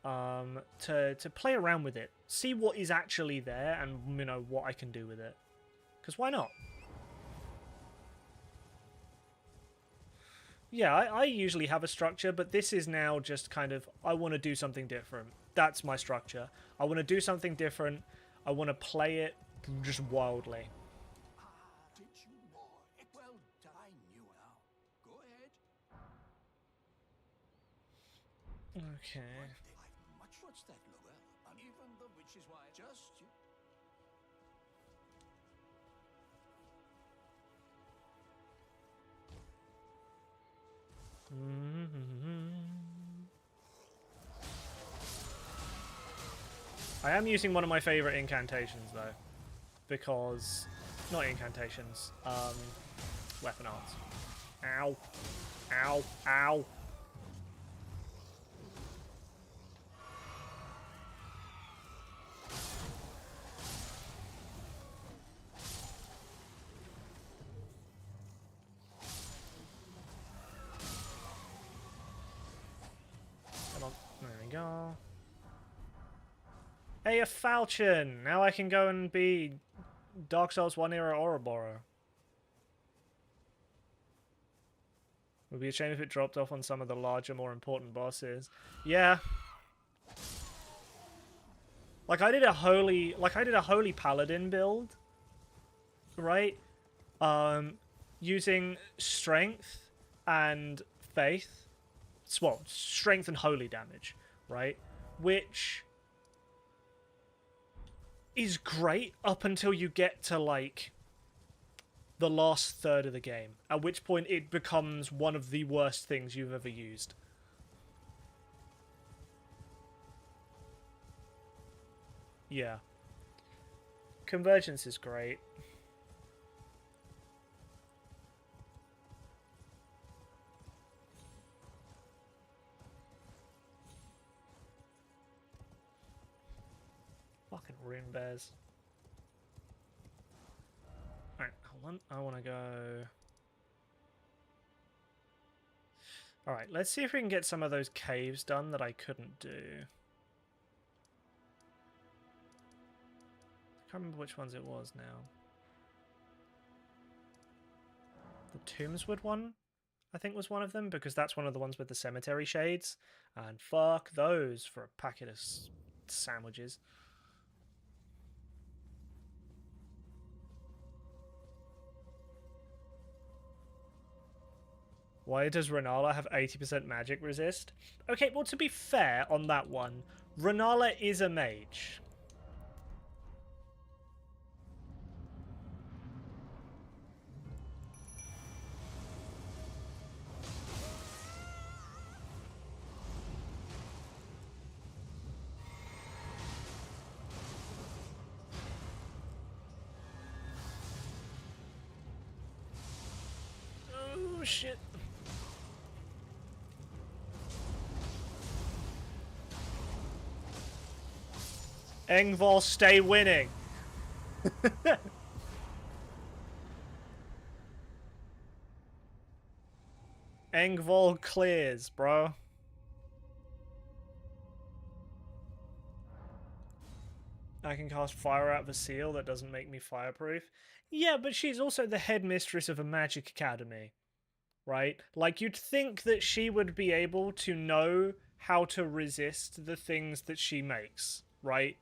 To play around with it, see what is actually there, and you know what I can do with it. Because why not? Yeah, I usually have a structure, but this is now just kind of I want to do something different. That's my structure. I want to do something different. I want to play it just wildly. Did you know? Well, I knew now. Go ahead. Okay. What's that, Lugger? And even the which is why just you. I am using one of my favorite incantations though, because not incantations, weapon arts. Ow, ow, ow. Come on, there we go. Hey, a falchion! Now I can go and be Dark Souls 1 era Ouroboros. Would be a shame if it dropped off on some of the larger, more important bosses. Yeah. Like I did a holy paladin build, right? Using strength and faith. Well, strength and holy damage, right? Which is great up until you get to, like, the last third of the game, at which point it becomes one of the worst things you've ever used. Yeah. Convergence is great. rune bears. Alright, hold on. I want to go... Alright, let's see if we can get some of those caves done that I couldn't do. I can't remember which ones it was now. The Tombswood one, I think, was one of them, because that's one of the ones with the cemetery shades. And fuck those for a packet of sandwiches. Why does Renala have 80% magic resist? Okay, well, to be fair on that one, Renala is a mage. Oh, shit. Engvall, stay winning. Engvall clears, bro. I can cast fire out of a seal that doesn't make me fireproof. Yeah, but she's also the headmistress of a magic academy, right? Like, you'd think that she would be able to know how to resist the things that she makes, right?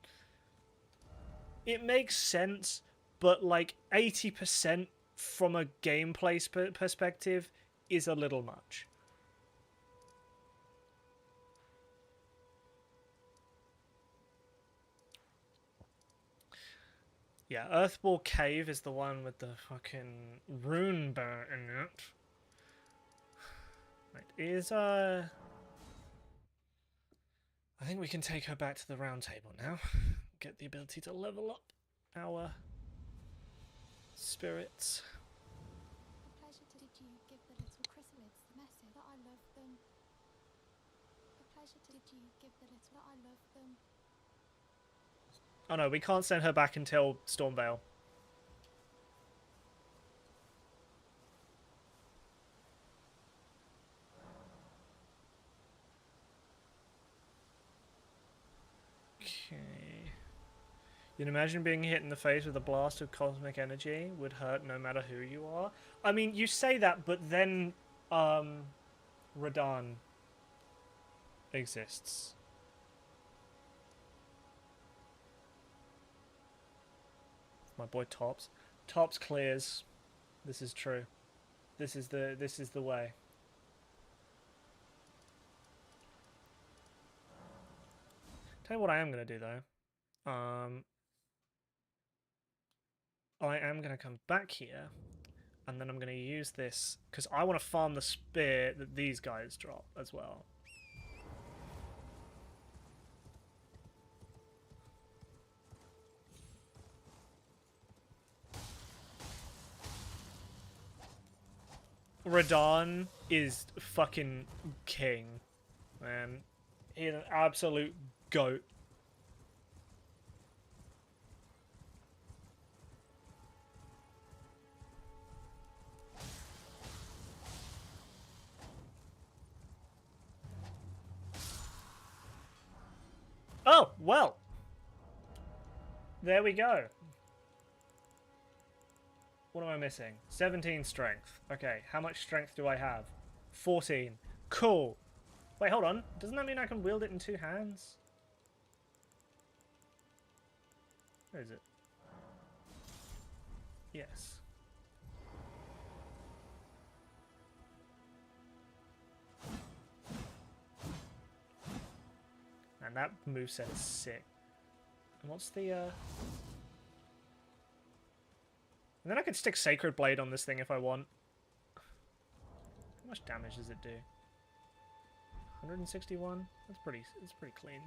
It makes sense, but like 80% from a gameplay perspective is a little much. Yeah, Earthball Cave is the one with the fucking rune bear in it. Right, I think we can take her back to the round table now. Get the ability to level up our spirits. A pleasure to did you give the little chrysalids the message that I love them. A pleasure to did you give the little that I love them. Oh no, we can't send her back until Stormvale. Okay. You'd imagine being hit in the face with a blast of cosmic energy would hurt no matter who you are. I mean, you say that, but then, Radahn exists. My boy Tops. Tops clears. This is true. This is the way. Tell you what I am gonna do though. I am gonna come back here, and then I'm gonna use this because I want to farm the spear that these guys drop as well. Radahn is fucking king, man. He's an absolute goat. Oh, well. There we go. What am I missing? 17 strength. Okay, how much strength do I have? 14. Cool. Wait, hold on. Doesn't that mean I can wield it in two hands? Where is it? Yes. And that moveset is sick. And what's the, And then I could stick Sacred Blade on this thing if I want. How much damage does it do? 161? That's pretty clean.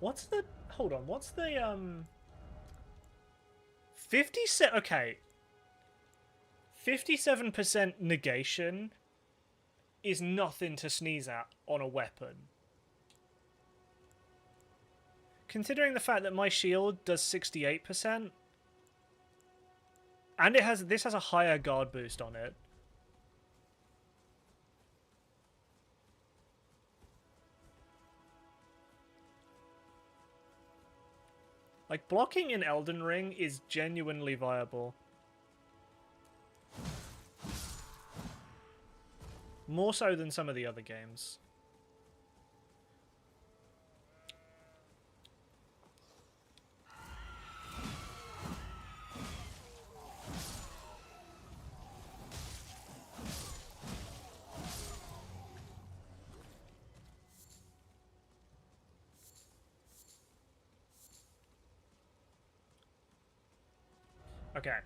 What's the... Hold on, what's the, 57... Okay. 57% negation is nothing to sneeze at on a weapon. Considering the fact that my shield does 68%, and this has a higher guard boost on it. Like, blocking in Elden Ring is genuinely viable. More so than some of the other games. Okay.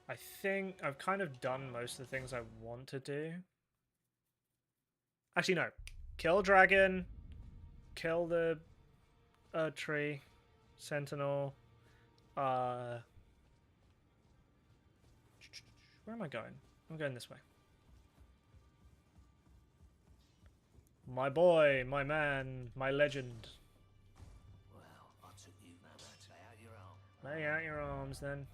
I think I've kind of done most of the things I want to do. Actually, no. Kill dragon. Kill the tree. Sentinel. Where am I going? I'm going this way. My boy, my man, my legend. Well, I took you now to lay out your arm. Lay out your arms then.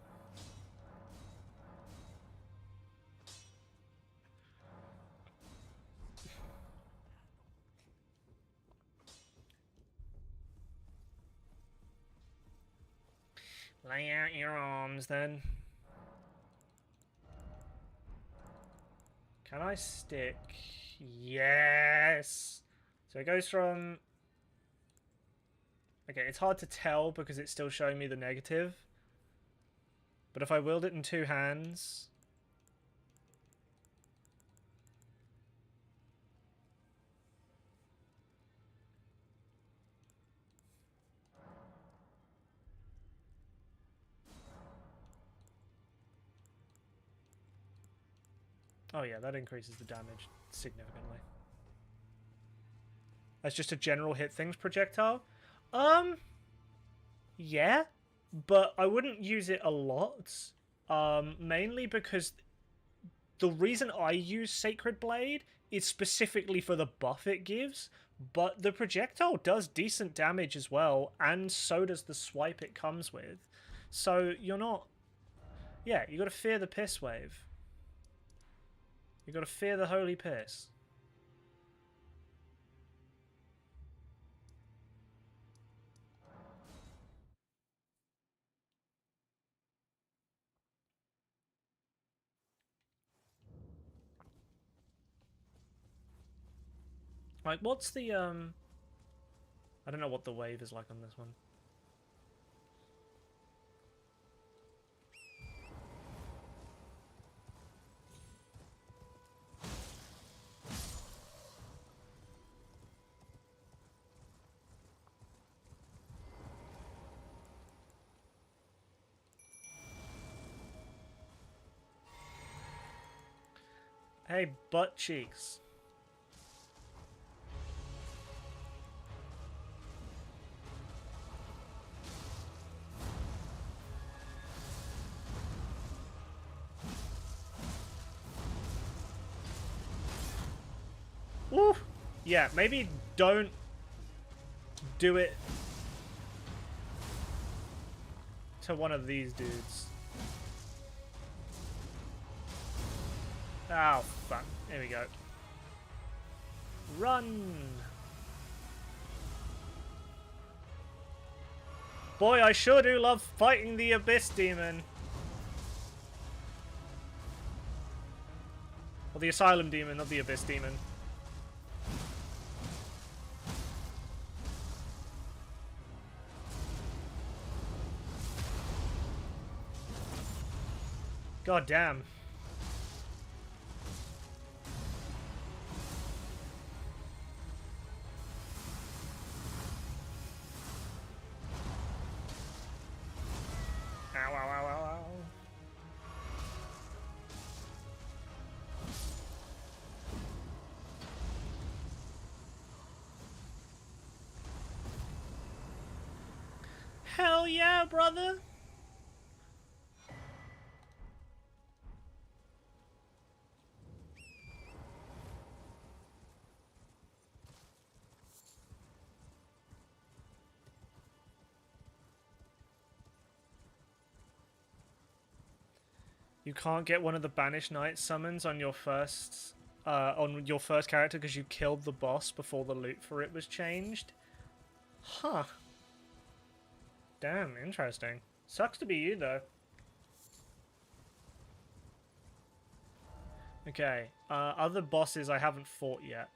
Lay out your arms then. Can I stick? Yes! So it goes from... Okay, it's hard to tell because it's still showing me the negative. But if I wield it in two hands... Oh yeah, that increases the damage significantly. That's just a general hit things projectile? Yeah, but I wouldn't use it a lot. Mainly because the reason I use Sacred Blade is specifically for the buff it gives, but the projectile does decent damage as well, and so does the swipe it comes with. So you're not... Yeah, you gotta fear the piss wave. You gotta fear the holy piss. Like, what's the, I don't know what the wave is like on this one. Hey, butt cheeks. Woo! Yeah, maybe don't do it to one of these dudes. Oh, fuck. Here we go. Run! Boy, I sure do love fighting the Abyss Demon. Or the Asylum Demon, not the Abyss Demon. God damn. Ow, ow, ow, ow, ow. Hell yeah, brother! You can't get one of the Banished Knight summons on your first character because you killed the boss before the loot for it was changed. Huh. Damn, interesting. Sucks to be you though. Okay, other bosses I haven't fought yet.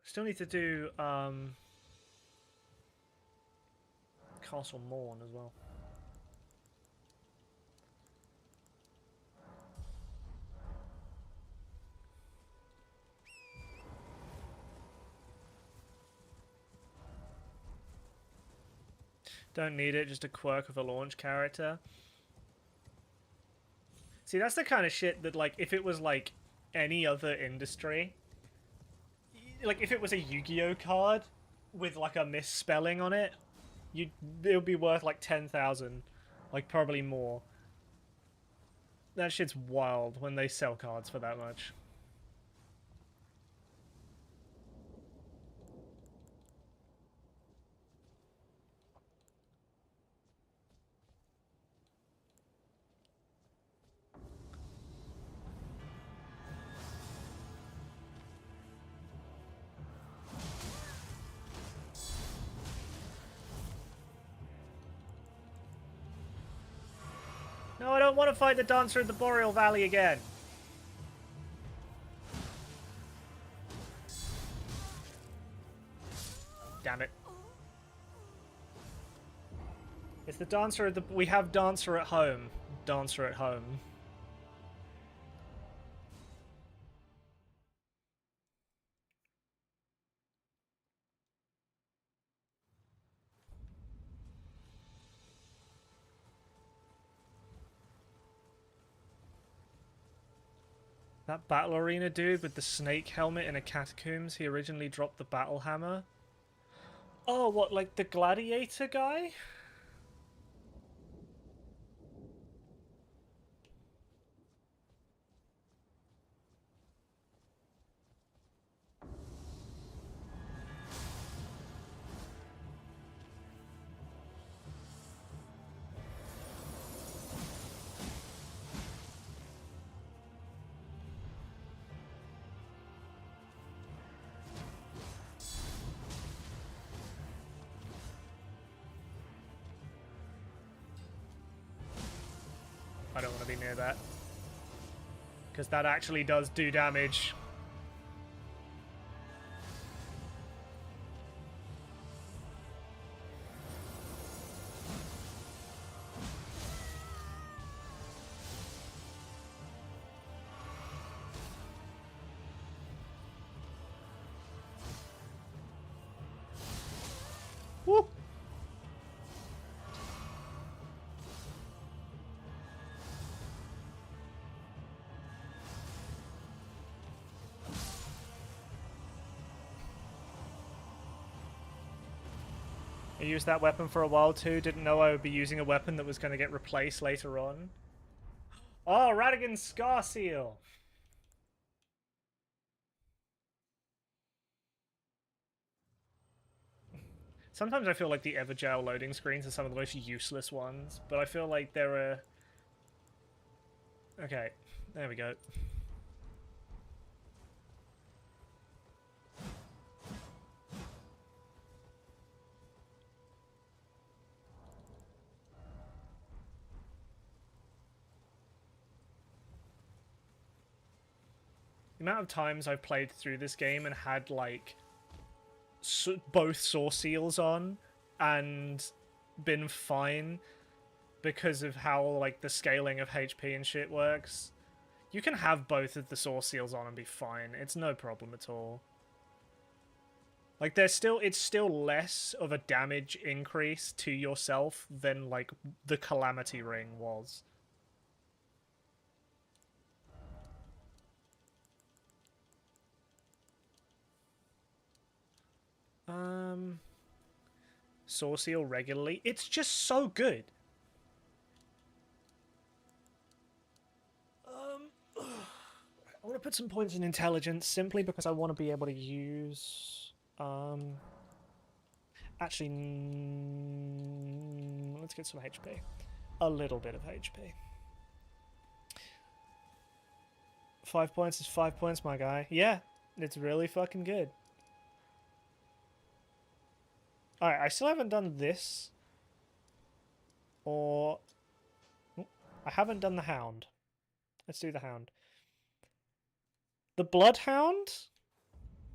Still need to do Castle Morn as well. Don't need it, just a quirk of a launch character. See, that's the kind of shit that, like, if it was, like, any other industry, like, if it was a Yu-Gi-Oh card with, like, a misspelling on it, it would be worth, like, 10,000. Like, probably more. That shit's wild when they sell cards for that much. No, I don't want to fight the Dancer in the Boreal Valley again. Damn it. It's the Dancer at the... We have Dancer at home. Dancer at home. That Battle Arena dude with the snake helmet in a catacombs, he originally dropped the Battle Hammer. Oh, what, like the Gladiator guy? I don't want to be near that. Because that actually does do damage. Woo! I used that weapon for a while too, didn't know I would be using a weapon that was going to get replaced later on. Oh, Radigan's Scar Seal! Sometimes I feel like the Everjail loading screens are some of the most useless ones, but I feel like there are... Okay, there we go. The amount of times I've played through this game and had, like, both Source Seals on and been fine because of how, like, the scaling of HP and shit works. You can have both of the Source Seals on and be fine. It's no problem at all. Like, it's still less of a damage increase to yourself than, like, the Calamity Ring was. Saw seal regularly. It's just so good. I want to put some points in intelligence simply because I want to be able to use. Actually, let's get some HP. A little bit of HP. 5 points is 5 points, my guy. Yeah, it's really fucking good. Alright, I still haven't done this. Or... I haven't done the Hound. Let's do the Hound. The Bloodhound?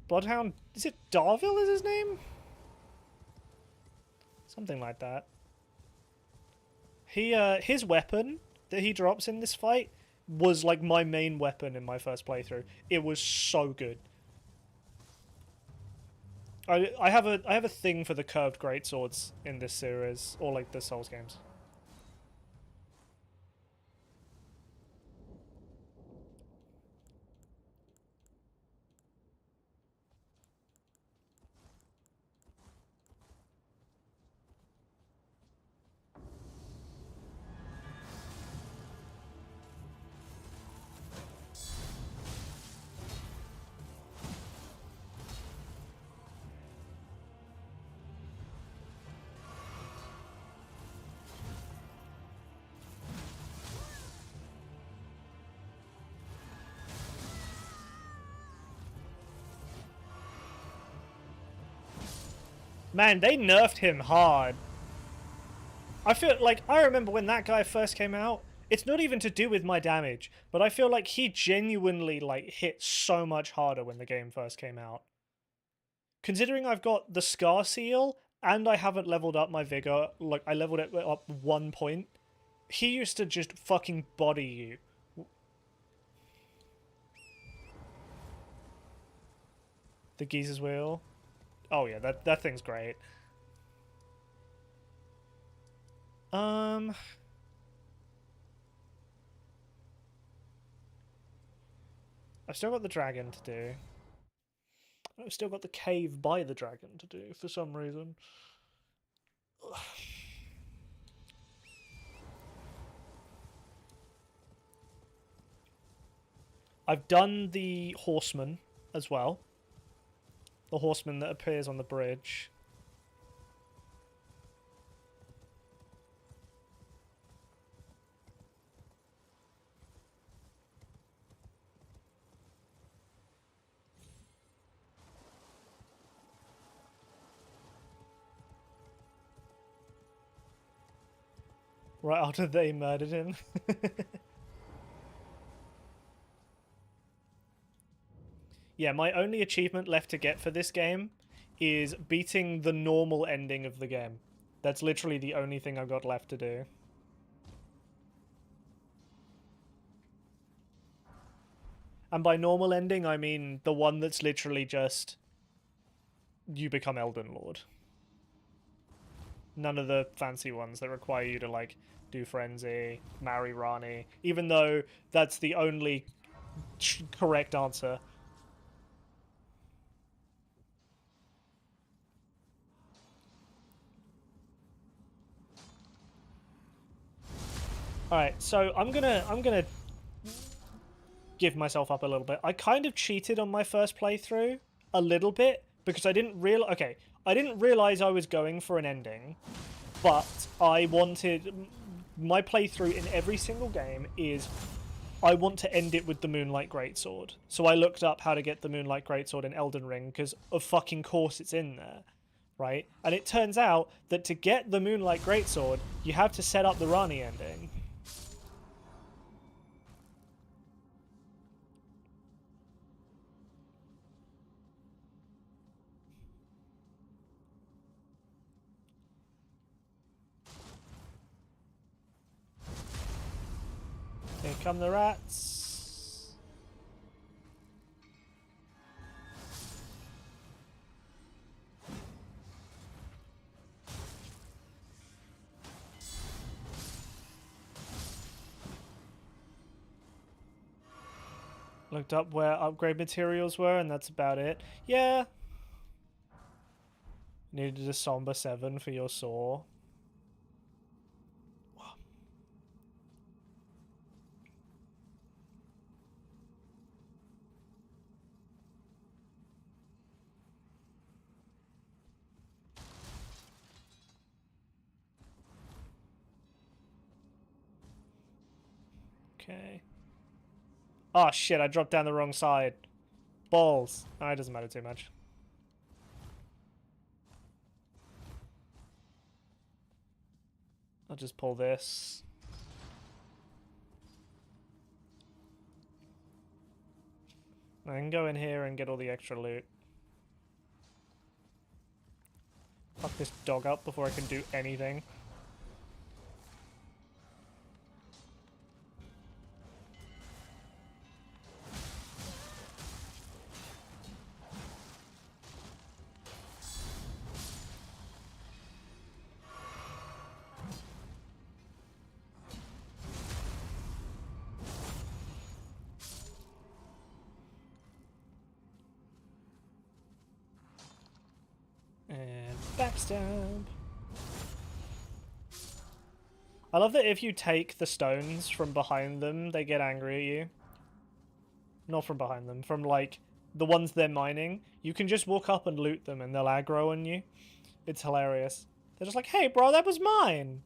Bloodhound... Is it Darville is his name? Something like that. His weapon that he drops in this fight was like my main weapon in my first playthrough. It was so good. I have a thing for the curved greatswords in this series, or like the Souls games. Man, they nerfed him hard. I feel like, I remember when that guy first came out, it's not even to do with my damage, but I feel like he genuinely like hit so much harder when the game first came out. Considering I've got the Scar Seal, and I haven't leveled up my Vigor, like I leveled it up 1 point, he used to just fucking body you. The Geezer's Wheel. Oh yeah, that thing's great. I've still got the dragon to do. I've still got the cave by the dragon to do for some reason. I've done the horseman as well. The horseman that appears on the bridge. Right after they murdered him. Yeah, my only achievement left to get for this game is beating the normal ending of the game. That's literally the only thing I've got left to do. And by normal ending, I mean the one that's literally just... you become Elden Lord. None of the fancy ones that require you to, like, do Frenzy, marry Rani, even though that's the only correct answer. Alright, so I'm gonna give myself up a little bit. I kind of cheated on my first playthrough a little bit because I didn't realize I was going for an ending, but I wanted my playthrough in every single game is I want to end it with the Moonlight Greatsword. So I looked up how to get the Moonlight Greatsword in Elden Ring because of fucking course it's in there, right? And it turns out that to get the Moonlight Greatsword, you have to set up the Rani ending. Here come the rats. Looked up where upgrade materials were, and that's about it. Yeah. Needed a somber 7 for your saw. Okay. Oh shit, I dropped down the wrong side. Balls. Oh, it doesn't matter too much. I'll just pull this. I can go in here and get all the extra loot. Fuck this dog up before I can do anything. And backstab. I love that if you take the stones from behind them, they get angry at you. Not from behind them, from like the ones they're mining. You can just walk up and loot them and they'll aggro on you. It's hilarious. They're just like, hey bro, that was mine!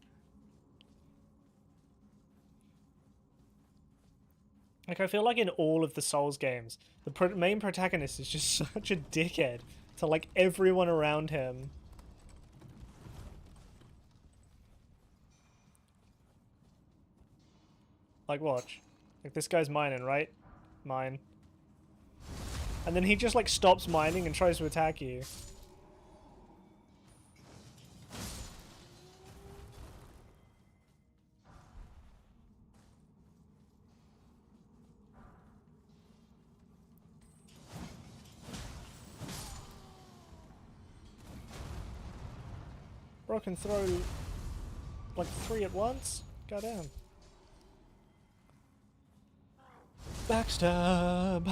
Like, I feel like in all of the Souls games, the main protagonist is just such a dickhead to, like, everyone around him. Like, watch. Like, this guy's mining, right? Mine. And then he just, like, stops mining and tries to attack you. Bro can throw like 3 at once? Goddamn. Backstab!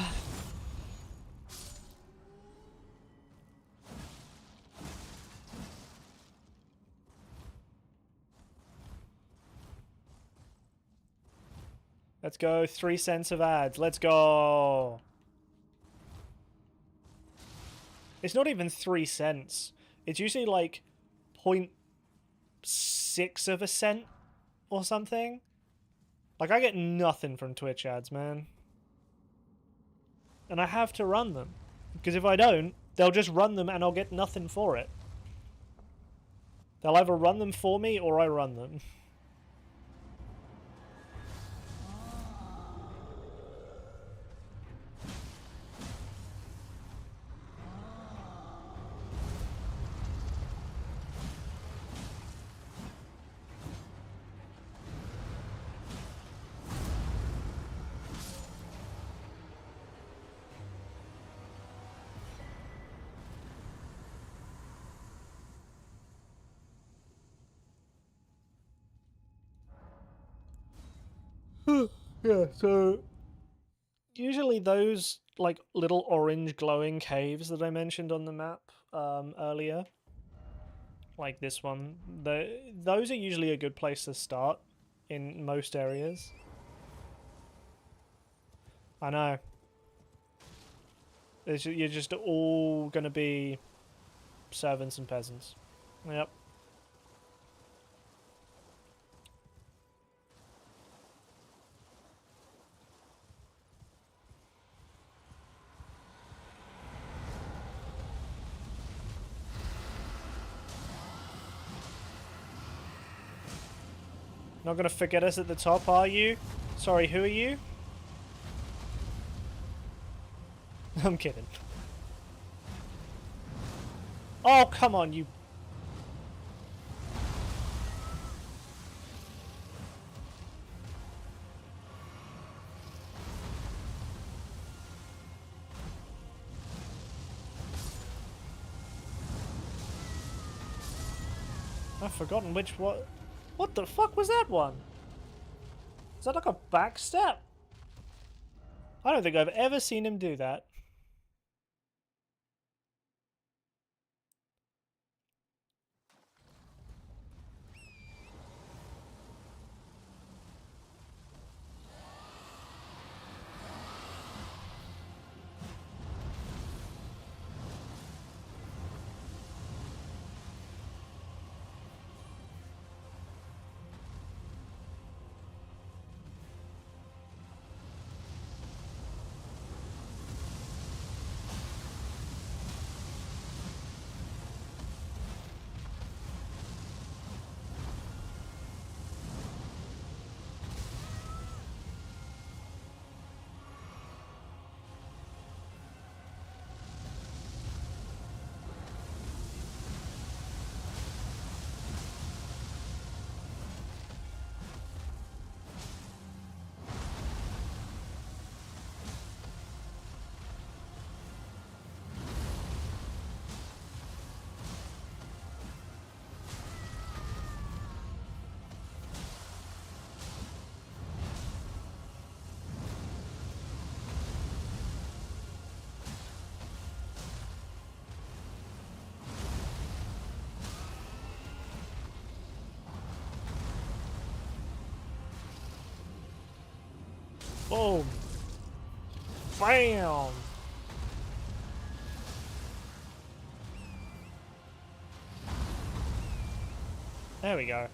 Let's go, 3 cents of ads. Let's go! It's not even 3 cents. It's usually like 0.6 of a cent or something. Like, I get nothing from Twitch ads, man. And I have to run them. Because if I don't, they'll just run them and I'll get nothing for it. They'll either run them for me or I run them. Yeah, so usually those like little orange glowing caves that I mentioned on the map earlier, like this one, those are usually a good place to start in most areas. I know. You're just all gonna be servants and peasants. Yep. Not gonna forget us at the top, are you? Sorry, who are you? I'm kidding. Oh, come on, you... I've forgotten which one... What the fuck was that one? Is that like a backstep? I don't think I've ever seen him do that. Boom. Bam. There we go.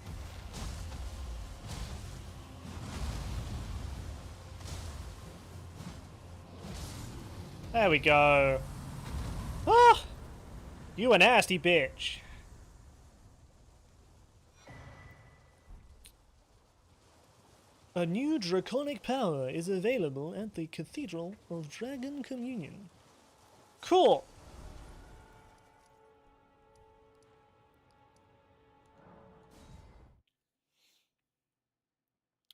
There we go. Ah! You a nasty bitch. A new draconic power is available at the Cathedral of Dragon Communion. Cool!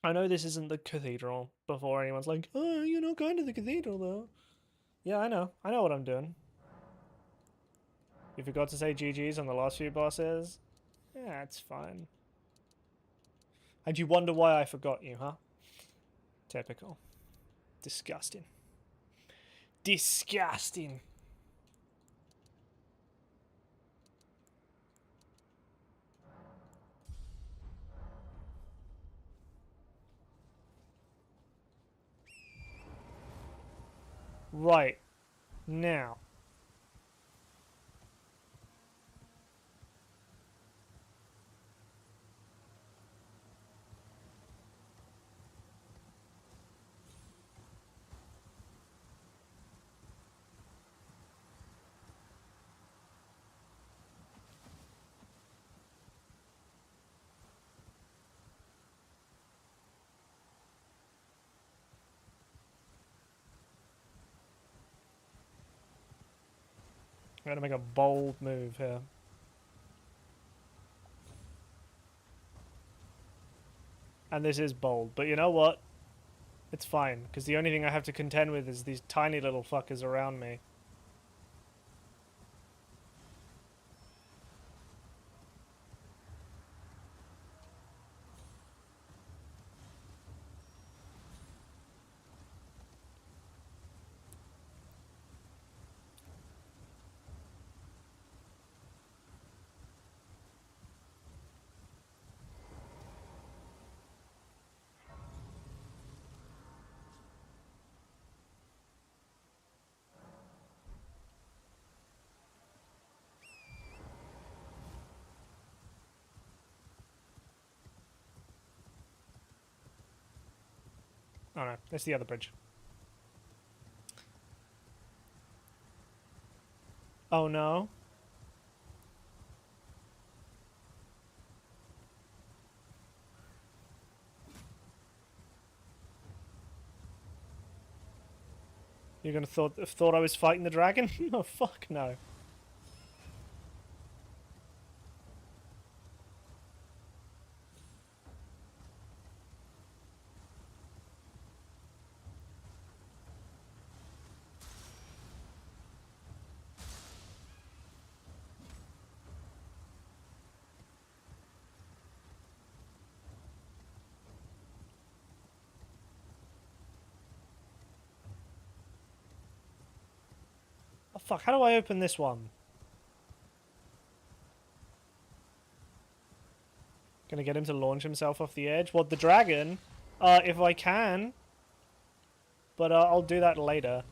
I know this isn't the cathedral before anyone's like, oh, you're not going to the cathedral though. Yeah, I know. I know what I'm doing. You forgot to say GG's on the last few bosses? Yeah, it's fine. And you wonder why I forgot you, huh? Typical. Disgusting. Disgusting. Right. Now. I'm gonna make a bold move here. And this is bold, but you know what? It's fine, because the only thing I have to contend with is these tiny little fuckers around me. Oh no, that's the other bridge. Oh no. You're gonna thought I was fighting the dragon? Oh fuck no. Oh fuck, how do I open this one? Gonna get him to launch himself off the edge? What, the dragon? If I can. But I'll do that later.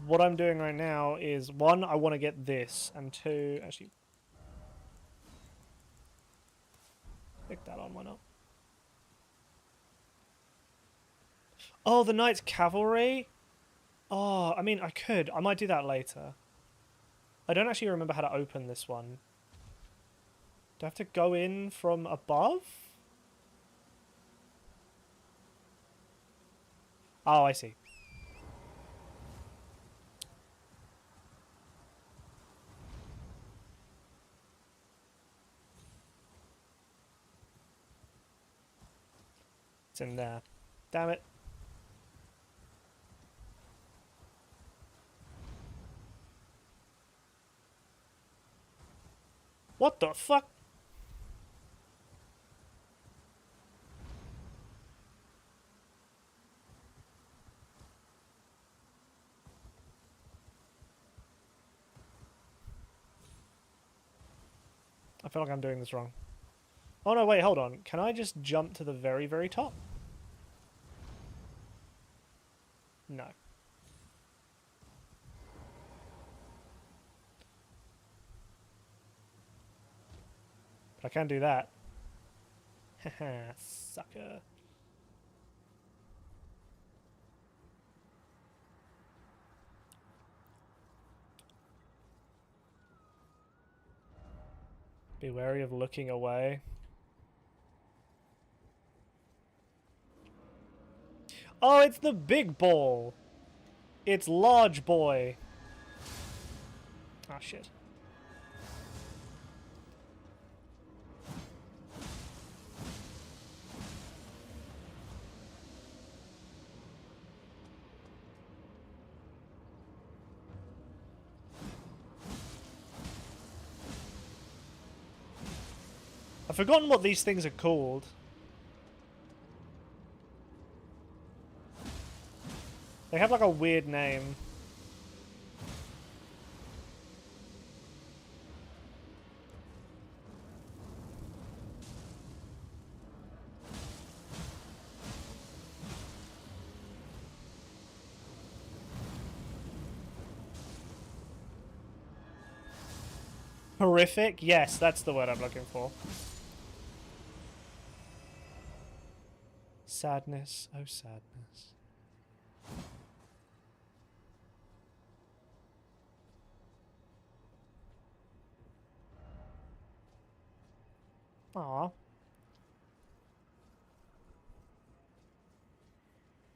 What I'm doing right now is, one, I want to get this, and two, actually... Pick that on, why not? Oh, the Knight's Cavalry? Oh, I mean, I could. I might do that later. I don't actually remember how to open this one. Do I have to go in from above? Oh, I see. It's in there. Damn it. What the fuck? I feel like I'm doing this wrong. Oh no, wait, hold on. Can I just jump to the very, very top? No. But I can do that. Haha, sucker. Be wary of looking away. Oh, it's the big ball. It's large boy. Ah, shit. I've forgotten what these things are called. They have like a weird name. Horrific? Yes, that's the word I'm looking for. Sadness, oh sadness. Aww.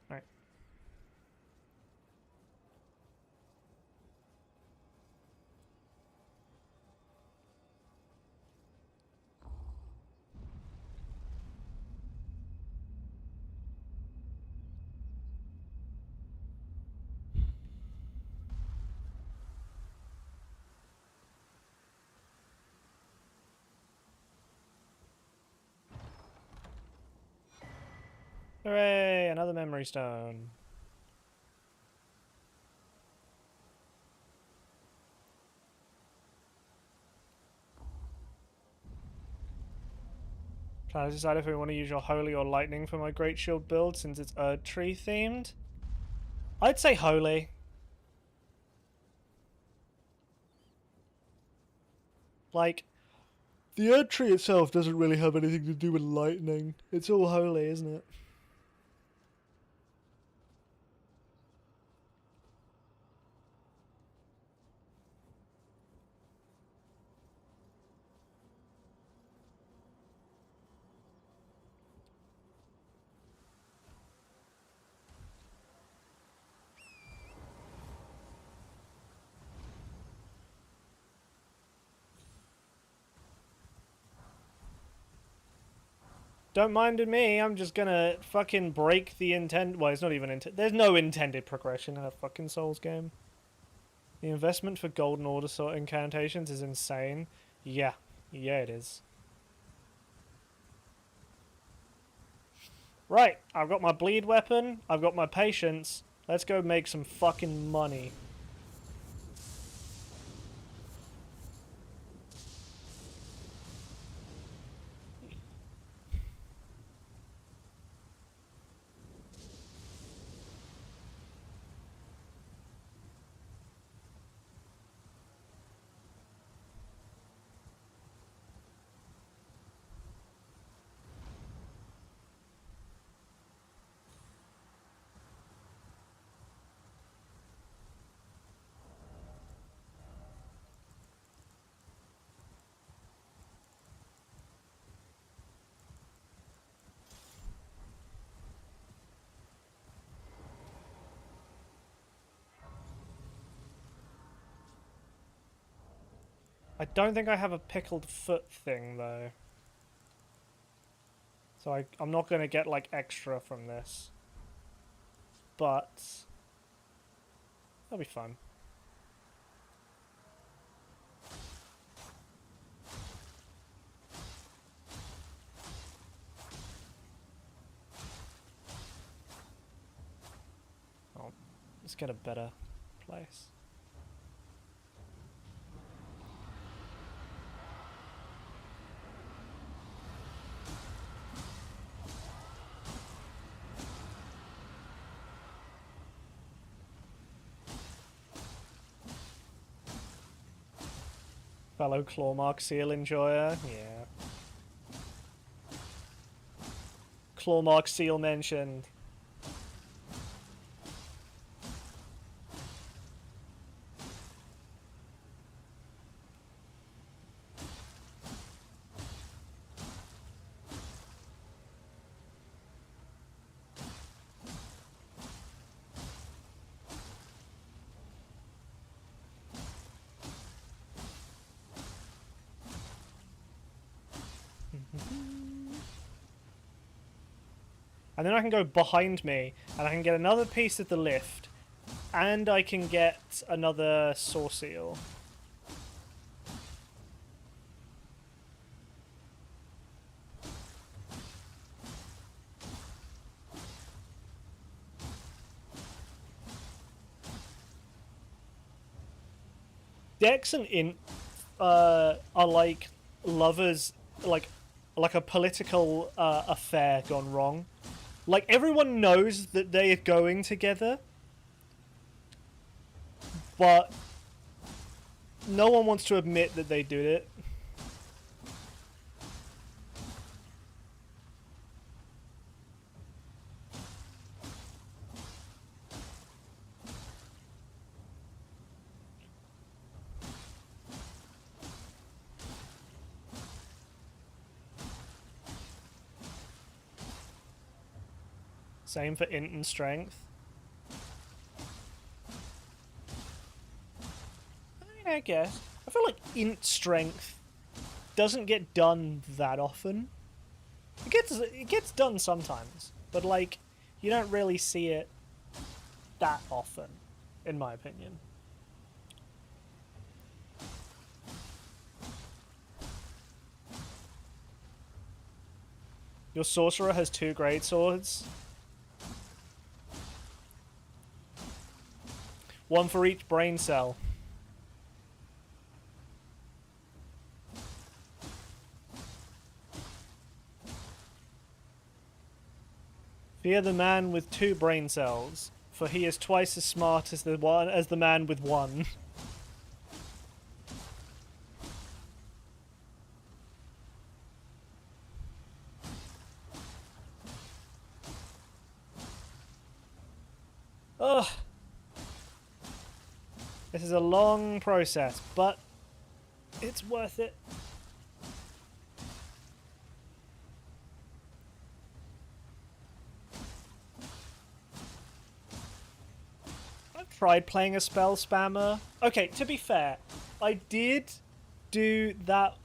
Right. Hooray! Another memory stone. Trying to decide if we want to use your holy or lightning for my great shield build since it's Erd Tree themed. I'd say holy. Like, the Erd Tree itself doesn't really have anything to do with lightning. It's all holy, isn't it? Don't mind me, I'm just gonna fucking break the intent. Well, it's not even there's no intended progression in a fucking Souls game. The investment for Golden Order sort incantations is insane. Yeah. Yeah, it is. Right, I've got my bleed weapon, I've got my patience. Let's go make some fucking money. I don't think I have a pickled foot thing, though. So I'm not going to get, like, extra from this. But that'll be fun. Oh, let's get a better place. Fellow clawmark seal enjoyer, yeah. Clawmark seal mentioned. And then I can go behind me, and I can get another piece of the lift, and I can get another saw seal. Dex and Int are like lovers, like a political affair gone wrong. Like, everyone knows that they are going together, but no one wants to admit that they did it. Same for Int and Strength. I guess. I feel like Int Strength doesn't get done that often. It gets done sometimes, but like, you don't really see it that often, in my opinion. Your sorcerer has 2 great swords. 1 for each brain cell. Fear the man with 2 brain cells, for he is twice as smart as the man with 1. Ugh. This is a long process, but it's worth it. I've tried playing a spell spammer. Okay, to be fair, I did do that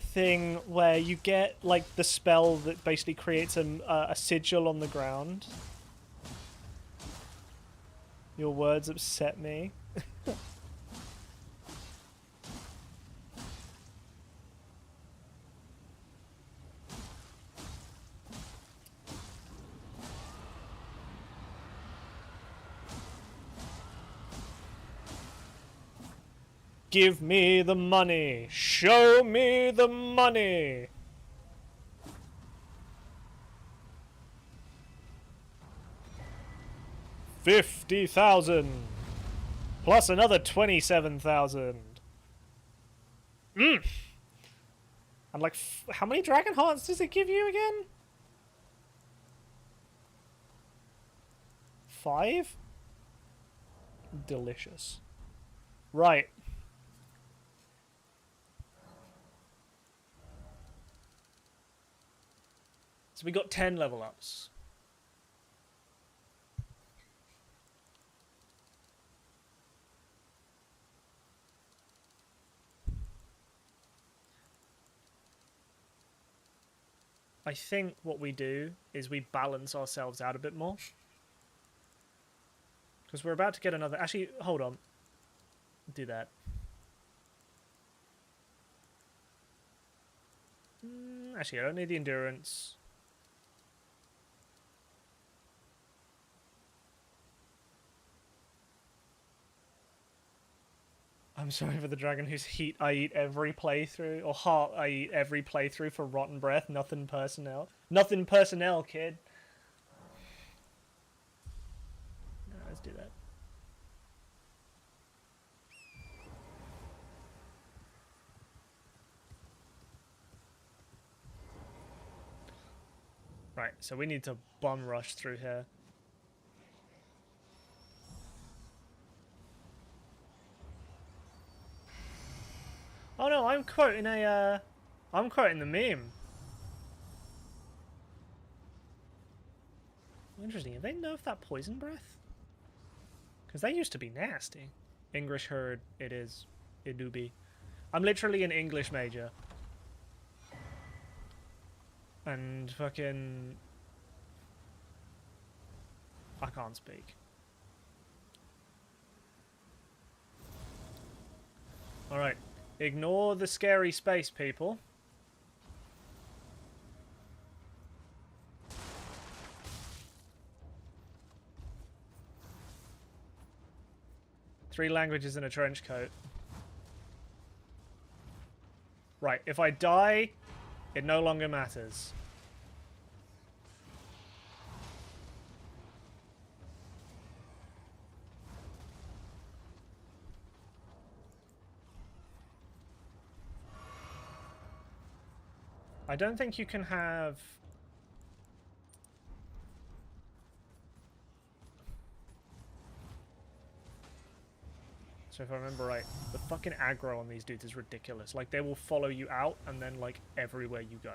thing where you get like the spell that basically creates a sigil on the ground. Your words upset me. Give me the money! Show me the money! $50,000 plus another 27,000. And like, how many dragon hearts does it give you again? 5? Delicious. Right. So we got 10 level ups. I think what we do is we balance ourselves out a bit more. Because we're about to get another... Actually, hold on. Do that. Actually, I don't need the endurance. I'm sorry for the dragon whose heat I eat every playthrough, or heart I eat every playthrough for rotten breath. Nothing personnel. Nothing personnel, kid. No, let's do that. Right, so we need to bum rush through here. Oh no, I'm quoting I'm quoting the meme. Interesting, have they nerfed that poison breath? Because they used to be nasty. English heard, it is. It do be. I'm literally an English major. And fucking... I can't speak. Alright. Ignore the scary space, people. Three languages in a trench coat. Right, if I die, it no longer matters. I don't think you can have... So if I remember right, the fucking aggro on these dudes is ridiculous. Like, they will follow you out and then, like, everywhere you go.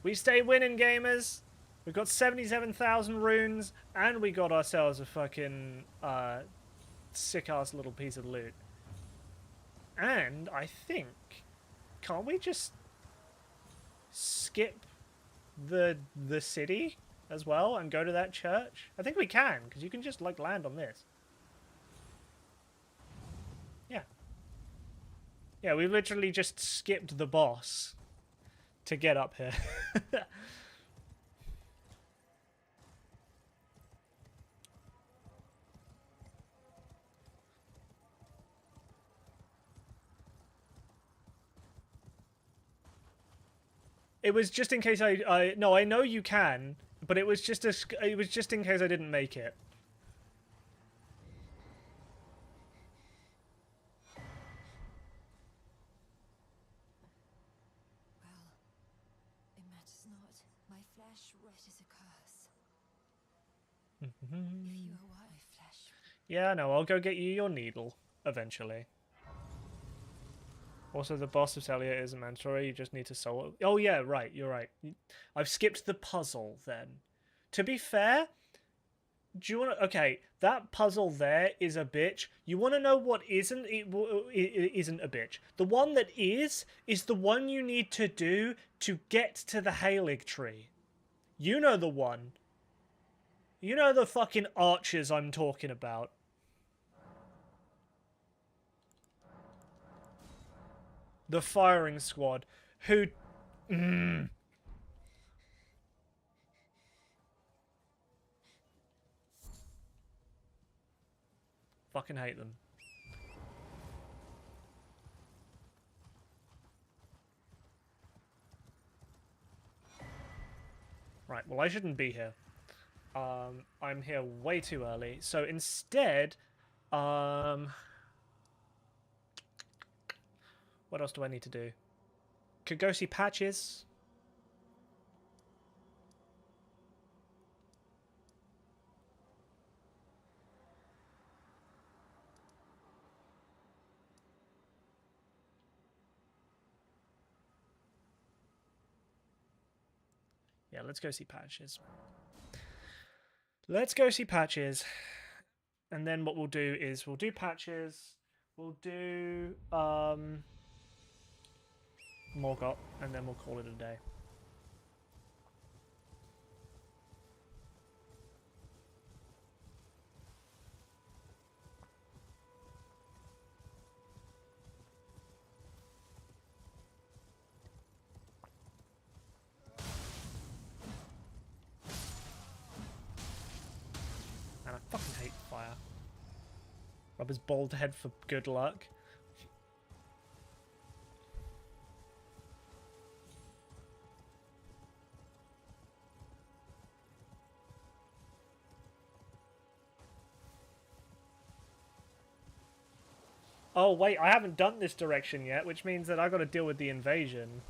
We stay winning, gamers! We've got 77,000 runes, and we got ourselves a fucking, sick-ass little piece of loot. And I think... Can't we just... skip the city as well and go to that church? I think we can, because you can just, like, land on this. Yeah. Yeah, we literally just skipped the boss to get up here. It was just in case no, I know you can, but it was just in case I didn't make it. Well, it matters not. My flesh, it is a curse. If you are what my flesh... Yeah, no, I'll go get you your needle eventually. Also, the boss of Celia isn't mandatory. You just need to solo. Oh yeah, right. You're right. I've skipped the puzzle then. To be fair, do you want to? Okay, that puzzle there is a bitch. You want to know what isn't? It isn't a bitch. The one that is the one you need to do to get to the Halig tree. You know the one. You know the fucking archers I'm talking about. The firing squad, who... Fucking hate them. Right, well I shouldn't be here. I'm here way too early. So instead, what else do I need to do? Could go see Patches. Yeah, let's go see Patches. Let's go see Patches. And then what we'll do is we'll do Patches. We'll do Morgott, and then we'll call it a day. And I fucking hate fire. Rub his bald head for good luck. Oh, wait, I haven't done this direction yet, which means that I got to deal with the invasion.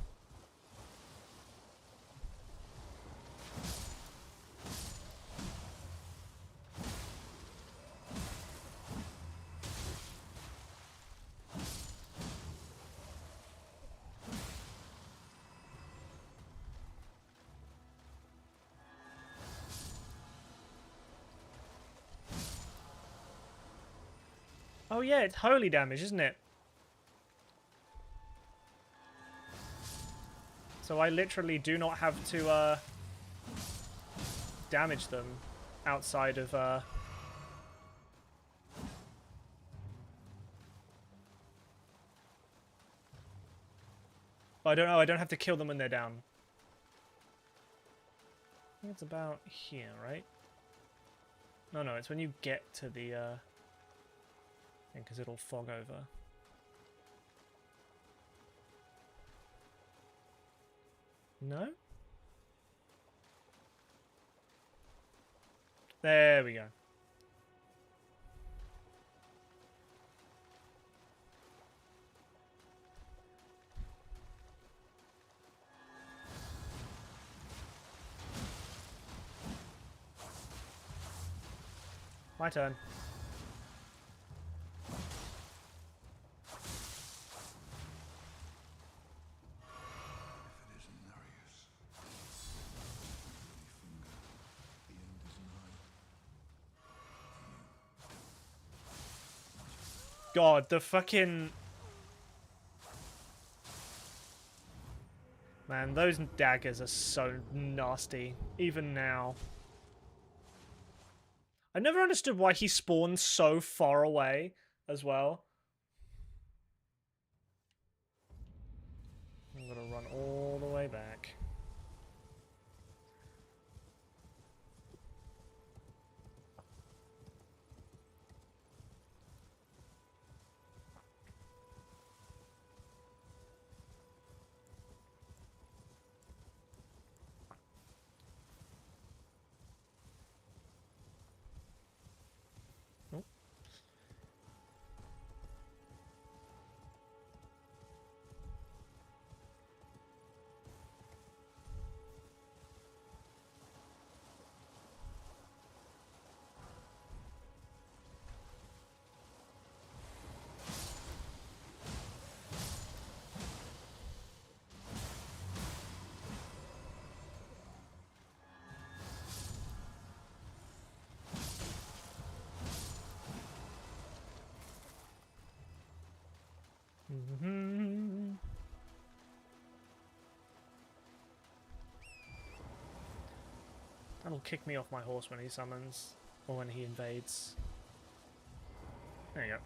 Oh yeah, it's holy damage, isn't it? So I literally do not have to damage them outside of I don't know, I don't have to kill them when they're down. I think it's about here, right? No, it's when you get to the thing, because it'll fog over. No? There we go. My turn. If it isn't Nereus, the end is nigh. God, the fucking... Man, those daggers are so nasty, even now. I never understood why he spawns so far away as well. I'm gonna run all the way back. That'll kick me off my horse when he summons, or when he invades. There you go.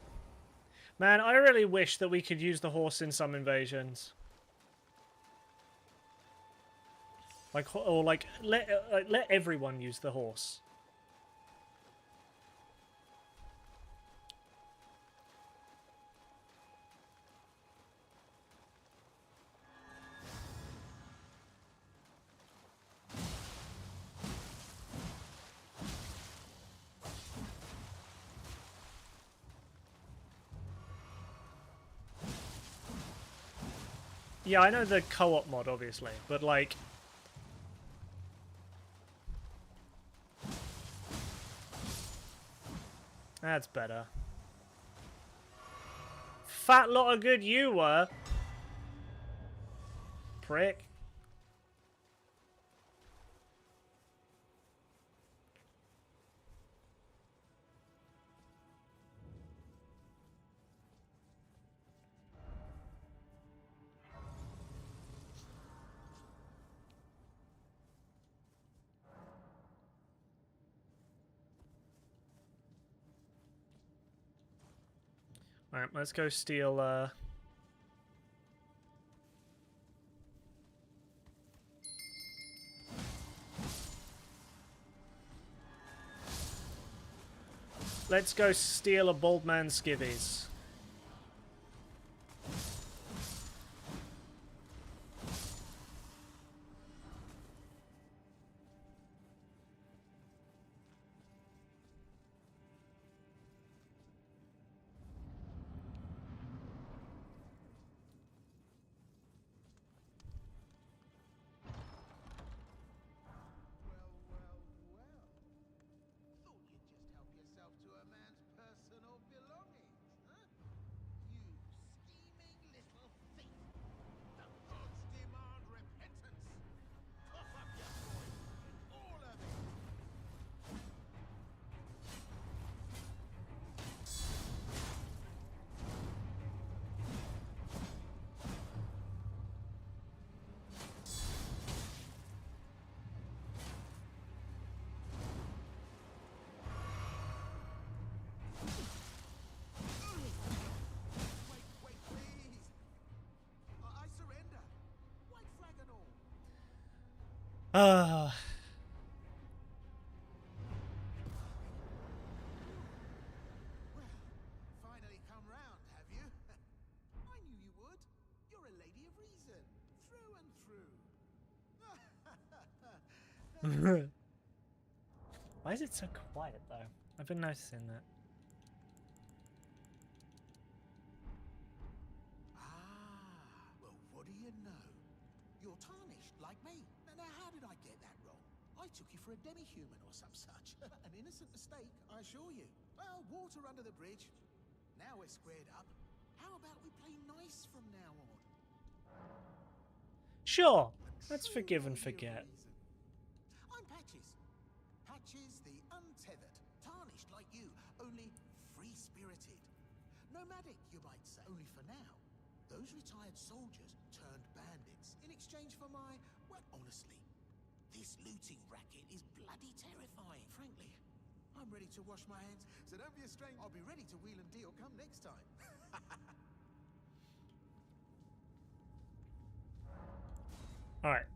Man, I really wish that we could use the horse in some invasions. Like, or like, let everyone use the horse. Yeah, I know the co-op mod, obviously, but like... That's better. Fat lot of good you were! Prick. Alright, let's go steal, Let's go steal a bald man's skivvies. Ah. Well, finally come round, have you? I knew you would. You're a lady of reason, through and through. Why is it so quiet though? I've been noticing that. Well, what do you know? You're tarnished, like me. Now, how did I get that wrong? I took you for a demi-human or some such. An innocent mistake, I assure you. Well, water under the bridge. Now we're squared up. How about we play nice from now on? Sure, A let's true forgive and lady of forget. reason. I'm Patches. Patches the untethered. Tarnished like you, only free-spirited. Nomadic, you might say. Only for now. Those retired soldiers turned bandits in exchange for my... Well, honestly, this looting racket is bloody terrifying, frankly. I'm ready to wash my hands, so don't be a stranger. I'll be ready to wheel and deal come next time. Alright.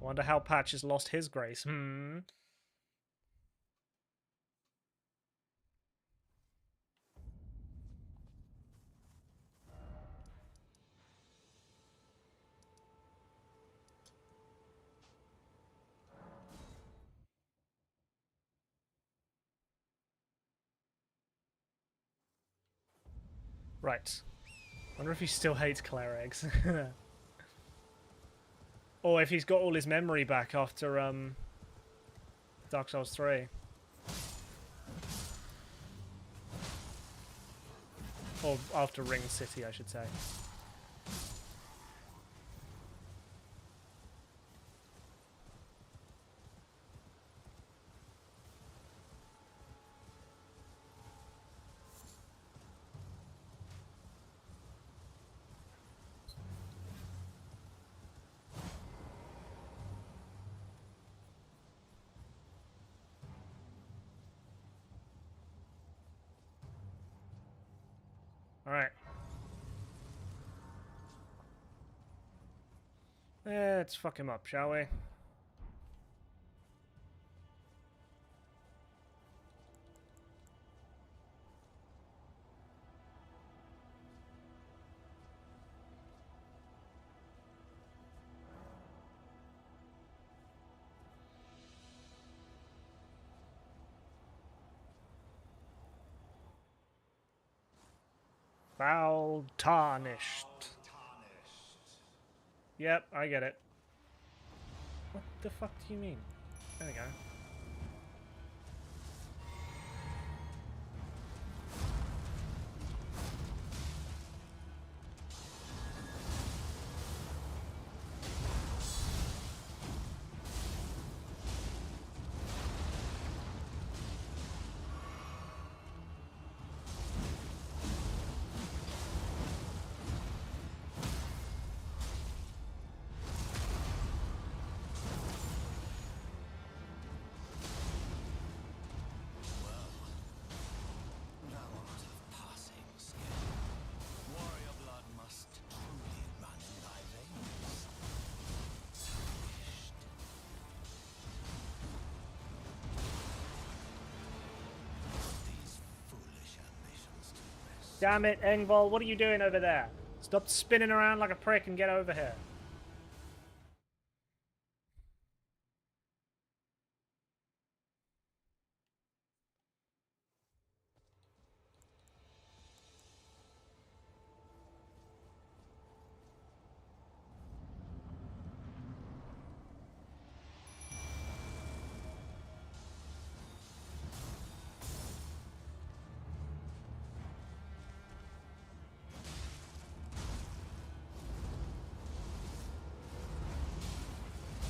Wonder how Patch has lost his grace. Right. Wonder if he still hates Claire eggs. Or if he's got all his memory back after Dark Souls 3. Or after Ring City, I should say. Alright. Let's fuck him up, shall we? Foul tarnished. Yep, I get it. What the fuck do you mean? There we go. Thou art of passing skill. Warrior blood must truly run in thy veins. Tarnished. These foolish ambitions to rest. Damn it, Engvall, what are you doing over there? Stop spinning around like a prick and get over here.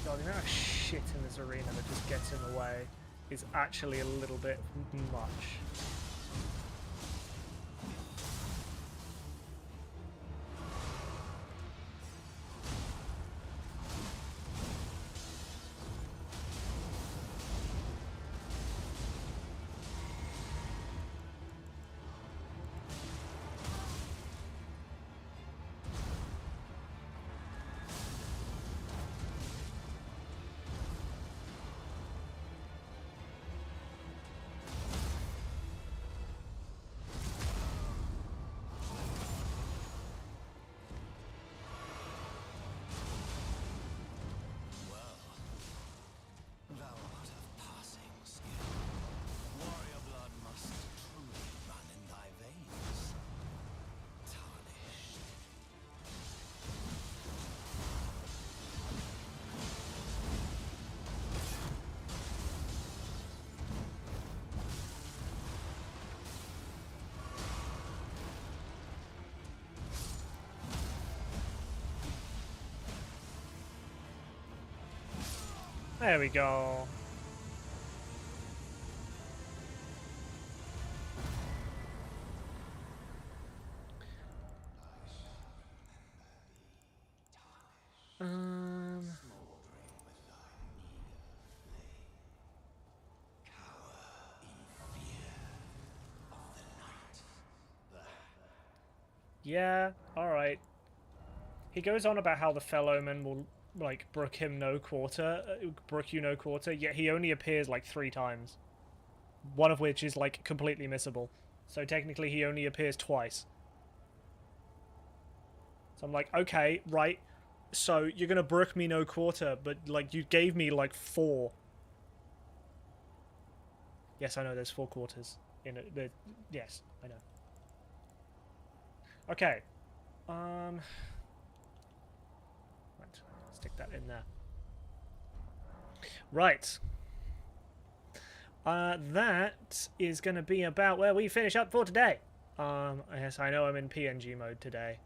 God, the amount of shit in this arena that just gets in the way is actually a little bit much. There we go. Yeah, alright. He goes on about how the Fellowman will, like, brook him no quarter, brook you no quarter, yet he only appears, like, 3 times. One of which is, like, completely missable. So technically he only appears twice. So I'm like, okay, right, so you're gonna brook me no quarter, but, like, you gave me, like, 4. Yes, I know, there's 4 quarters in it. Yes, I know. Okay. Right, stick that in there. Right. That is going to be about where we finish up for today. Yes, I know I'm in PNG mode today.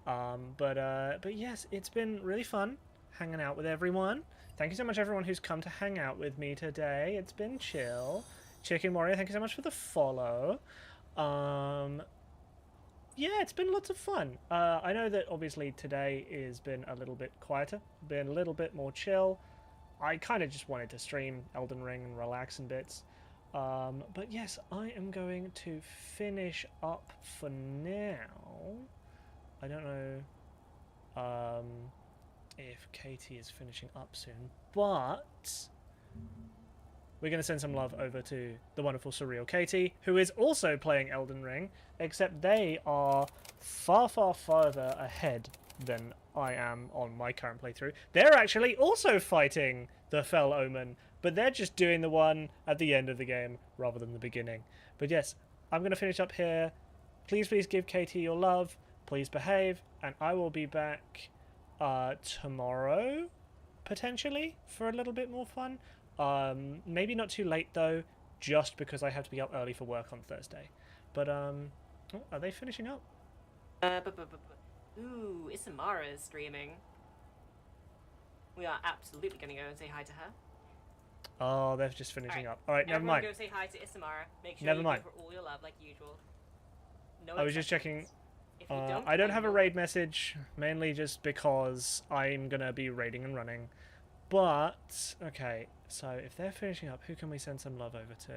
But yes, it's been really fun hanging out with everyone. Thank you so much, everyone who's come to hang out with me today. It's been chill. Chicken Warrior, thank you so much for the follow. Yeah, it's been lots of fun. I know that obviously today has been a little bit quieter, been a little bit more chill. I kind of just wanted to stream Elden Ring and relax in bits. But yes, I am going to finish up for now. I don't know if Katie is finishing up soon, but we're going to send some love over to the wonderful Surreal Katie, who is also playing Elden Ring, except they are far, far further ahead than I am on my current playthrough. They're actually also fighting the Fell Omen, but they're just doing the one at the end of the game rather than the beginning. But yes, I'm going to finish up here. Please give Katie your love. Please behave, and I will be back tomorrow, potentially, for a little bit more fun. Maybe not too late though, just because I have to be up early for work on Thursday. But oh, are they finishing up? Ooh, Isamara is streaming. We are absolutely going to go and say hi to her. Oh, they're just finishing up. All right, never Everyone mind. go say hi to Isamara. Make sure Never you mind. give her all your love like usual. No I was just checking. exceptions. If you don't, I don't have a raid message, mainly just because I'm gonna be raiding and running. But okay, so if they're finishing up, who can we send some love over to?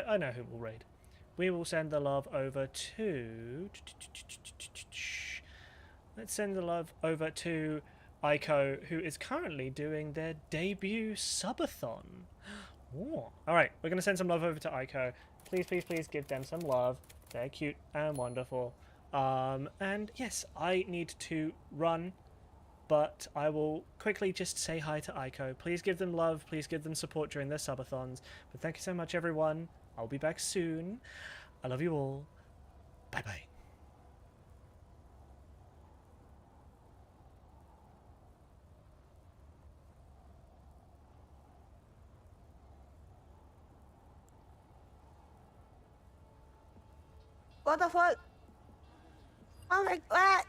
I know who will raid. We will send the love over to. Let's send the love over to Aiko, who is currently doing their debut subathon. Ooh. All right, we're gonna send some love over to Aiko. Please give them some love. They're cute and wonderful. And yes, I need to run, but I will quickly just say hi to Aiko. Please give them love. Please give them support during their subathons. But thank you so much, everyone. I'll be back soon. I love you all. Bye-bye. What the fuck? Oh my god!